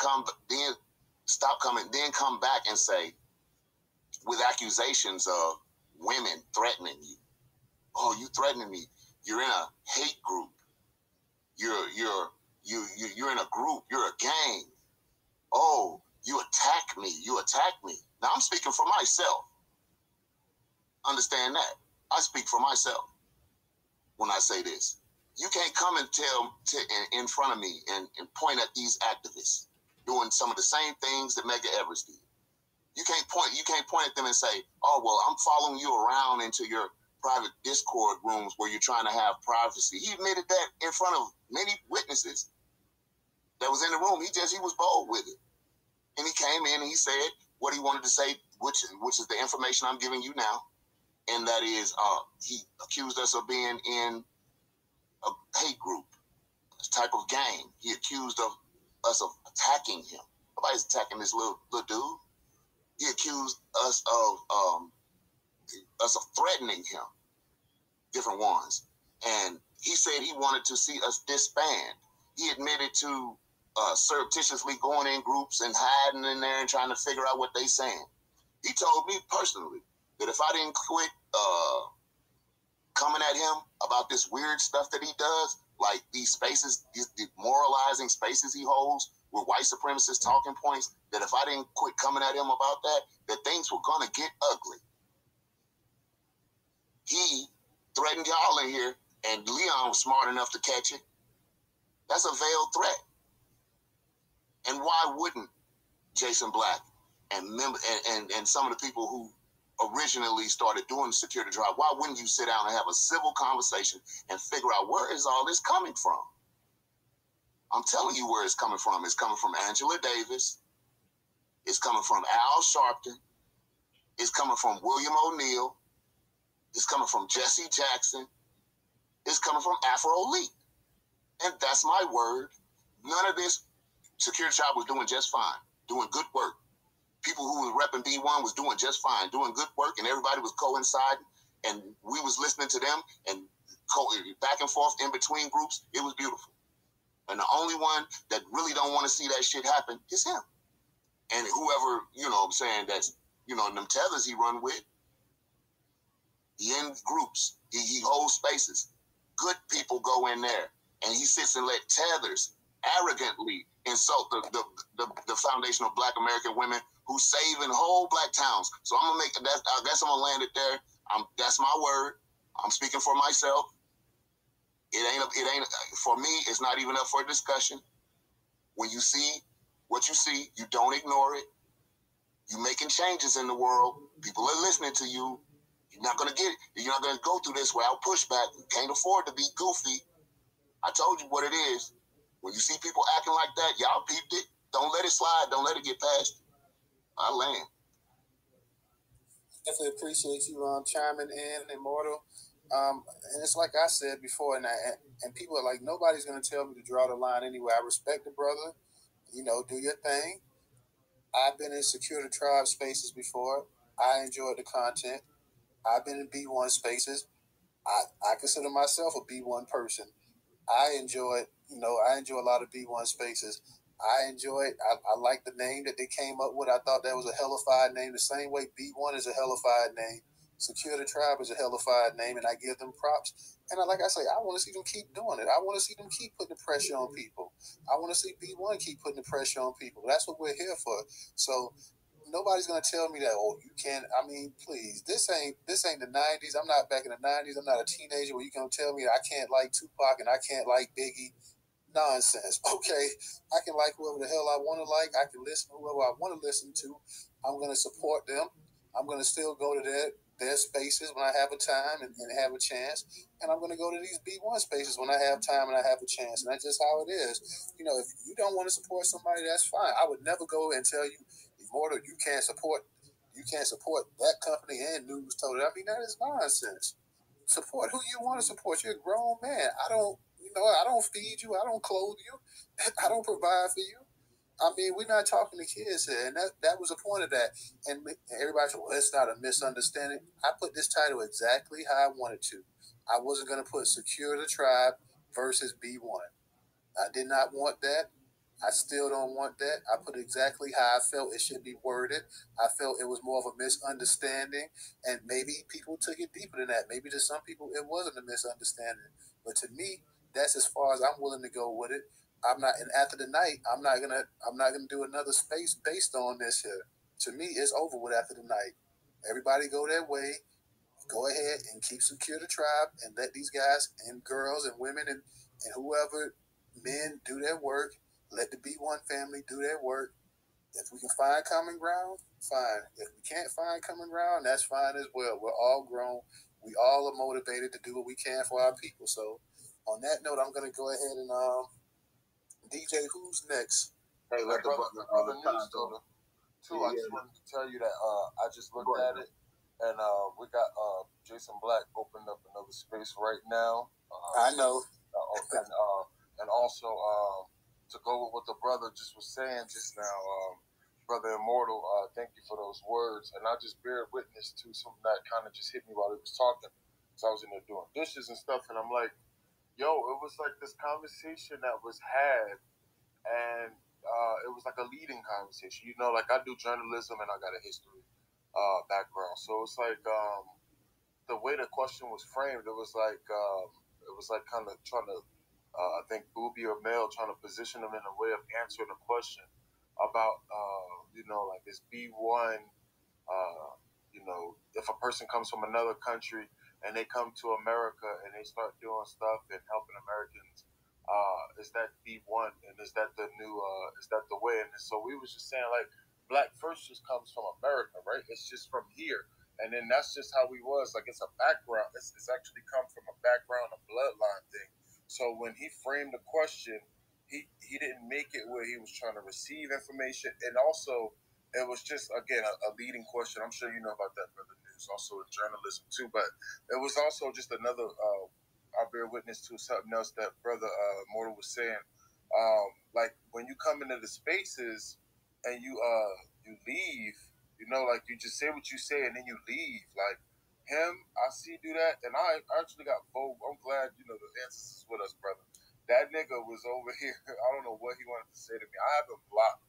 stop coming, then come back and say, with accusations of women threatening you. Oh, you threatening me. You're in a hate group. You're in a group. You're a gang. Oh, you attack me. Now I'm speaking for myself. Understand that. I speak for myself when I say this. You can't come and tell in front of me and point at these activists doing some of the same things that Medgar Evers did. You can't point at them and say, oh, well, I'm following you around into your private Discord rooms where you're trying to have privacy. He admitted that in front of many witnesses that was in the room. He was bold with it. And he came in and he said what he wanted to say, which is the information I'm giving you now. And that is, he accused us of being in a hate group, a type of gang. He accused us of attacking him, Nobody's attacking this little dude. He accused us of threatening him, different ones. And he said he wanted to see us disband. He admitted to surreptitiously going in groups and hiding in there and trying to figure out what they saying. He told me personally that if I didn't quit coming at him about this weird stuff that he does, like these spaces, these demoralizing spaces he holds with white supremacist talking points, that if I didn't quit coming at him about that, that things were going to get ugly. He threatened y'all in here, and Leon was smart enough to catch it. That's a veiled threat. And why wouldn't Jason Black and some of the people who originally started doing the security drive, why wouldn't you sit down and have a civil conversation and figure out where is all this coming from? I'm telling you where it's coming from. It's coming from Angela Davis. It's coming from Al Sharpton. It's coming from William O'Neill. It's coming from Jesse Jackson. It's coming from Afro Elite. And that's my word. None of this security job was doing just fine, doing good work. People who were repping B1 was doing just fine, doing good work, and everybody was coinciding, and we was listening to them, and back and forth in between groups. It was beautiful. And the only one that really don't want to see that shit happen is him. And whoever, I'm saying, that's, them tethers he run with, he in groups, he holds spaces. Good people go in there, and he sits and let tethers arrogantly insult the foundation of Black American women who saving whole Black towns. So I'm gonna make that. I guess I'm gonna land it there. That's my word. I'm speaking for myself. It ain't for me. It's not even up for discussion. When you see what you see, you don't ignore it. You're making changes in the world. People are listening to you. You're not gonna get it. You're not gonna go through this without pushback. You can't afford to be goofy. I told you what it is. When you see people acting like that, y'all peeped it. Don't let it slide. Don't let it get past you. I land. Definitely appreciate you chiming in, Immortal. And it's like I said before, and people are like, nobody's going to tell me to draw the line anyway. I respect the brother. Do your thing. I've been in security tribe spaces before. I enjoyed the content. I've been in B1 spaces. I consider myself a B1 person. I enjoy a lot of B1 spaces. I like the name that they came up with. I thought that was a hellified name. The same way B1 is a hellified name. Security Tribe is a hellified name, and I give them props. And like I say, I want to see them keep doing it. I want to see them keep putting the pressure on people. I want to see B1 keep putting the pressure on people. That's what we're here for. So nobody's gonna tell me that, oh, you can't. I mean, please, this ain't the 90s. I'm not back in the 90s. I'm not a teenager where you can tell me I can't like Tupac and I can't like Biggie. Nonsense. Okay, I can like whoever the hell I want to like. I can listen to whoever I want to listen to. I'm gonna support them. I'm gonna still go to their spaces when I have a time and have a chance. And I'm gonna go to these B1 spaces when I have time and I have a chance. And that's just how it is. If you don't want to support somebody, that's fine. I would never go and tell you, Immortal, you can't support that company and Newstoter. I mean, that is nonsense. Support who you want to support. You're a grown man. I don't feed you. I don't clothe you. I don't provide for you. I mean, we're not talking to kids here, and that was the point of that. And everybody said, well, it's not a misunderstanding. I put this title exactly how I wanted to. I wasn't going to put Secure the Tribe versus B1. I did not want that. I still don't want that. I put exactly how I felt it should be worded. I felt it was more of a misunderstanding, and maybe people took it deeper than that. Maybe to some people it wasn't a misunderstanding, but to me, that's as far as I'm willing to go with it. I'm not, and after the night, I'm not gonna do another space based on this here. To me, it's over with after the night. Everybody go their way. Go ahead and keep Secure the Tribe and let these guys and girls and women and whoever, men, do their work. Let the B1 family do their work. If we can find common ground, fine. If we can't find common ground, that's fine as well. We're all grown. We all are motivated to do what we can for our people. So on that note, I'm going to go ahead and DJ, who's next? Hey, let the brother Newstoter too. I just wanted to tell you that I just looked at it, and we got Jason Black opened up another space right now. I know. And also to go with what the brother just was saying just now, Brother Immortal, thank you for those words. And I just bear witness to something that kind of just hit me while he was talking. So I was in there doing dishes and stuff, and I'm like, yo, it was like this conversation that was had, and it was like a leading conversation. You know, like I do journalism and I got a history background. So it's like the way the question was framed, it was like kind of trying to, I think, Booby or Mel trying to position them in a way of answering a question about, you know, like this B1, you know, if a person comes from another country and they come to America and they start doing stuff and helping Americans, is that B1 and is that the new, is that the way? And so we was just saying, like, Black First just comes from America, right? It's just from here. And then that's just how we was. Like, it's a background. It's actually come from a background, a bloodline thing. So when he framed the question, he didn't make it where he was trying to receive information. And also, it was just, again, a leading question. I'm sure you know about that, Brother News, also in journalism too. But it was also just another, I bear witness to something else that Brother Mortal was saying. Like, when you come into the spaces and you leave, you know, like you just say what you say and then you leave. Like him, I see do that, and I actually got bold. I'm glad, you know, the ancestors with us, brother. That nigga was over here. I don't know what he wanted to say to me. I have him blocked.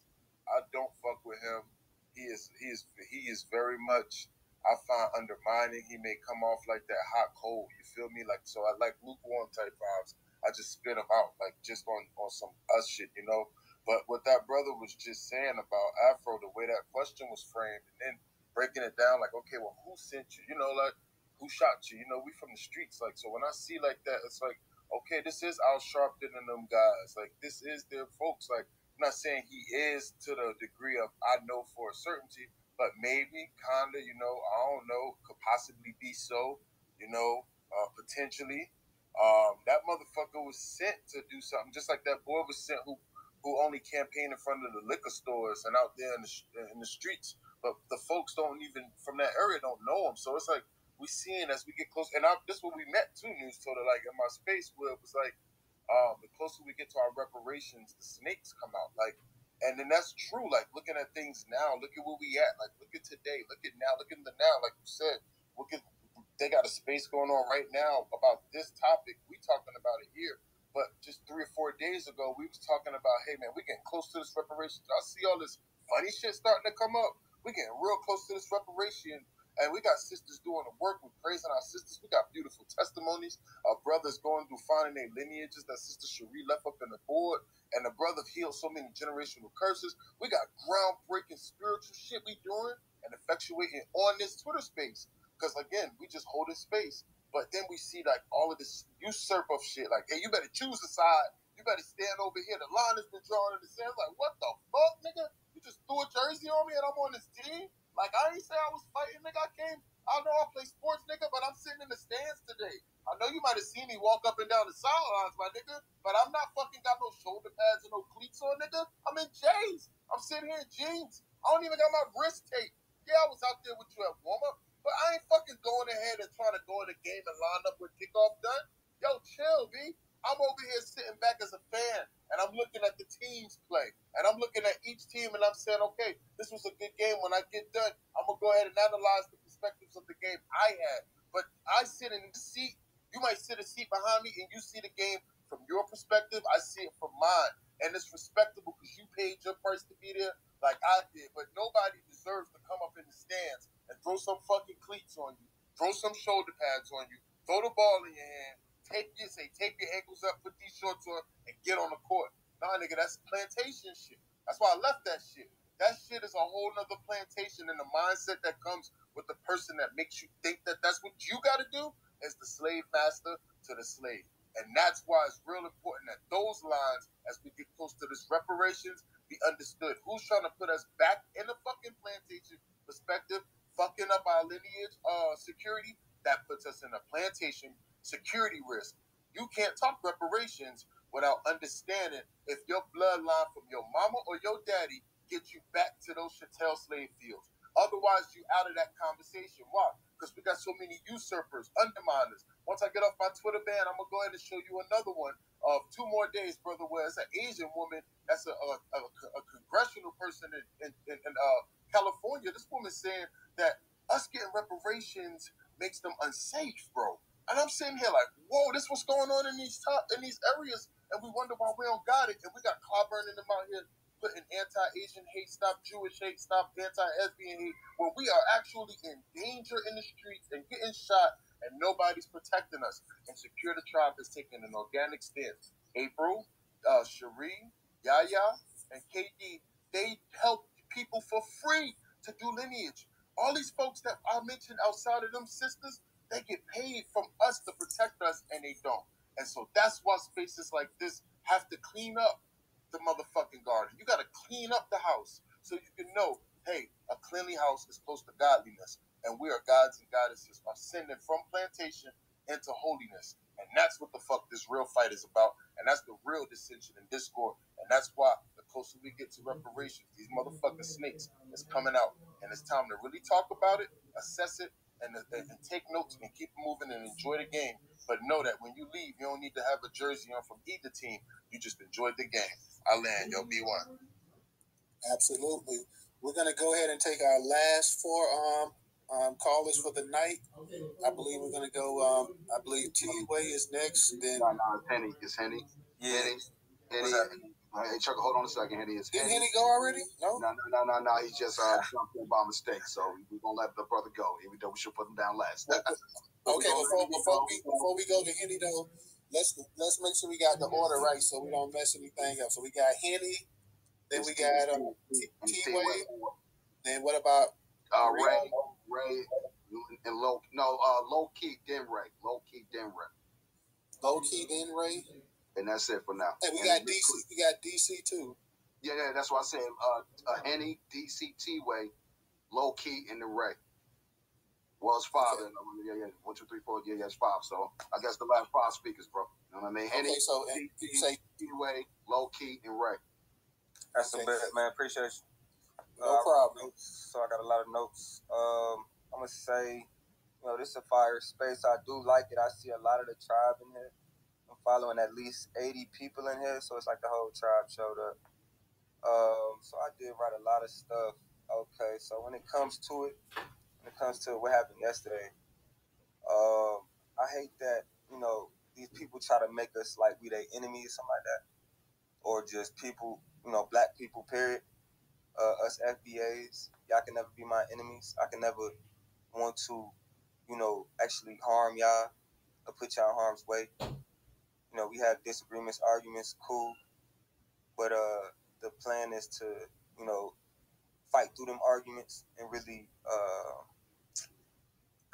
I don't fuck with him. He is very much, I find, undermining. He may come off like that hot cold. You feel me? Like, so I like lukewarm type vibes. I just spit him out, like just on some us shit, you know. But what that brother was just saying about Afro, the way that question was framed, and then breaking it down, like, okay, well, who sent you? You know, like, who shot you? You know, we from the streets. Like, so when I see like that, it's like, okay, this is Al Sharpton and them guys. Like, this is their folks. Like, I'm not saying he is to the degree of I know for a certainty, but maybe, kinda, you know, I don't know, could possibly be so, you know, potentially. That motherfucker was sent to do something, just like that boy was sent who only campaigned in front of the liquor stores and out there in the streets. But the folks don't even from that area don't know him. So it's like we seeing as we get close. And this is what we met too, Newstoter, like in my space where it was like the closer we get to our reparations, the snakes come out. Like, and then that's true. Like looking at things now, look at where we at. Like look at today, look at now, look at the now. Like you said, look at they got a space going on right now about this topic. We talking about it here. But just 3 or 4 days ago, we was talking about, hey, man, we getting close to this reparations. I see all this funny shit starting to come up. We getting real close to this reparation. And we got sisters doing the work. We're praising our sisters. We got beautiful testimonies. Our brothers going through finding their lineages that Sister Cherie left up in the board. And the brother healed so many generational curses. We got groundbreaking spiritual shit we doing and effectuating on this Twitter space. Because, again, we just holding space. But then we see, like, all of this usurp of shit. Like, hey, you better choose a side. You better stand over here. The line has been drawn in the sand. Like, what the fuck, nigga? You just threw a jersey on me and I'm on this team? Like, I ain't say I was fighting, nigga. I know I play sports, nigga, but I'm sitting in the stands today. I know you might have seen me walk up and down the sidelines, my nigga, but I'm not fucking got no shoulder pads and no cleats on, nigga. I'm in J's. I'm sitting here in jeans. I don't even got my wrist tape. Yeah, I was out there with you at warm-up. But I ain't fucking going ahead and trying to go in the game and line up with kickoff done. Yo, chill, B. I'm over here sitting back as a fan, and I'm looking at the teams play. And I'm looking at each team, and I'm saying, okay, this was a good game. When I get done, I'm going to go ahead and analyze the perspectives of the game I had. But I sit in the seat. You might sit a seat behind me, and you see the game from your perspective. I see it from mine. And it's respectable because you paid your price to be there like I did. But nobody deserves to come up in the stands and throw some fucking cleats on you, throw some shoulder pads on you, throw the ball in your hand, tape your ankles up, put these shorts on, and get on the court. Nah, nigga, that's plantation shit. That's why I left that shit. That shit is a whole nother plantation, and the mindset that comes with the person that makes you think that that's what you got to do is the slave master to the slave. And that's why it's real important that those lines, as we get close to this reparations, be understood. Who's trying to put us back in the fucking plantation perspective, fucking up our lineage security, that puts us in a plantation security risk. You can't talk reparations without understanding if your bloodline from your mama or your daddy gets you back to those chattel slave fields. Otherwise, you out of that conversation. Why? because we got so many usurpers, underminers. Once I get off my Twitter ban, I'm going to go ahead and show you another one of 2 more days, brother, where it's an Asian woman that's a congressional person in California. This woman's saying that us getting reparations makes them unsafe, bro. And I'm sitting here like, whoa, this what's going on in these areas, and we wonder why we don't got it. And we got clobberning them out here, putting anti-Asian hate, stop Jewish hate, stop anti-lesbian hate, when we are actually in danger in the streets and getting shot, and nobody's protecting us. And Secure the Tribe is taking an organic stance. April, Cherie, Yaya, and KD, they help people for free to do lineage. All these folks that I mentioned outside of them sisters, they get paid from us to protect us, and they don't. And so that's why spaces like this have to clean up the motherfucking garden. You got to clean up the house so you can know, hey, a cleanly house is close to godliness. And we are gods and goddesses ascending from plantation into holiness. And that's what the fuck this real fight is about. And that's the real dissension and discord. And that's why the closer we get to reparations, these motherfucking snakes is coming out. And it's time to really talk about it, assess it, and take notes and keep moving and enjoy the game. But know that when you leave, you don't need to have a jersey on from either team. You just enjoyed the game. I land, yo, B1. Absolutely. We're going to go ahead and take our last 4 callers for the night. I believe we're going to go, I believe T-Way is next. Then No, it's Henny. It's Henny. Yeah. Henny. Hey, Chuck, hold on a second, Henny. Did Henny go already? No? No. He just jumped in by mistake. So we're going to let the brother go. Even though we should put him down last. Okay, before we go to Henny, though, let's make sure we got the order right so we don't mess anything up. So we got Henny, then we got T-Way, then what about Ray, and low key, then Ray. Low key, then Ray. Low key, then Ray? And that's it for now. And we got DC. We got DC too. Yeah, that's what I said. Henny, DC, T-Way, low key, and the Ray. Well, it's 5. Okay. Yeah. 1, 2, 3, 4. Yeah, it's 5. So I guess the last 5 speakers, bro. You know what I mean? Henny, okay, so you say T-Way, low key, and Ray. That's a bit, man. Appreciate you. No problem. So I got a lot of notes. I'm gonna say, this is a fire space. I do like it. I see a lot of the tribe in here. I'm following at least 80 people in here, so it's like the whole tribe showed up. So I did write a lot of stuff. Okay, so when it comes to what happened yesterday, I hate that, these people try to make us like we their enemies, something like that. Or just people, black people, period. Us FBAs, y'all can never be my enemies. I can never want to, actually harm y'all or put y'all in harm's way. We have disagreements, arguments, cool. But the plan is to, fight through them arguments and really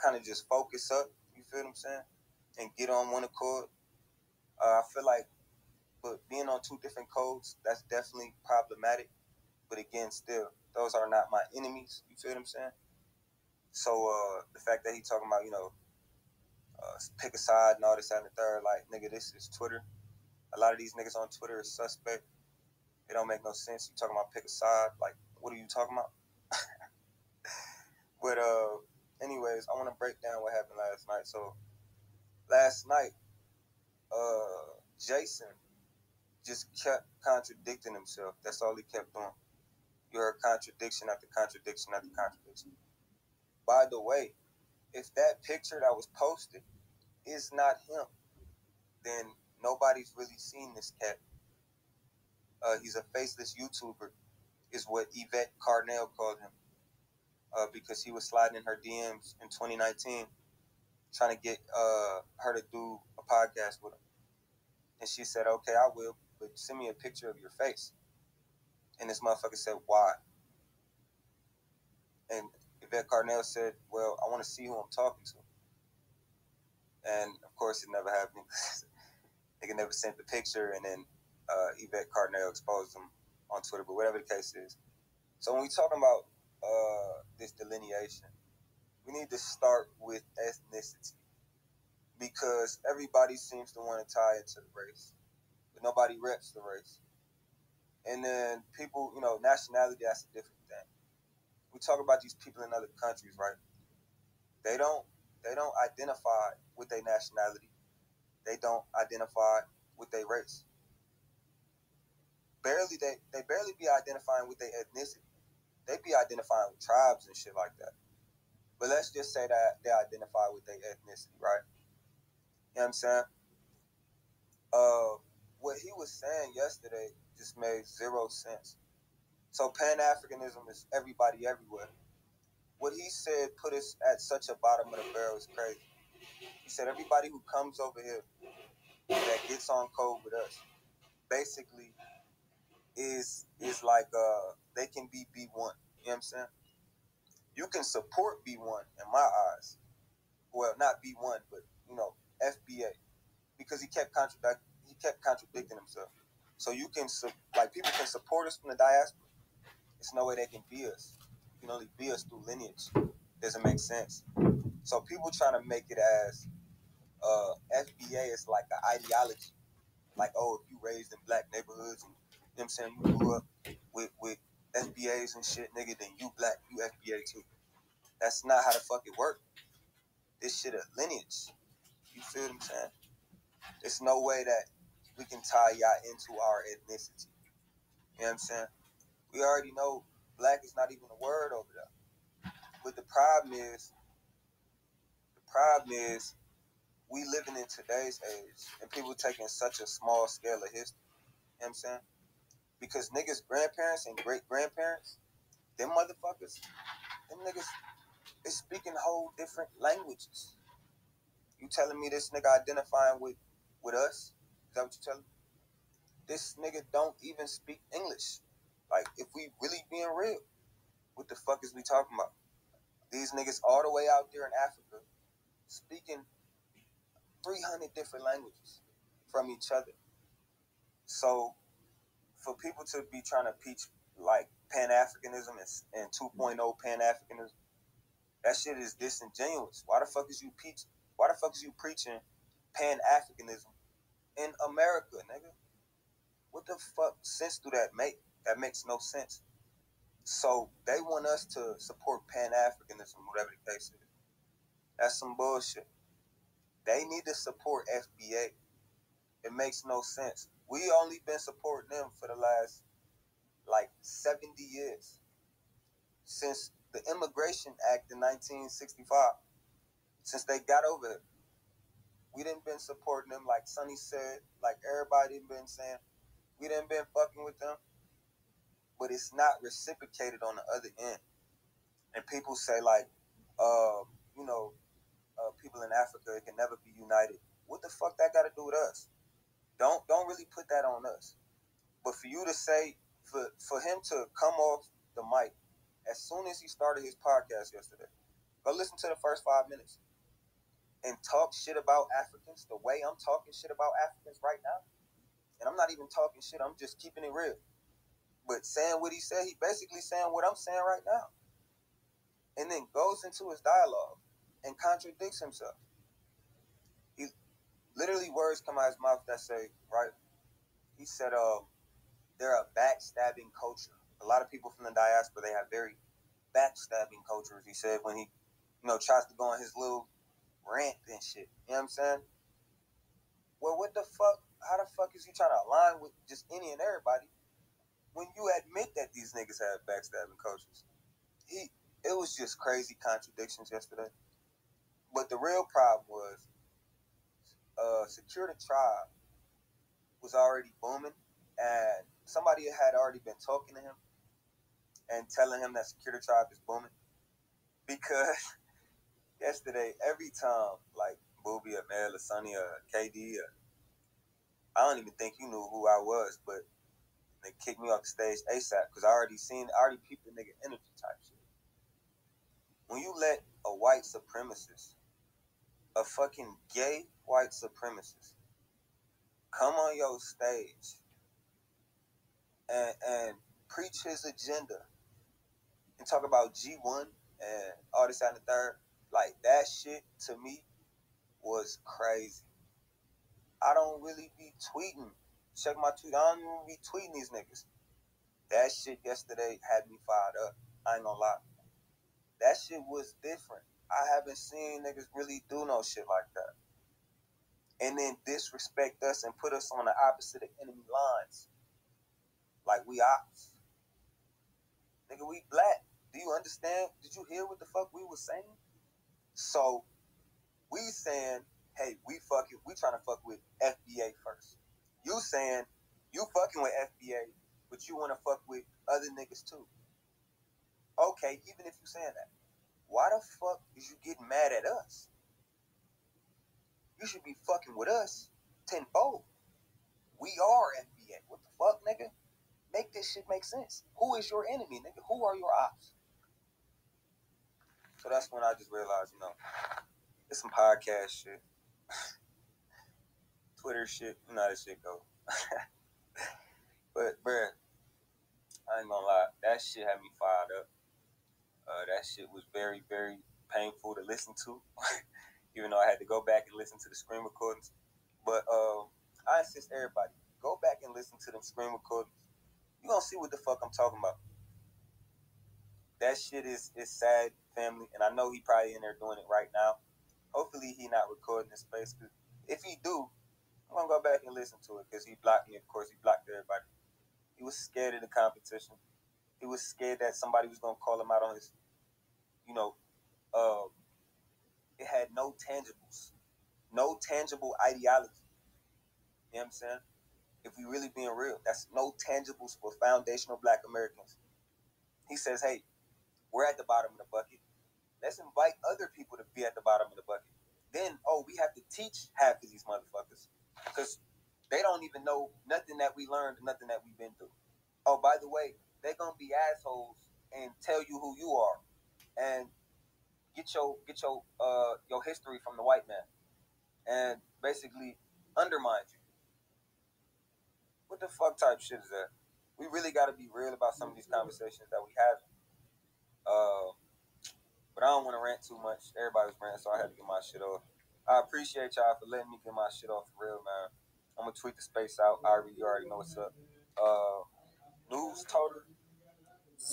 kind of just focus up, you feel what I'm saying? And get on one accord. I feel like, but being on 2 different codes, that's definitely problematic. But again, still, those are not my enemies, you feel what I'm saying? So the fact that he talking about, pick a side and all this, that, and the third, like, nigga, this is Twitter. A lot of these niggas on Twitter is suspect. It don't make no sense. You talking about pick a side, like, what are you talking about? But anyways, I want to break down what happened last night. So last night, Jason just kept contradicting himself. That's all he kept doing. You heard contradiction after contradiction after contradiction. By the way, if that picture that was posted is not him, then nobody's really seen this cat. He's a faceless YouTuber, is what Yvette Carnell called him. Because he was sliding in her DMs in 2019, trying to get her to do a podcast with him. And she said, okay, I will, but send me a picture of your face. And this motherfucker said, why? And Yvette Carnell said, well, I want to see who I'm talking to. And, of course, it never happened. They never sent the picture, and then Yvette Carnell exposed him on Twitter, but whatever the case is. So when we talking about this delineation, we need to start with ethnicity, because everybody seems to want to tie into the race, but nobody reps the race. And then people, nationality, that's a different thing. We talk about these people in other countries, right? They don't identify with their nationality. They don't identify with their race. They barely be identifying with their ethnicity. They be identifying with tribes and shit like that. But let's just say that they identify with their ethnicity, right? You know what I'm saying? What he was saying yesterday just made zero sense. So Pan-Africanism is everybody everywhere. What he said put us at such a bottom of the barrel is crazy. He said everybody who comes over here that gets on code with us basically is like they can be B1. You know what I'm saying? You can support B1 in my eyes. Well, not B1, but FBA, because he kept contradicting himself. So you can people can support us from the diaspora. There's no way they can be us. You can only be us through lineage. Doesn't make sense. So people trying to make it as FBA is like an ideology. Like, oh, if you raised in black neighborhoods and you know what I'm saying, you grew up with FBAs and shit, nigga, then you black, you FBA too. That's not how the fuck it work. This shit a lineage. You feel what I'm saying? There's no way that we can tie y'all into our ethnicity. You know what I'm saying? We already know black is not even a word over there. But the problem is we living in today's age and people taking such a small scale of history. You know what I'm saying? Because niggas' grandparents and great-grandparents, them motherfuckers, them niggas is speaking whole different languages. You telling me this nigga identifying with us? Is that what you telling me? This nigga don't even speak English. Like, if we really being real, what the fuck is we talking about? These niggas all the way out there in Africa speaking 300 different languages from each other. So, for people to be trying to preach like Pan-Africanism and 2.0 Pan-Africanism, that shit is disingenuous. Why the fuck is you preaching Pan-Africanism in America, nigga? What the fuck sense do that make? That makes no sense. So they want us to support Pan-Africanism, whatever the case is. That's some bullshit. They need to support FBA. It makes no sense. We only been supporting them for the last 70 years. Since the Immigration Act in 1965. Since they got over here. We done been supporting them, like Sonny said, like everybody been saying. We done been fucking with them. But it's not reciprocated on the other end. And people say people in Africa, it can never be united. What the fuck that got to do with us? Don't really put that on us. But for you to say, for him to come off the mic as soon as he started his podcast yesterday, go listen to the first 5 minutes and talk shit about Africans the way I'm talking shit about Africans right now. And I'm not even talking shit, I'm just keeping it real. But saying what he said, he basically saying what I'm saying right now. And then goes into his dialogue and contradicts himself. He literally, words come out of his mouth that say, right? He said, they're a backstabbing culture. A lot of people from the diaspora, they have very backstabbing cultures. He said when he, tries to go on his little rant and shit. You know what I'm saying? Well, what the fuck? How the fuck is he trying to align with just any and everybody when you admit that these niggas have backstabbing cultures? It was just crazy contradictions yesterday. But the real problem was Secure the Tribe was already booming, and somebody had already been talking to him and telling him that Secure the Tribe is booming. Because yesterday, every time, like Booby or Mel or Sonny or KD, I don't even think you knew who I was, but they kicked me off the stage ASAP because I already peeped the nigga energy type shit. When you let a white supremacist, a fucking gay white supremacist, come on your stage and preach his agenda and talk about G1 and all this and the third, like that shit to me was crazy. I don't really be tweeting. Check my tweet. I don't even be tweeting these niggas. That shit yesterday had me fired up. I ain't gonna lie. That shit was different. I haven't seen niggas really do no shit like that. And then disrespect us and put us on the opposite of enemy lines. Like we ops. Nigga, we black. Do you understand? Did you hear what the fuck we was saying? So we saying, hey, we trying to fuck with FBA first. You saying you fucking with FBA, but you want to fuck with other niggas too. Okay, even if you saying that, why the fuck is you getting mad at us? You should be fucking with us tenfold. We are FBA. What the fuck, nigga? Make this shit make sense. Who is your enemy, nigga? Who are your ops? So that's when I just realized, it's some podcast shit. Twitter shit, you know how this shit go. But, bruh, I ain't gonna lie. That shit had me fired up. That shit was very, very painful to listen to. Even though I had to go back and listen to the screen recordings. But I insist everybody, go back and listen to them screen recordings. You gonna see what the fuck I'm talking about. That shit is sad, family, and I know he probably in there doing it right now. Hopefully he not recording this space, because if he do, I'm gonna go back and listen to it, because he blocked me, of course, he blocked everybody. He was scared of the competition. He was scared that somebody was gonna call him out on his, it had no tangibles, no tangible ideology. You know what I'm saying? If we really being real, that's no tangibles for foundational Black Americans. He says, hey, we're at the bottom of the bucket. Let's invite other people to be at the bottom of the bucket. Then, we have to teach half of these motherfuckers. Because they don't even know nothing that we learned, nothing that we've been through. Oh, by the way, they're going to be assholes and tell you who you are. And get your history from the white man. And basically undermine you. What the fuck type shit is that? We really got to be real about some of these conversations that we have. But I don't want to rant too much. Everybody's ranting, so I had to get my shit off. I appreciate y'all for letting me get my shit off for real, man. I'm going to tweet the space out. You already know what's up. Newstoter.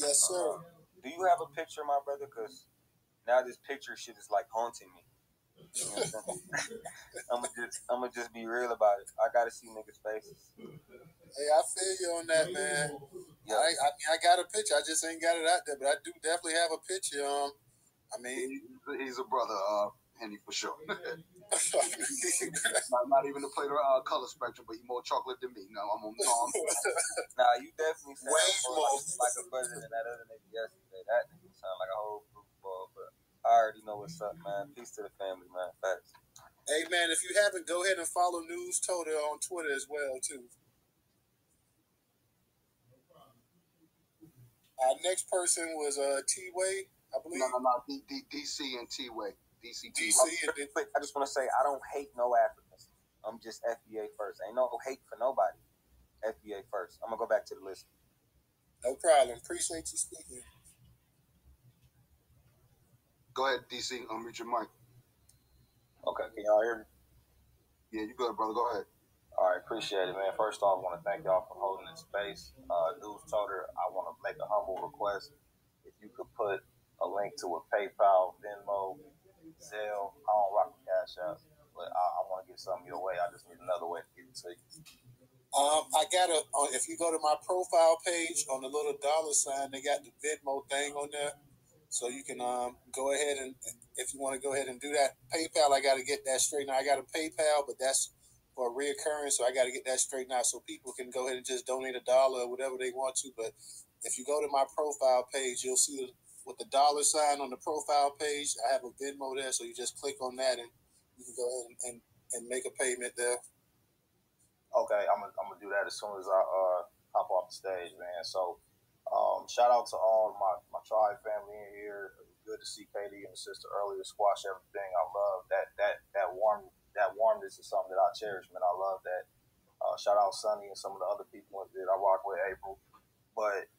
Yes, sir. Do you have a picture, my brother? Because now this picture shit is like haunting me. You know what I'm saying? I'm gonna just be real about it. I gotta see niggas' faces. Hey, I feel you on that, man. Yeah. I got a picture. I just ain't got it out there, but I do definitely have a picture. He's a brother, Henny, for sure. not even to play the color spectrum, but he's more chocolate than me. No, I'm on. Nah, you definitely sound more like a brother than that other nigga yesterday. That nigga sound like a whole goofball, but I already know what's up, man. Peace to the family, man. Facts. Hey, man, if you haven't, go ahead and follow Newstoter on Twitter as well, too. Our next person was T-Way, I believe. No, DC and T-Way. DC. I just want to say, I don't hate no Africans. I'm just FBA first. Ain't no hate for nobody. FBA first. I'm going to go back to the list. No problem. Appreciate you speaking. Go ahead, DC. Unmute your mic. Okay, can y'all hear me? Yeah, you good, brother. Go ahead. All right, appreciate it, man. First off, I want to thank y'all for holding this space. Newstoter, I want to make a humble request. If you could put a link to a PayPal, Venmo, Zelle. I don't rock the Cash App, but I want to get something your way. I just need another way to get it to you. If you go to my profile page on the little $, they got the Venmo thing on there. So you can go ahead and, if you want to go ahead and do that. PayPal, I got to get that straightened out. I got a PayPal, but that's for a reoccurring, so I got to get that straightened out so people can go ahead and just donate $1 or whatever they want to. But if you go to my profile page, you'll see with the $sign on the profile page, I have a Venmo there, so you just click on that and you can go ahead and make a payment there. Okay, I'm gonna do that as soon as I hop off the stage, man. So shout out to all my tribe family in here. It was good to see Katie and the sister earlier squash everything. I love that warmness is something that I cherish, man. I love that. Shout out Sonny and some of the other people that I rock with, April. But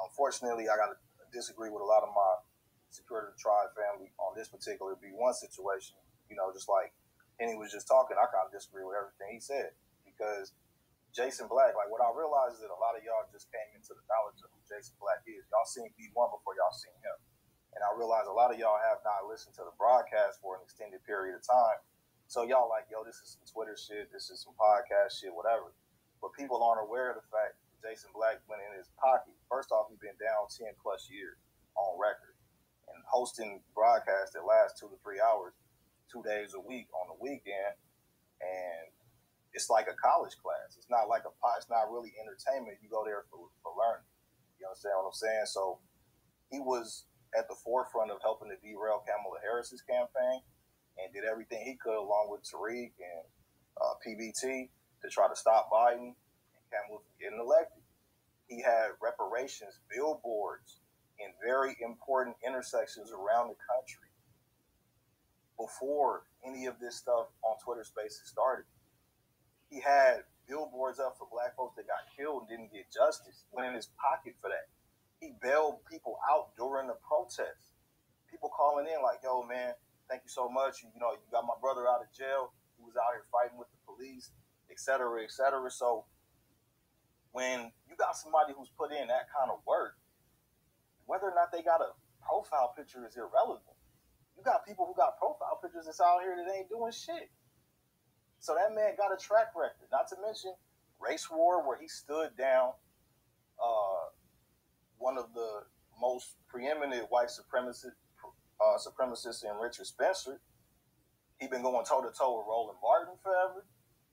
unfortunately, I gotta disagree with a lot of my Security Tribe family on this particular B1 situation. Just like Henny was just talking, I kind of disagree with everything he said, because Jason Black, like, what I realized is that a lot of y'all just came into the knowledge of who Jason Black is. Y'all seen B1 before y'all seen him. And I realize a lot of y'all have not listened to the broadcast for an extended period of time. So y'all like, yo, this is some Twitter shit, this is some podcast shit, whatever. But people aren't aware of the fact that Jason Black went in his pocket. First off, he's been down 10 plus years on record. And hosting broadcasts that last 2 to 3 hours, 2 days a week on the weekend. And it's like a college class. It's not like it's not really entertainment. You go there for learning. You understand what I'm saying? So he was at the forefront of helping to derail Kamala Harris's campaign and did everything he could along with Tariq and PBT to try to stop Biden and Kamala from getting elected. He had reparations billboards in very important intersections around the country before any of this stuff on Twitter Spaces started. He had billboards up for black folks that got killed and didn't get justice. Went in his pocket for that. He bailed people out during the protests. People calling in like, yo, man, thank you so much. You know, you got my brother out of jail. He was out here fighting with the police, et cetera, et cetera. So when you got somebody who's put in that kind of work, whether or not they got a profile picture is irrelevant. You got people who got profile pictures that's out here that ain't doing shit. So that man got a track record, not to mention race war, where he stood down one of the most preeminent white supremacists in Richard Spencer. He been going toe-to-toe with Roland Martin forever.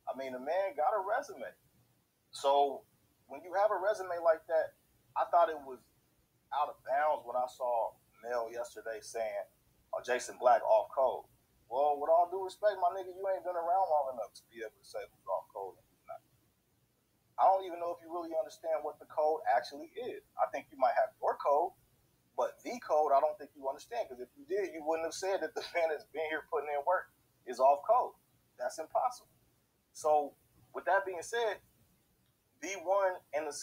I mean, the man got a resume. So when you have a resume like that, I thought it was out of bounds when I saw Mel yesterday saying, Jason Black off code. Well, with all due respect, my nigga, you ain't been around long enough to be able to say who's off code and who's not. I don't even know if you really understand what the code actually is. I think you might have your code, but the code, I don't think you understand. Because if you did, you wouldn't have said that the man that's been here putting in work is off code. That's impossible. So, with that being said, B1 and the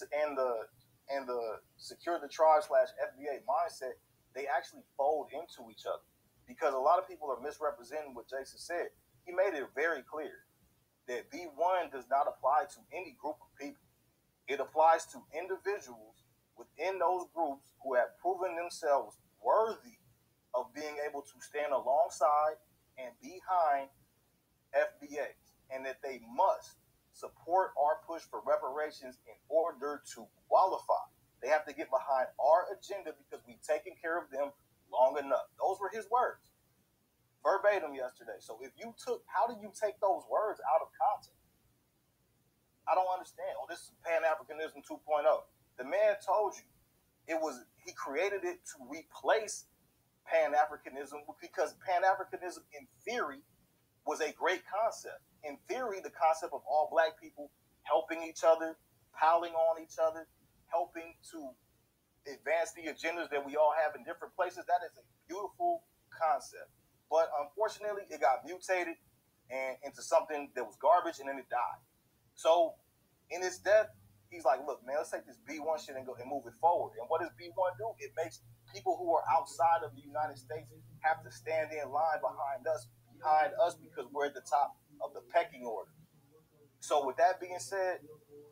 secure the tribe / FBA mindset, they actually fold into each other. Because a lot of people are misrepresenting what Jason said. He made it very clear that B1 does not apply to any group of people. It applies to individuals within those groups who have proven themselves worthy of being able to stand alongside and behind FBAs, and that they must support our push for reparations in order to qualify. They have to get behind our agenda because we've taken care of them long enough. Those were his words, verbatim yesterday. So how do you take those words out of context? I don't understand. Oh, this is Pan-Africanism 2.0. The man told you he created it to replace Pan-Africanism because Pan-Africanism in theory was a great concept. In theory, the concept of all black people helping each other, piling on each other, helping to advance the agendas that we all have in different places, that is a beautiful concept. But unfortunately, it got mutated and into something that was garbage, and then it died. So in his death, he's like, look, man, let's take this B1 shit and go and move it forward. And what does B1 do? It makes people who are outside of the United States have to stand in line behind us because we're at the top of the pecking order. So with that being said,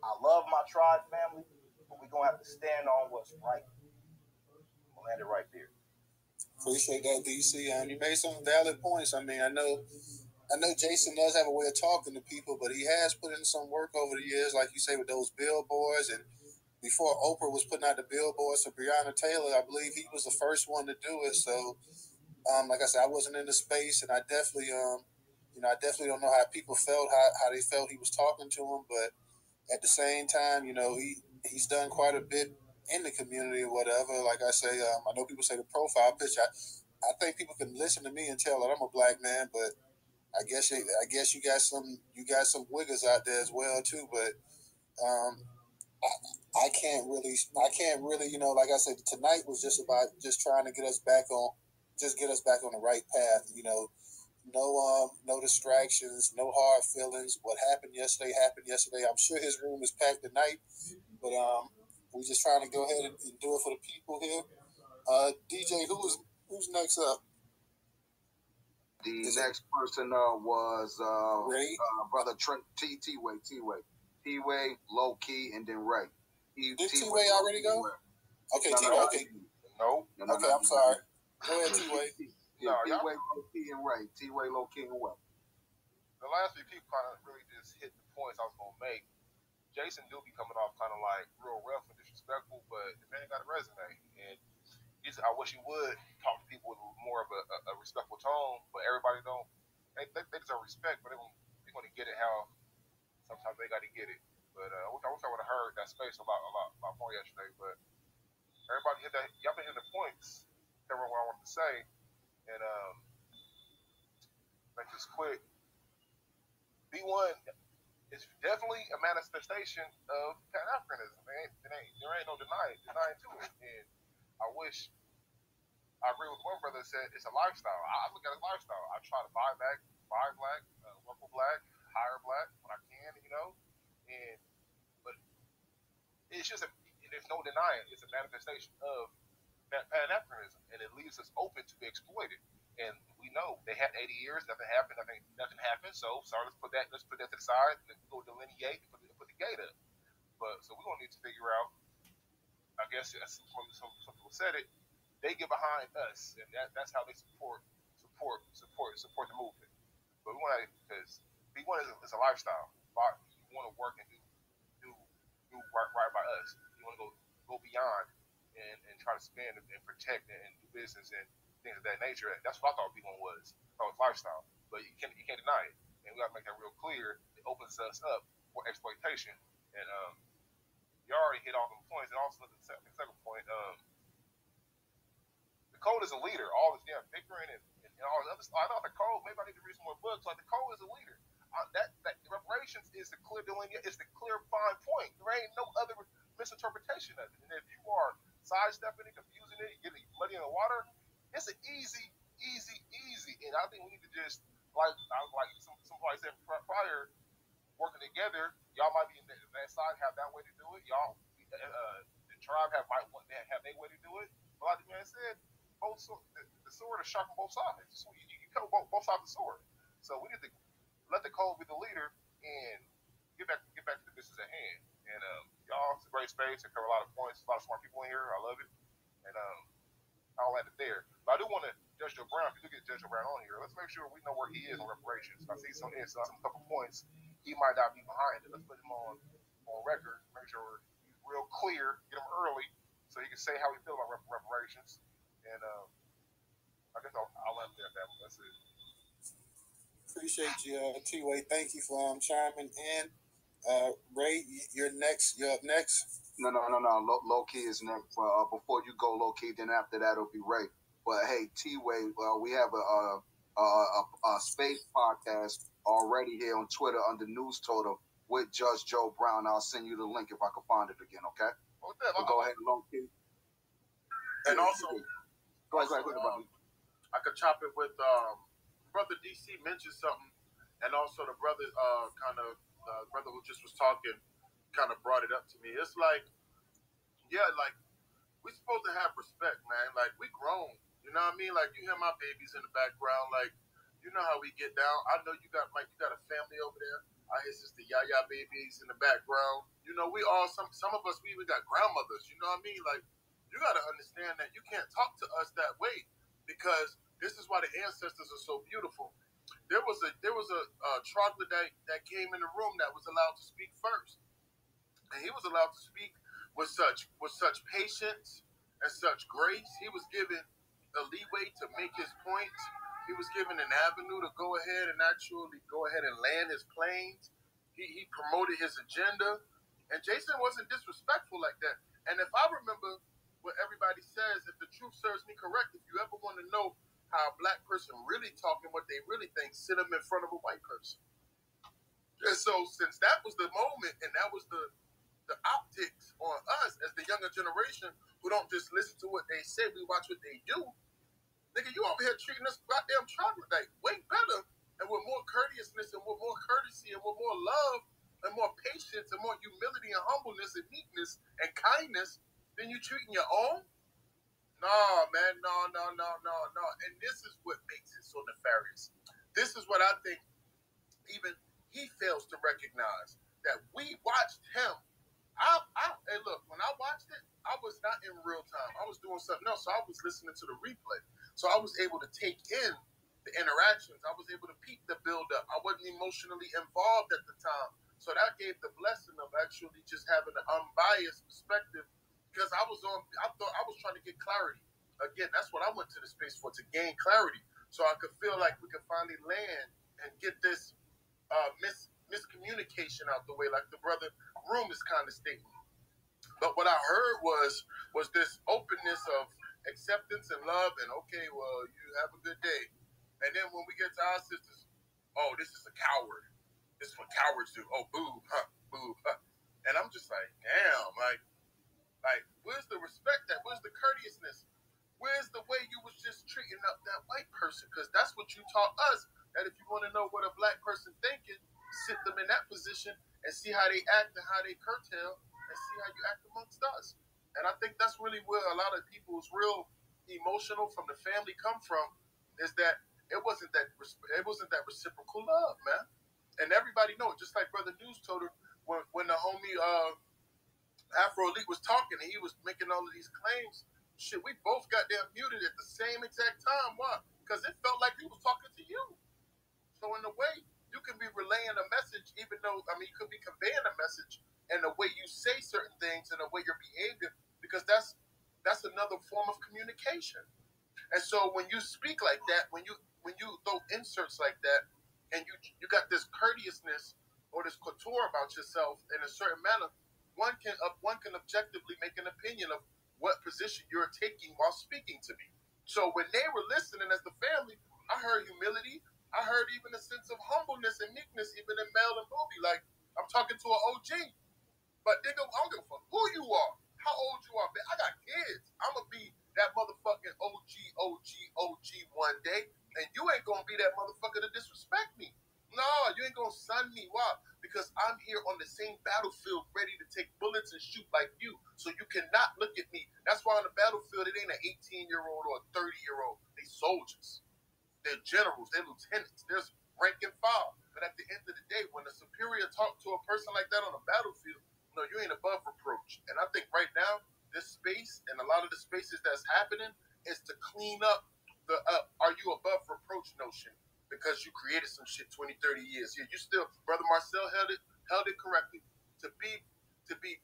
I love my tribe family, but we're going to have to stand on what's right. We'll land it right there. Appreciate that, DC. You made some valid points. I mean, I know Jason does have a way of talking to people, but he has put in some work over the years, like you say, with those billboards. And before Oprah was putting out the billboards for Breonna Taylor, I believe he was the first one to do it. So, like I said, I wasn't in the space, and I definitely, I definitely don't know how people felt, how they felt he was talking to them. But at the same time, he's done quite a bit in the community or whatever. Like I say, I know people say the profile picture. I think people can listen to me and tell that I'm a black man, but I guess you got some wiggers out there as well too. But I can't really, like I said, tonight was just about just trying to get us back on the right path. No distractions, no hard feelings. What happened yesterday. I'm sure his room is packed tonight, but we're just trying to go ahead and do it for the people here. DJ, who's next up? The next person was brother T-Way, Low Key, and then Ray. Did T-Way already go? Okay, T-Way. Okay. No. Okay, I'm sorry. Go ahead, T-Way. No, T-Way, Low Key, and Ray. T-Way, Low Key, and Way. The last few people kind of really just hit the points I was gonna make. Jason do be coming off kind of like real rough and disrespectful, but the man got a resume, and I wish he would talk to people with more of a respectful tone. But everybody don't. They deserve respect, but they're gonna get it how sometimes they got to get it. But I wish I would have heard that space a lot more yesterday. But everybody hit that. Y'all been hitting the points. Covering what I wanted to say, and make this quick. B1 is definitely a manifestation of Pan-Africanism. There ain't no denying to it. And I agree with one brother that said it's a lifestyle. I look at it as a lifestyle. I try to buy black, work with black, hire black when I can, but it's just there's no denying it's a manifestation of Pan-Africanism, and it leaves us open to be exploited. And we know they had 80 years, nothing happened, nothing happened. So sorry, let's put that to the side and go delineate and put the gate up. But so we're gonna need to figure out. I guess some people said it. They get behind us, and that's how they support the movement. But we want to, because B1 is a lifestyle. You want to work and do right by us. You want to go beyond and try to spend and protect and do business and things of that nature. That's what I thought B1 was. I thought it was lifestyle. But you can't deny it. And we got to make that real clear. It opens us up for exploitation. And you already hit all the points. And also the second point, the code is a leader. All this damn bickering and all the other stuff. I thought the code, maybe I need to read some more books. Like the code is a leader. That reparations is the clear delineation, it's the clear fine point. There ain't no other misinterpretation of it. And if you are sidestepping it, confusing it, getting muddy in the water, it's an easy. And I think we need to just like somebody said prior, working together. Y'all might be in that side, have that way to do it. Y'all, the tribe might have their way to do it. But like the man said, the sword is sharp on both sides. So you cut both sides of the sword. So we need to let the code be the leader and get back to the business at hand. And y'all, it's a great space. It cover a lot of points. A lot of smart people in here. I love it. And I'll land it there. But I do want to Judge Joe Brown. If you do get Judge Joe Brown on here, let's make sure we know where he is on reparations. I see some couple points he might not be behind it. Let's put him on record. Make sure he's real clear. Get him early so he can say how he feels about reparations. And I guess I'll end there. That's it. Appreciate you, T-Way. Thank you for chiming in. Ray, you're next. You're up next. No. Low Key is next. Before you go, Low Key, then after that it'll be Ray. But hey, T-Way, we have a space podcast already here on Twitter under Newstoter with Judge Joe Brown. I'll send you the link if I can find it again. Okay. Well, go ahead, Low Key. And also, go ahead, brother. I could chop it with brother DC mentioned something, and also the brother brother who just was talking kind of brought it up to me. It's like, yeah, like we supposed to have respect, man. Like we grown, you know what I mean? Like you hear my babies in the background, like you know how we get down. I know you got a family over there. I hear sister Yaya babies in the background. You know, we all some of us we even got grandmothers. You know what I mean? Like you got to understand that you can't talk to us that way because this is why the ancestors are so beautiful. There was a troglodyte that came in the room that was allowed to speak first, and he was allowed to speak with such patience and such grace. He was given a leeway to make his point. He was given an avenue to go ahead and actually go ahead and land his planes. He promoted his agenda, and Jason wasn't disrespectful like that. And if I remember what everybody says, if the truth serves me correct, if you ever want to know how a black person really talking, what they really think, sit them in front of a white person. And so since that was the moment and that was the optics on us as the younger generation who don't just listen to what they say, we watch what they do. Nigga, you over here treating us goddamn troglodyte way better and with more courteousness and with more courtesy and with more love and more patience and more humility and humbleness and meekness and kindness than you treating your own. No, man, no. And this is what makes it so nefarious. This is what I think even he fails to recognize, that we watched him. And look, when I watched it, I was not in real time. I was doing something else, so I was listening to the replay. So I was able to take in the interactions. I was able to peek the build-up. I wasn't emotionally involved at the time. So that gave the blessing of actually just having an unbiased perspective, because I thought I was trying to get clarity. Again, that's what I went to the space for, to gain clarity. So I could feel like we could finally land and get this miscommunication out the way, like the brother Room is kind of stating. But what I heard was this openness of acceptance and love, and okay, well, you have a good day. And then when we get to our sisters, oh, this is a coward. This is what cowards do. Oh, boo, huh, boo, huh. And I'm just like, damn, like, where's the respect at? Where's the courteousness? Where's the way you was just treating up that white person? Because that's what you taught us, that if you want to know what a black person thinking, sit them in that position and see how they act and how they curtail and see how you act amongst us. And I think that's really where a lot of people's real emotional from the family come from, is that it wasn't that reciprocal love, man. And everybody know, just like Brother Newstoter, when the homie Afro Elite was talking and he was making all of these claims, shit, we both got damn muted at the same exact time. Why? Because it felt like he was talking to you. So in a way, you can be relaying a message, even though, I mean, you could be conveying a message in the way you say certain things and the way your behavior, because that's another form of communication. And so when you speak like that, when you throw inserts like that, and you got this courteousness or this couture about yourself in a certain manner, one can objectively make an opinion of what position you're taking while speaking to me. So when they were listening as the family, I heard humility. I heard even a sense of humbleness and meekness, even in Mel and Booby. Like, I'm talking to an OG. But nigga, I don't give a fuck who you are, how old you are, man. I got kids. I'm going to be that motherfucking OG one day, and you ain't going to be that motherfucker to disrespect me. No, you ain't going to sun me. Why? Because I'm here on the same battlefield ready to take bullets and shoot like you. So you cannot look at me. That's why on the battlefield, it ain't an 18-year-old or a 30-year-old. They soldiers. They're generals. They're lieutenants. There's rank and file. But at the end of the day, when a superior talk to a person like that on a battlefield, no, you ain't above reproach. And I think right now, this space and a lot of the spaces that's happening is to clean up the are you above reproach notion, because you created some shit 20, 30 years. Yeah, you still, Brother Marcel held it correctly. To be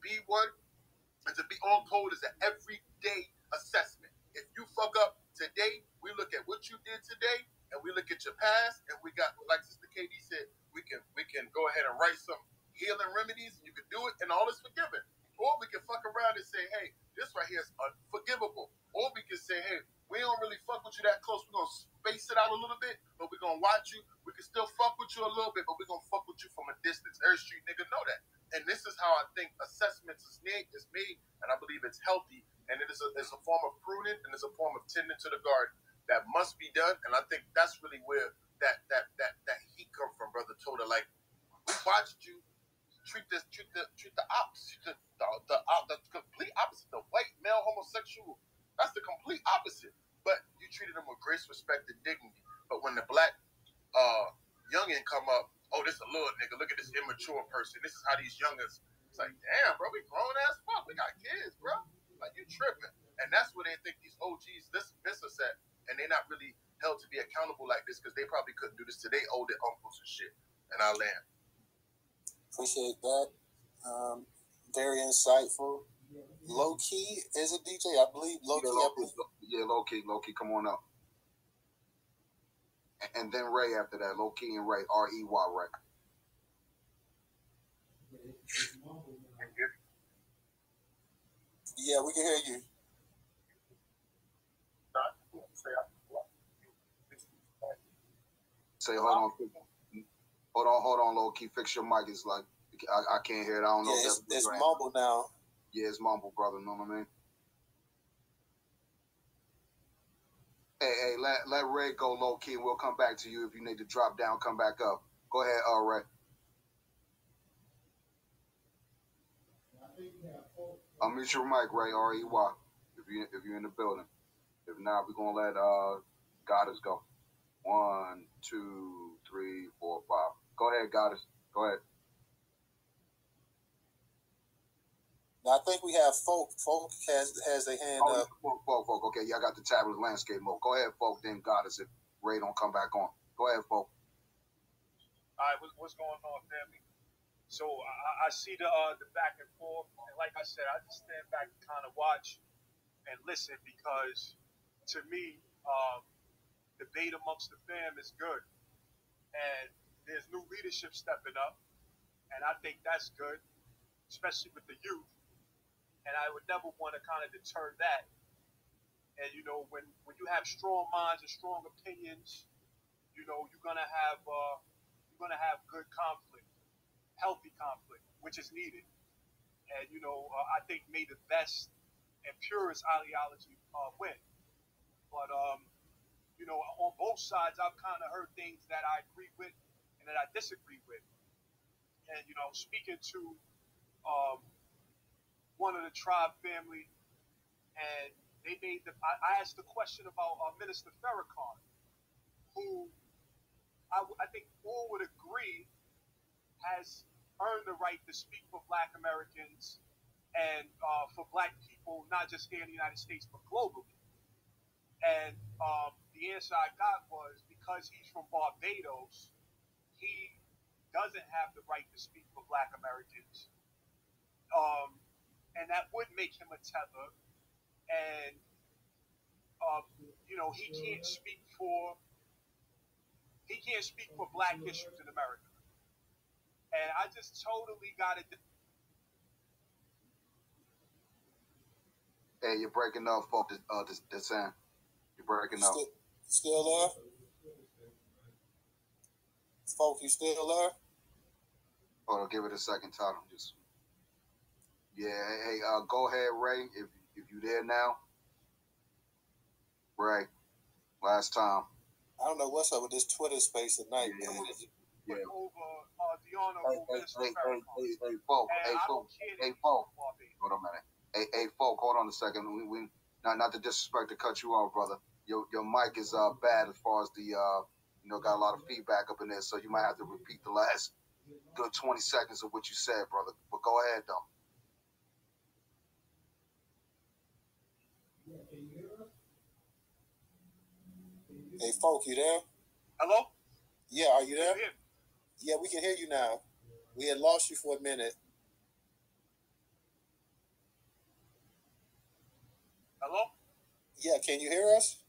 B1 and to be on code is an everyday assessment. If you fuck up today, we look at what you did today, and we look at your past, and we got, like Sister KD said, we can go ahead and write some healing remedies, and you can do it, and all is forgiven. Or we can fuck around and say, hey, this right here is unforgivable. Or we can say, hey, we don't really fuck with you that close. We're going to space it out a little bit, but we're going to watch you. We can still fuck with you a little bit, but we're going to fuck with you from a distance. Every street nigga know that. And this is how I think assessments is made, and I believe it's healthy. And it's a form of pruning, and it's a form of tending to the garden that must be done. And I think that's really where that heat come from, Brother Toda. Like, we watched you treat the opposite, the complete opposite, the white male homosexual. That's the complete opposite. But you treated them with grace, respect, and dignity. But when the black youngin come up, oh, this a little nigga. Look at this immature person. This is how these youngins. It's like, damn, bro, we grown ass fuck. We got kids, bro. Like, you tripping. And that's where they think these OGs miss us at. And they're not really held to be accountable like this, because they probably couldn't do this to their older uncles and shit. And I land. Appreciate that. Very insightful. Low Key is a DJ, I believe. Low Key. Low Key, come on up. And then Ray after that. Low Key and Ray. R-E-Y, Ray. Yeah, we can hear you. Say, hold on, Low Key. Fix your mic. It's like, I can't hear it. I don't know. Yeah, it's mumble now. Yeah, it's mumble, brother. Know what I mean? Hey, let Ray go, Low Key. We'll come back to you if you need to drop down. Come back up. Go ahead, Ray. Unmute your mic, Ray. R-E-Y. If you're in the building. If not, we're gonna let Goddess go. 1, 2, 3, 4, 5. Go ahead, Goddess. Go ahead. Now, I think we have Folk. Folk has a hand up. Folk. Okay, yeah, I got the tablet landscape mode. Go ahead, Folk. Then Goddess, if Ray don't come back on. Go ahead, Folk. All right, what's going on, family? So I see the back and forth, and like I said, I just stand back and kind of watch and listen because, to me, debate amongst the fam is good, and there's new leadership stepping up, and I think that's good, especially with the youth. And I would never want to kind of deter that. And you know, when you have strong minds and strong opinions, you know, you're gonna have good conflict, healthy conflict, which is needed. And you know, I think may the best and purest ideology win. But you know, on both sides, I've kind of heard things that I agree with and that I disagree with. And you know, speaking to one of the tribe family, and they made I asked the question about Minister Farrakhan, who I think all would agree has earned the right to speak for Black Americans and for Black people, not just here in the United States, but globally. And the answer I got was because he's from Barbados, he doesn't have the right to speak for Black Americans. And that would make him a tether. And, you know, he can't speak for Black issues in America. And I just totally got it. Hey, you're breaking up, Folk. This Sam. You're breaking up. Still there? Folk, you still there? Hold on, give it a second, Todd. Hey, go ahead, Ray, if you there now. Ray, last time. I don't know what's up with this Twitter space tonight, man. Yeah. Over the honorable Minister Farrakhan. Hey, Folk. Hold on a minute. Hey, Folk, hold on a second. We not to disrespect to cut you off, brother. Your mic is bad as far as the got a lot of feedback up in there, so you might have to repeat the last good 20 seconds of what you said, brother. But go ahead, though. Hey, Folk, you there? Hello? Yeah, are you there? Yeah, we can hear you now. We had lost you for a minute. Hello? Yeah, can you hear us?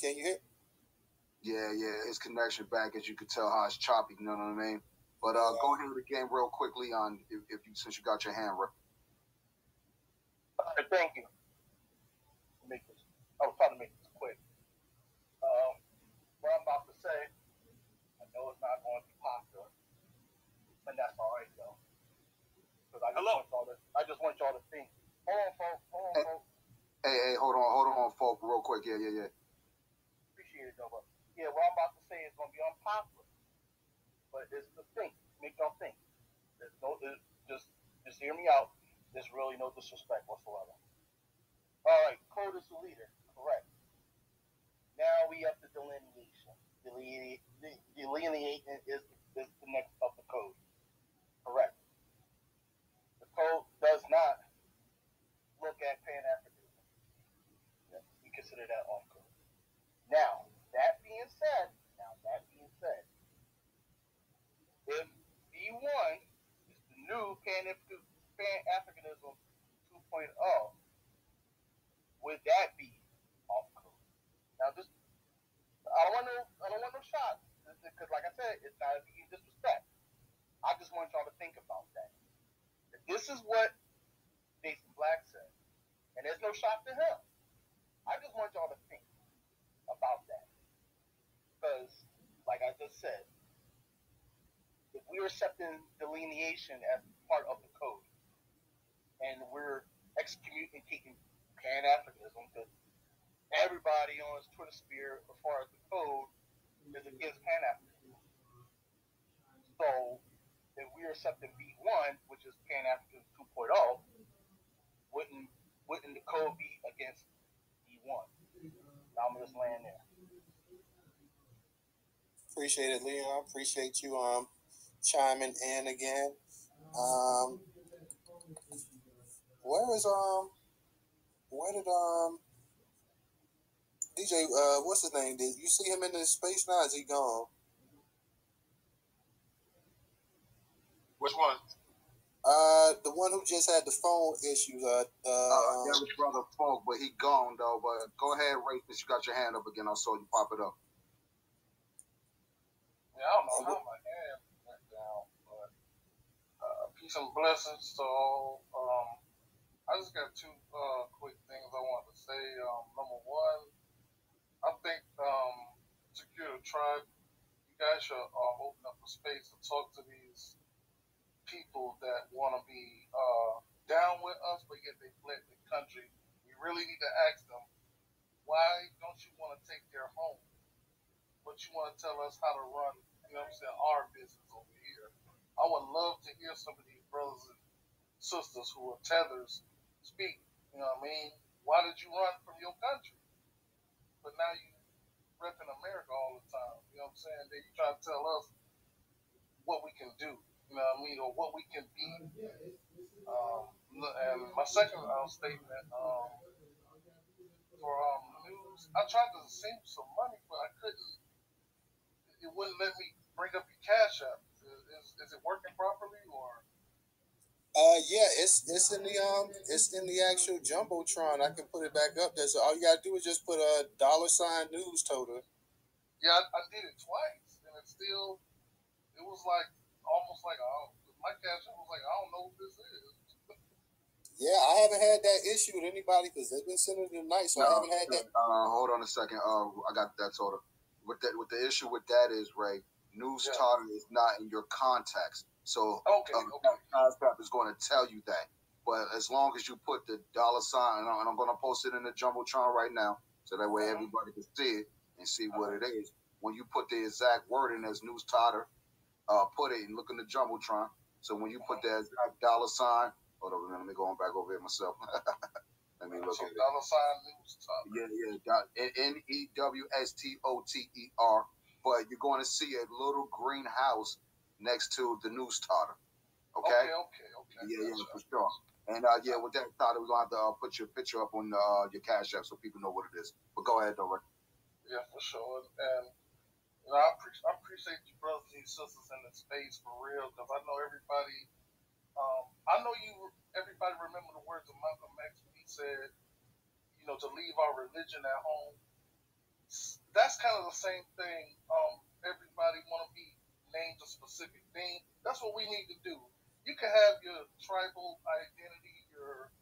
Can you hear? Yeah, his connection back, as you could tell how it's choppy, you know what I mean? But go ahead again real quickly on if you since you got your hand up. Thank you. I was trying to make this quick. What I'm about to say, I know it's not going to be popular, and that's all right though. Because I just want y'all to think. Hold on, folks. Hey, hold on, folks, real quick. Yeah. Appreciate it, though. But yeah, what I'm about to say is going to be unpopular, but it's the thing. Make y'all think. Just hear me out. There's really no disrespect whatsoever. All right, code is the leader. Correct. Now we have the delineation. Delineation is the next of the code. Correct. The code does not look at Pan-Africanism. We consider that off code. Now, that being said, if B1 is the new Pan-Africanism 2.0, would that be off code? Now, just I don't want no shots because, like I said, it's not being disrespect. I just want y'all to think about that. This is what Jason Black said, and there's no shot to him. I just want y'all to think about that because, like I just said, if we're accepting delineation as part of the code, and we're excommunicating Pan-Africanism, because everybody on his Twitter sphere, as far as the code, is against Pan-Africanism. So, if we're accepting B1, which is Pan-Africanism 2.0, wouldn't the code be against B1? Now I'm just laying there. Appreciate it, Leon. Appreciate you chiming in again. Where did DJ, what's his name? Did you see him in the space now? Is he gone? Which one? The one who just had the phone issues. That was Brother Folk, but he gone though. But go ahead, Ray, since you got your hand up again. I saw you pop it up. Yeah, I don't know how my hand went down, but peace and blessings. So, I just got two quick things I wanted to say. Number one, I think Secure the Tribe, you guys should open up a space to talk to these people that want to be down with us, but yet they fled the country. We really need to ask them, why don't you want to take their home? But you want to tell us how to run, you know what I'm saying, our business over here. I would love to hear some of these brothers and sisters who are tethers speak. You know what I mean? Why did you run from your country? But now you repping America all the time. You know what I'm saying? Then you try to tell us what we can do. You know what I mean? Or what we can be. And my second statement for news, I tried to save some money, but I couldn't. It wouldn't let me bring up your Cash App. Is it working properly or? Yeah, it's in the actual jumbotron. I can put it back up there. So all you gotta do is just put a $ Newstoter. Yeah, I did it twice, and it was like almost like my Cash App was like, I don't know what this is. Yeah, I haven't had that issue with anybody because they've been sending it tonight, so I haven't had that. Hold on a second. I got that order. With the issue with that is, Ray, Newstoter is not in your contacts. So Cash App is going to tell you that. But as long as you put the $, and I'm going to post it in the Jumbotron right now, so that way everybody can see it and see what it is. When you put the exact wording as Newstoter, put it and look in the Jumbotron. So when you put that exact $, hold on, let me go on back over here myself. Let me look at it. $Newstoter. Yeah. Newstoter. But you're going to see a little green house next to the Newstoter. Okay. Yeah, for sure. And with that thought, we're gonna have to put your picture up on your Cash App so people know what it is. But go ahead, though, Rick. Yeah, for sure. And I appreciate you brothers and sisters in the space for real, because I know everybody. Everybody remember the words of Malcolm X when he said, to leave our religion at home. That's kind of the same thing. Everybody want to be named a specific thing. That's what we need to do. You can have your tribal identity, your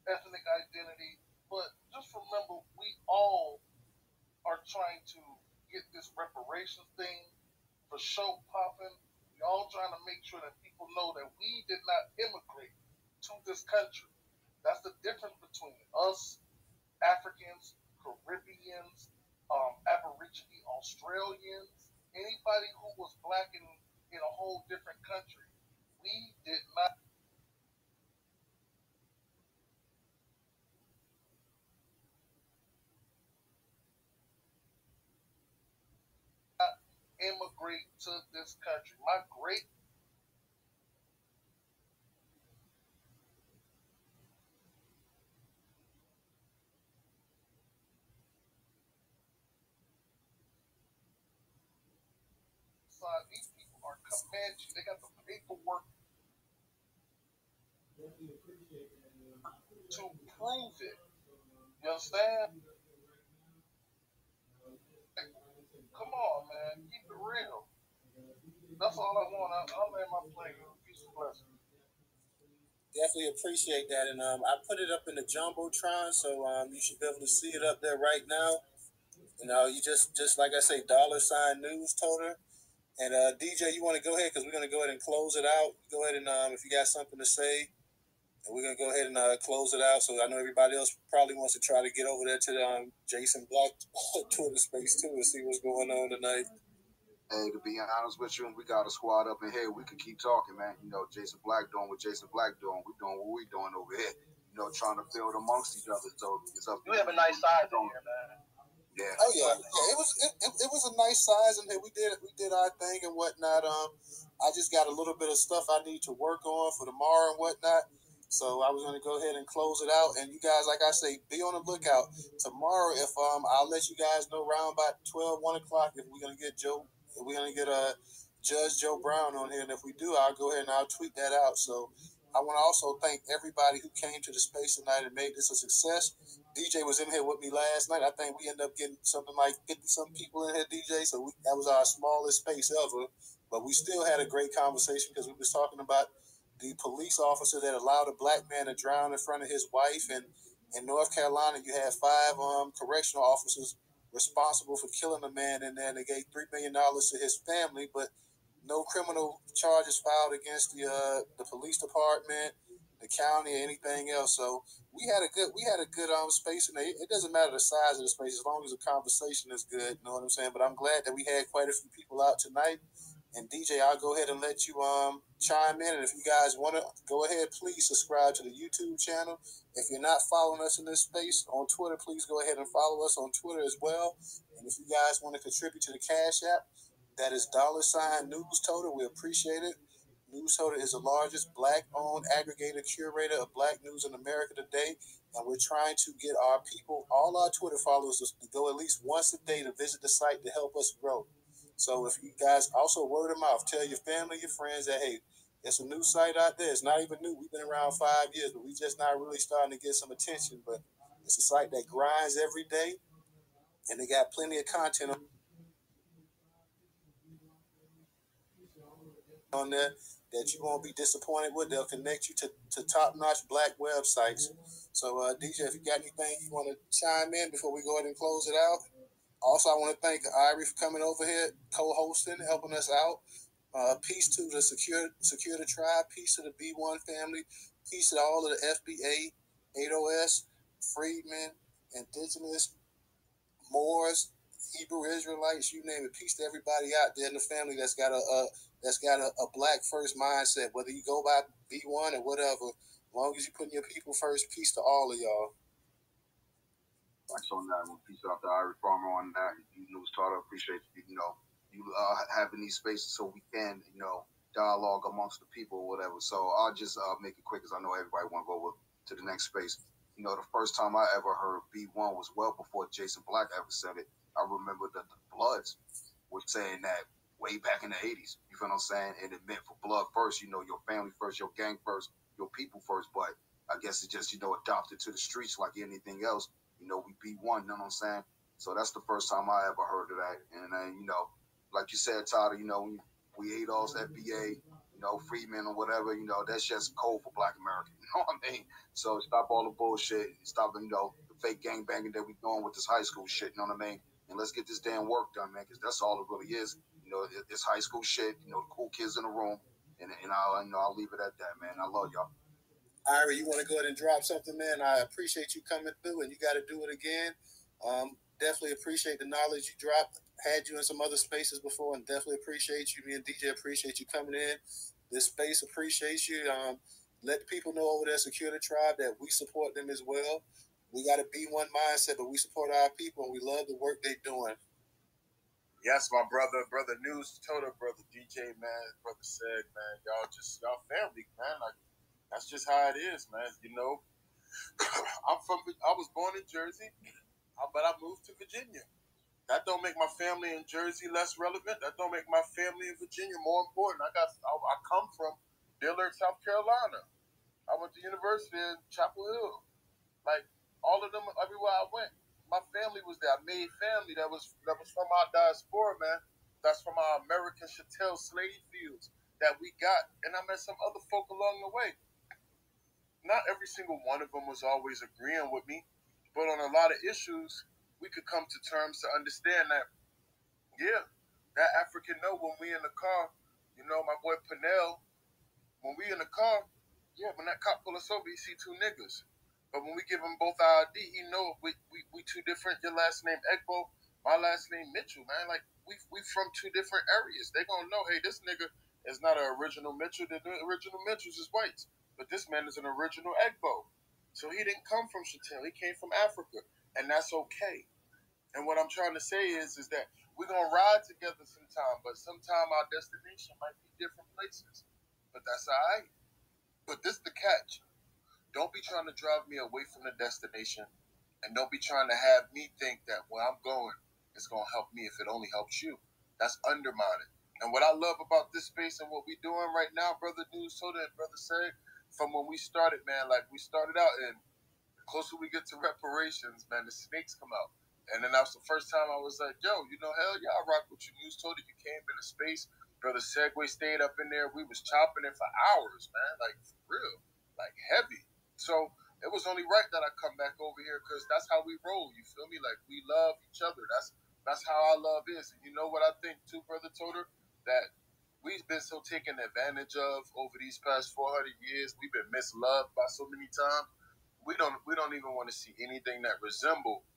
ethnic identity, but just remember, we all are trying to get this reparations thing for show popping. We all trying to make sure that people know that we did not immigrate to this country. That's the difference between us, Africans, Caribbeans, Aborigine Australians, anybody who was black in a whole different country. We did not immigrate to this country. My great these people are Comanche. They got the paperwork to prove it. You understand? Come on, man. Keep it real. That's all I want. I'll land my plane. Peace and blessings. Definitely appreciate that, and I put it up in the jumbotron, so you should be able to see it up there right now. You just like I say, $ Newstoter. And DJ, you want to go ahead because we're going to go ahead and close it out. Go ahead and if you got something to say, and we're going to go ahead and close it out. So I know everybody else probably wants to try to get over there to the Jason Black Twitter space too and see what's going on tonight. Hey, to be honest with you, we got a squad up in here. We could keep talking, man. Jason Black doing what Jason Black doing. We doing what we doing over here. Trying to build amongst each other. So it's up. You have a nice size in here, man. Yeah. Oh yeah. It was a nice size in here. We did our thing and whatnot. I just got a little bit of stuff I need to work on for tomorrow and whatnot. So I was going to go ahead and close it out. And you guys, like I say, be on the lookout. Tomorrow, if I'll let you guys know around about 12, 1 o'clock if we're going to get Judge Joe Brown on here. And if we do, I'll go ahead and I'll tweet that out. So I want to also thank everybody who came to the space tonight and made this a success. DJ was in here with me last night. I think we ended up getting something like 50-some people in here, DJ. So that was our smallest space ever. But we still had a great conversation because we was talking about the police officer that allowed a black man to drown in front of his wife. And in North Carolina, you had 5 correctional officers responsible for killing a man in there. And they gave $3 million to his family, but no criminal charges filed against the police department, the county, or anything else. So we had a good space, and it doesn't matter the size of the space as long as the conversation is good. You know what I'm saying? But I'm glad that we had quite a few people out tonight. And DJ, I'll go ahead and let you chime in. And if you guys want to go ahead, please subscribe to the YouTube channel. If you're not following us in this space on Twitter, please go ahead and follow us on Twitter as well. And if you guys want to contribute to the Cash App, that is $Newstoter. We appreciate it. Newstoter is the largest black-owned aggregator curator of black news in America today, and we're trying to get our people, all our Twitter followers, to go at least once a day to visit the site to help us grow. So if you guys also word of mouth, tell your family, your friends that, hey, it's a new site out there. It's not even new. We've been around 5 years, but we just not really starting to get some attention. But it's a site that grinds every day, and they got plenty of content on there that you won't be disappointed with. They'll connect you to top-notch black websites. So, DJ, if you got anything you want to chime in before we go ahead and close it out. Also, I want to thank Irie for coming over here, co-hosting, helping us out. Peace to the Secure the Tribe. Peace to the B1 family. Peace to all of the FBA, 8OS, Freedmen, Indigenous, Moors, Hebrew Israelites, you name it. Peace to everybody out there in the family that's got a black first mindset. Whether you go by B1 or whatever, as long as you putting your people first. Peace to all of y'all. Thanks on that. Well, peace out to Irie Farmer on that. You Newstoter, appreciate you having these spaces so we can, dialogue amongst the people or whatever. So I'll just make it quick because I know everybody want to go over to the next space. The first time I ever heard B1 was well before Jason Black ever said it. I remember that the Bloods were saying that way back in the 80s. You feel what I'm saying? And it meant for blood first, your family first, your gang first, your people first. But I guess it just, adopted to the streets like anything else. We be one, you know what I'm saying? So that's the first time I ever heard of that. And then, like you said, Tyler, we ADOS, FBA, Freedmen or whatever, that's just code for Black America. You know what I mean? So stop all the bullshit. Stop, the fake gang banging that we doing with this high school shit, you know what I mean? And let's get this damn work done, man, because that's all it really is. It's high school shit, the cool kids in the room. And I'll leave it at that, man. I love y'all. Ira, you want to go ahead and drop something, man? I appreciate you coming through, and you got to do it again. Definitely appreciate the knowledge you dropped. Had you in some other spaces before, and definitely appreciate you. Me and DJ appreciate you coming in. This space appreciates you. Let the people know over there, Secure the Tribe, that we support them as well. We got a B1 mindset, but we support our people, and we love the work they're doing. Yes, my brother Newstoter, brother DJ, man, brother Seg, man, y'all family, man. Like, that's just how it is, man. I was born in Jersey, but I moved to Virginia. That don't make my family in Jersey less relevant. That don't make my family in Virginia more important. I come from Dillard, South Carolina. I went to university in Chapel Hill. Like, all of them, everywhere I went, my family was there. I made family that was from our diaspora, man. That's from our American chattel slave fields that we got. And I met some other folk along the way. Not every single one of them was always agreeing with me, but on a lot of issues, we could come to terms to understand that, yeah, that African know when we in the car, my boy Pernell, when we in the car, yeah, when that cop pull us over, he see 2 niggas. But when we give him both our ID, he know we 2 different. Your last name Egbo, my last name Mitchell, man. Like, we from 2 different areas. They gonna know, hey, this nigga is not an original Mitchell. The original Mitchells is whites. But this man is an original Egbo. So he didn't come from Chattel. He came from Africa. And that's okay. And what I'm trying to say is that we're going to ride together sometime, but sometime our destination might be different places. But that's all right. But this the catch. don't be trying to drive me away from the destination, and don't be trying to have me think that where I'm going is going to help me if it only helps you. That's undermining. And what I love about this space and what we doing right now, Brother Newstoter and Brother Seg, from when we started, man, like we started out, and the closer we get to reparations, man, the snakes come out. And then that was the first time I was like, yo, you know, hell yeah, I rock with you, Newstoter. You came into space. Brother Segway stayed up in there. We was chopping it for hours, man, like for real, like heavy. So it was only right that I come back over here because that's how we roll. You feel me? Like we love each other. That's how our love is. And you know what I think too, Brother Toter? That we've been so taken advantage of over these past 400 years. We've been misloved by so many times. We don't even want to see anything that resemble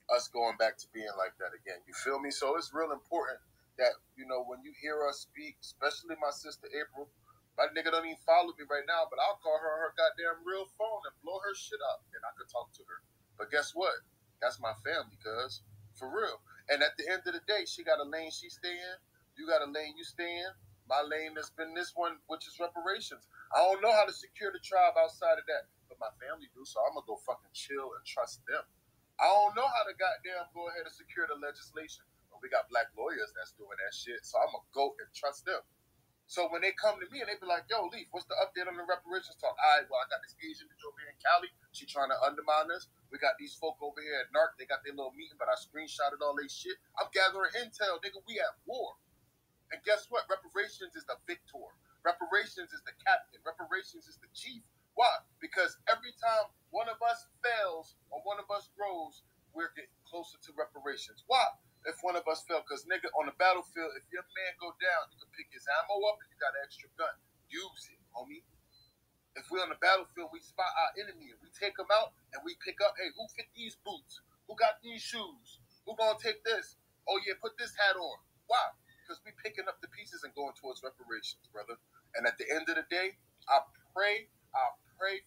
us going back to being like that again. You feel me? So it's real important that, you know, when you hear us speak, especially my sister April, my nigga don't even follow me right now, but I'll call her goddamn real phone and blow her shit up, and I could talk to her. But guess what? That's my family, cuz. For real. And at the end of the day, she got a lane she stay in. You got a lane you stay in. My lane has been this one, which is reparations. I don't know how to secure the tribe outside of that, but my family do, so I'm going to go fucking chill and trust them. I don't know how to goddamn go ahead and secure the legislation, but we got black lawyers that's doing that shit, so I'm going to go and trust them. So when they come to me and they be like, yo, Leaf, what's the update on the reparations talk? All right, well, I got this Asian bitch over here in Cali. She trying to undermine us. We got these folk over here at NARC. They got their little meeting, but I screenshotted all their shit. I'm gathering intel, nigga. We at war. And guess what? Reparations is the victor. Reparations is the captain. Reparations is the chief. Why? Because every time one of us fails or one of us grows, we're getting closer to reparations. Why? If one of us fell, because nigga, on the battlefield, if your man go down, you can pick his ammo up and you got an extra gun. Use it, homie. If we're on the battlefield, we spot our enemy and we take them out and we pick up, hey, who fit these boots? Who got these shoes? Who gonna take this? Oh yeah, put this hat on. Why? Because we picking up the pieces and going towards reparations, brother. And at the end of the day, I pray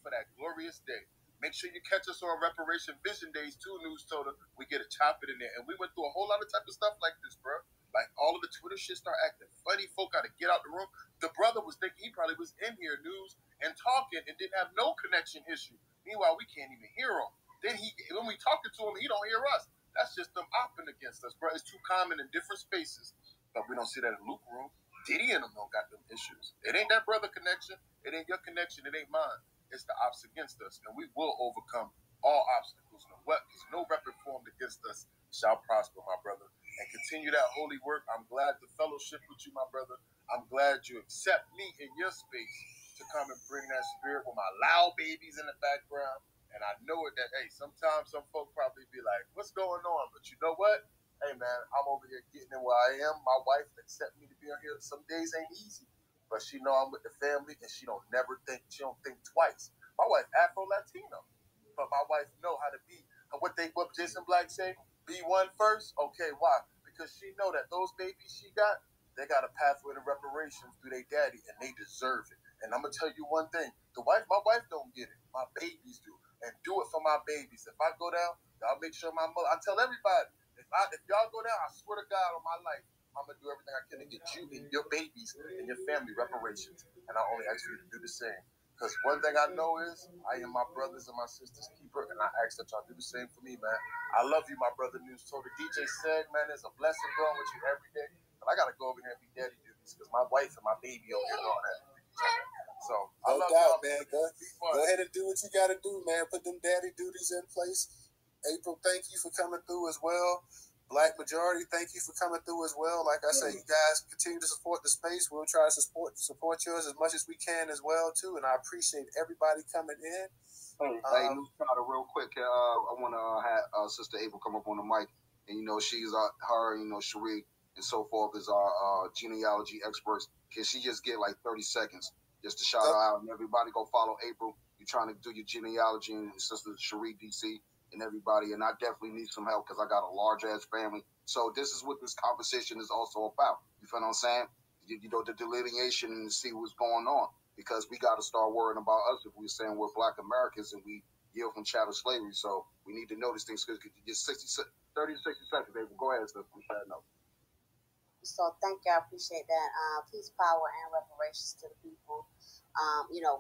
for that glorious day. Make sure you catch us on Reparation Vision Days too, Newstoter. We get a chop it in there. And we went through a whole lot of type of stuff like this, bro. Like all of the Twitter shit start acting funny. Folk got to get out the room. The brother was thinking he probably was in here, news, and talking and didn't have no connection issue. Meanwhile, we can't even hear him. Then when we talking to him, he don't hear us. That's just them opping against us, bro. It's too common in different spaces, but we don't see that in Luke room. Diddy and them don't got them issues. It ain't that brother connection. It ain't your connection. It ain't mine. It's the ops against us, and we will overcome all obstacles. No weapon formed against us shall prosper, my brother. And continue that holy work. I'm glad to fellowship with you, my brother. I'm glad you accept me in your space to come and bring that spirit with my loud babies in the background. And I know it that, hey, sometimes some folk probably be like, what's going on? But you know what? Hey, man, I'm over here getting in where I am. My wife accept me to be on here. Some days ain't easy. But she know I'm with the family, and she don't think twice. My wife Afro-Latino, but my wife know how to be. And what Jason Black say, be one first? Okay, why? Because she know that those babies she got, they got a pathway to reparations through their daddy, and they deserve it. And I'm going to tell you one thing. My wife don't get it. My babies do. And do it for my babies. If I go down, I'll make sure my mother, I tell everybody, if y'all go down, I swear to God on my life, I'm going to do everything I can to get you and your babies and your family reparations. And I only ask you to do the same. Because one thing I know is I am my brothers and my sisters' keeper, and I ask that y'all do the same for me, man. I love you, my brother Newstoter. DJ Seg, man, it's a blessing growing with you every day. But I got to go over here and be daddy duties because my wife and my baby over here doing that. So, I love y'all, man. Go ahead and do what you got to do, man. Put them daddy duties in place. April, thank you for coming through as well. Black Majority, thank you for coming through as well. Like I say, you guys continue to support the space. We'll try to support yours as much as we can as well, too. And I appreciate everybody coming in. Hey, Newstoter, real quick, I want to have Sister April come up on the mic. And, she's Sharik and so forth is our genealogy experts. Can she just get like 30 seconds just to shout her out? And everybody go follow April. You're trying to do your genealogy and Sister Sharik DC. And everybody, and I definitely need some help because I got a large ass family. So this is what this conversation is also about. You feel what I'm saying? The delineation and to see what's going on, because we got to start worrying about us if we're saying we're Black Americans and we yield from chattel slavery. So we need to know these things because you get 30 to 60 seconds, baby. Go ahead, sister. So thank you. I appreciate that. Peace, power, and reparations to the people.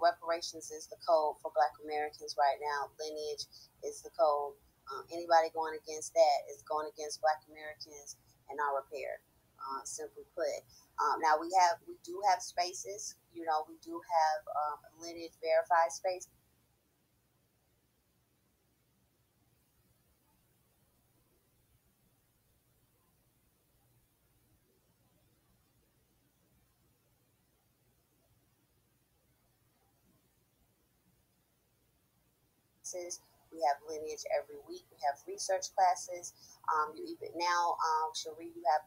Reparations is the code for Black Americans right now. Lineage is the code. Anybody going against that is going against Black Americans and our repair. Simply put. Now we do have spaces. We do have lineage verified spaces. We have lineage every week. We have research classes. You even now, Cherie, you have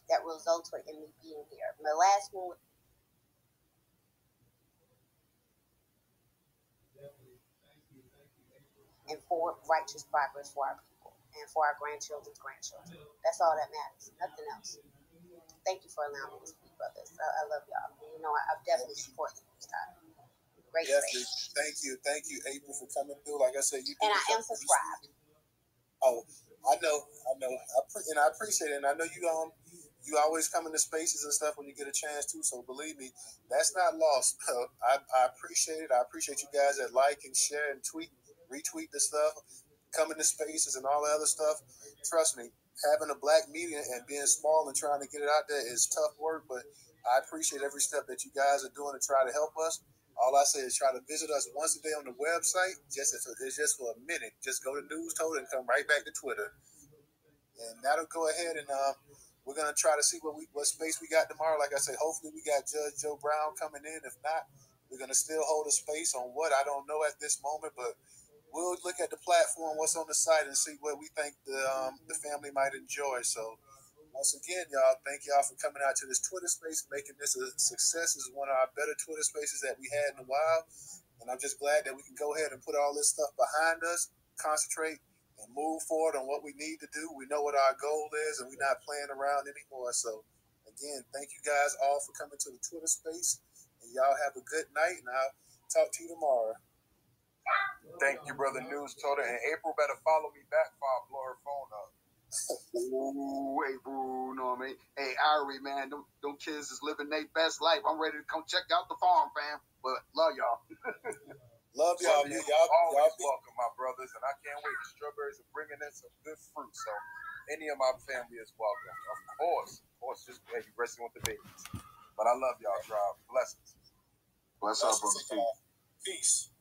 that resulted in me being here. My last one and for righteous progress for our people and for our grandchildren's grandchildren. That's all that matters. Nothing else. Thank you for allowing me to speak, brothers. I love y'all. I definitely support you this time. Great space. Thank you, April, for coming through. Like I said, you do. And I am subscribed. Oh, I know. I appreciate it. And I know you always come into spaces and stuff when you get a chance to. So believe me, that's not lost. I appreciate it. I appreciate you guys that like and share and retweet the stuff, come into spaces and all the other stuff. Trust me, having a black media and being small and trying to get it out there is tough work. But I appreciate every step that you guys are doing to try to help us. All I say is try to visit us once a day on the website. It's just for a minute. Just go to Newstoter and come right back to Twitter. And that'll go ahead and we're gonna try to see what space we got tomorrow. Like I said, hopefully we got Judge Joe Brown coming in. If not, we're gonna still hold a space on what I don't know at this moment, but we'll look at the platform, what's on the site, and see what we think the family might enjoy. So once again, y'all, thank y'all for coming out to this Twitter space, making this a success. This is one of our better Twitter spaces that we had in a while. And I'm just glad that we can go ahead and put all this stuff behind us, concentrate, and move forward on what we need to do. We know what our goal is, and we're not playing around anymore. So, again, thank you guys all for coming to the Twitter space. And y'all have a good night, and I'll talk to you tomorrow. Thank you, Brother Newstoter. And April better follow me back before I blow her phone up. Ooh, April, know what I mean? Hey, Ari, man, them kids is living their best life. I'm ready to come check out the farm, fam. But love y'all. Love y'all, man. Y'all always welcome, my brothers, and I can't wait. The strawberries are bringing in some good fruit, so any of my family is welcome. Of course, just you resting with the babies. But I love y'all, tribe. Blessings. Bless up, brother. Peace.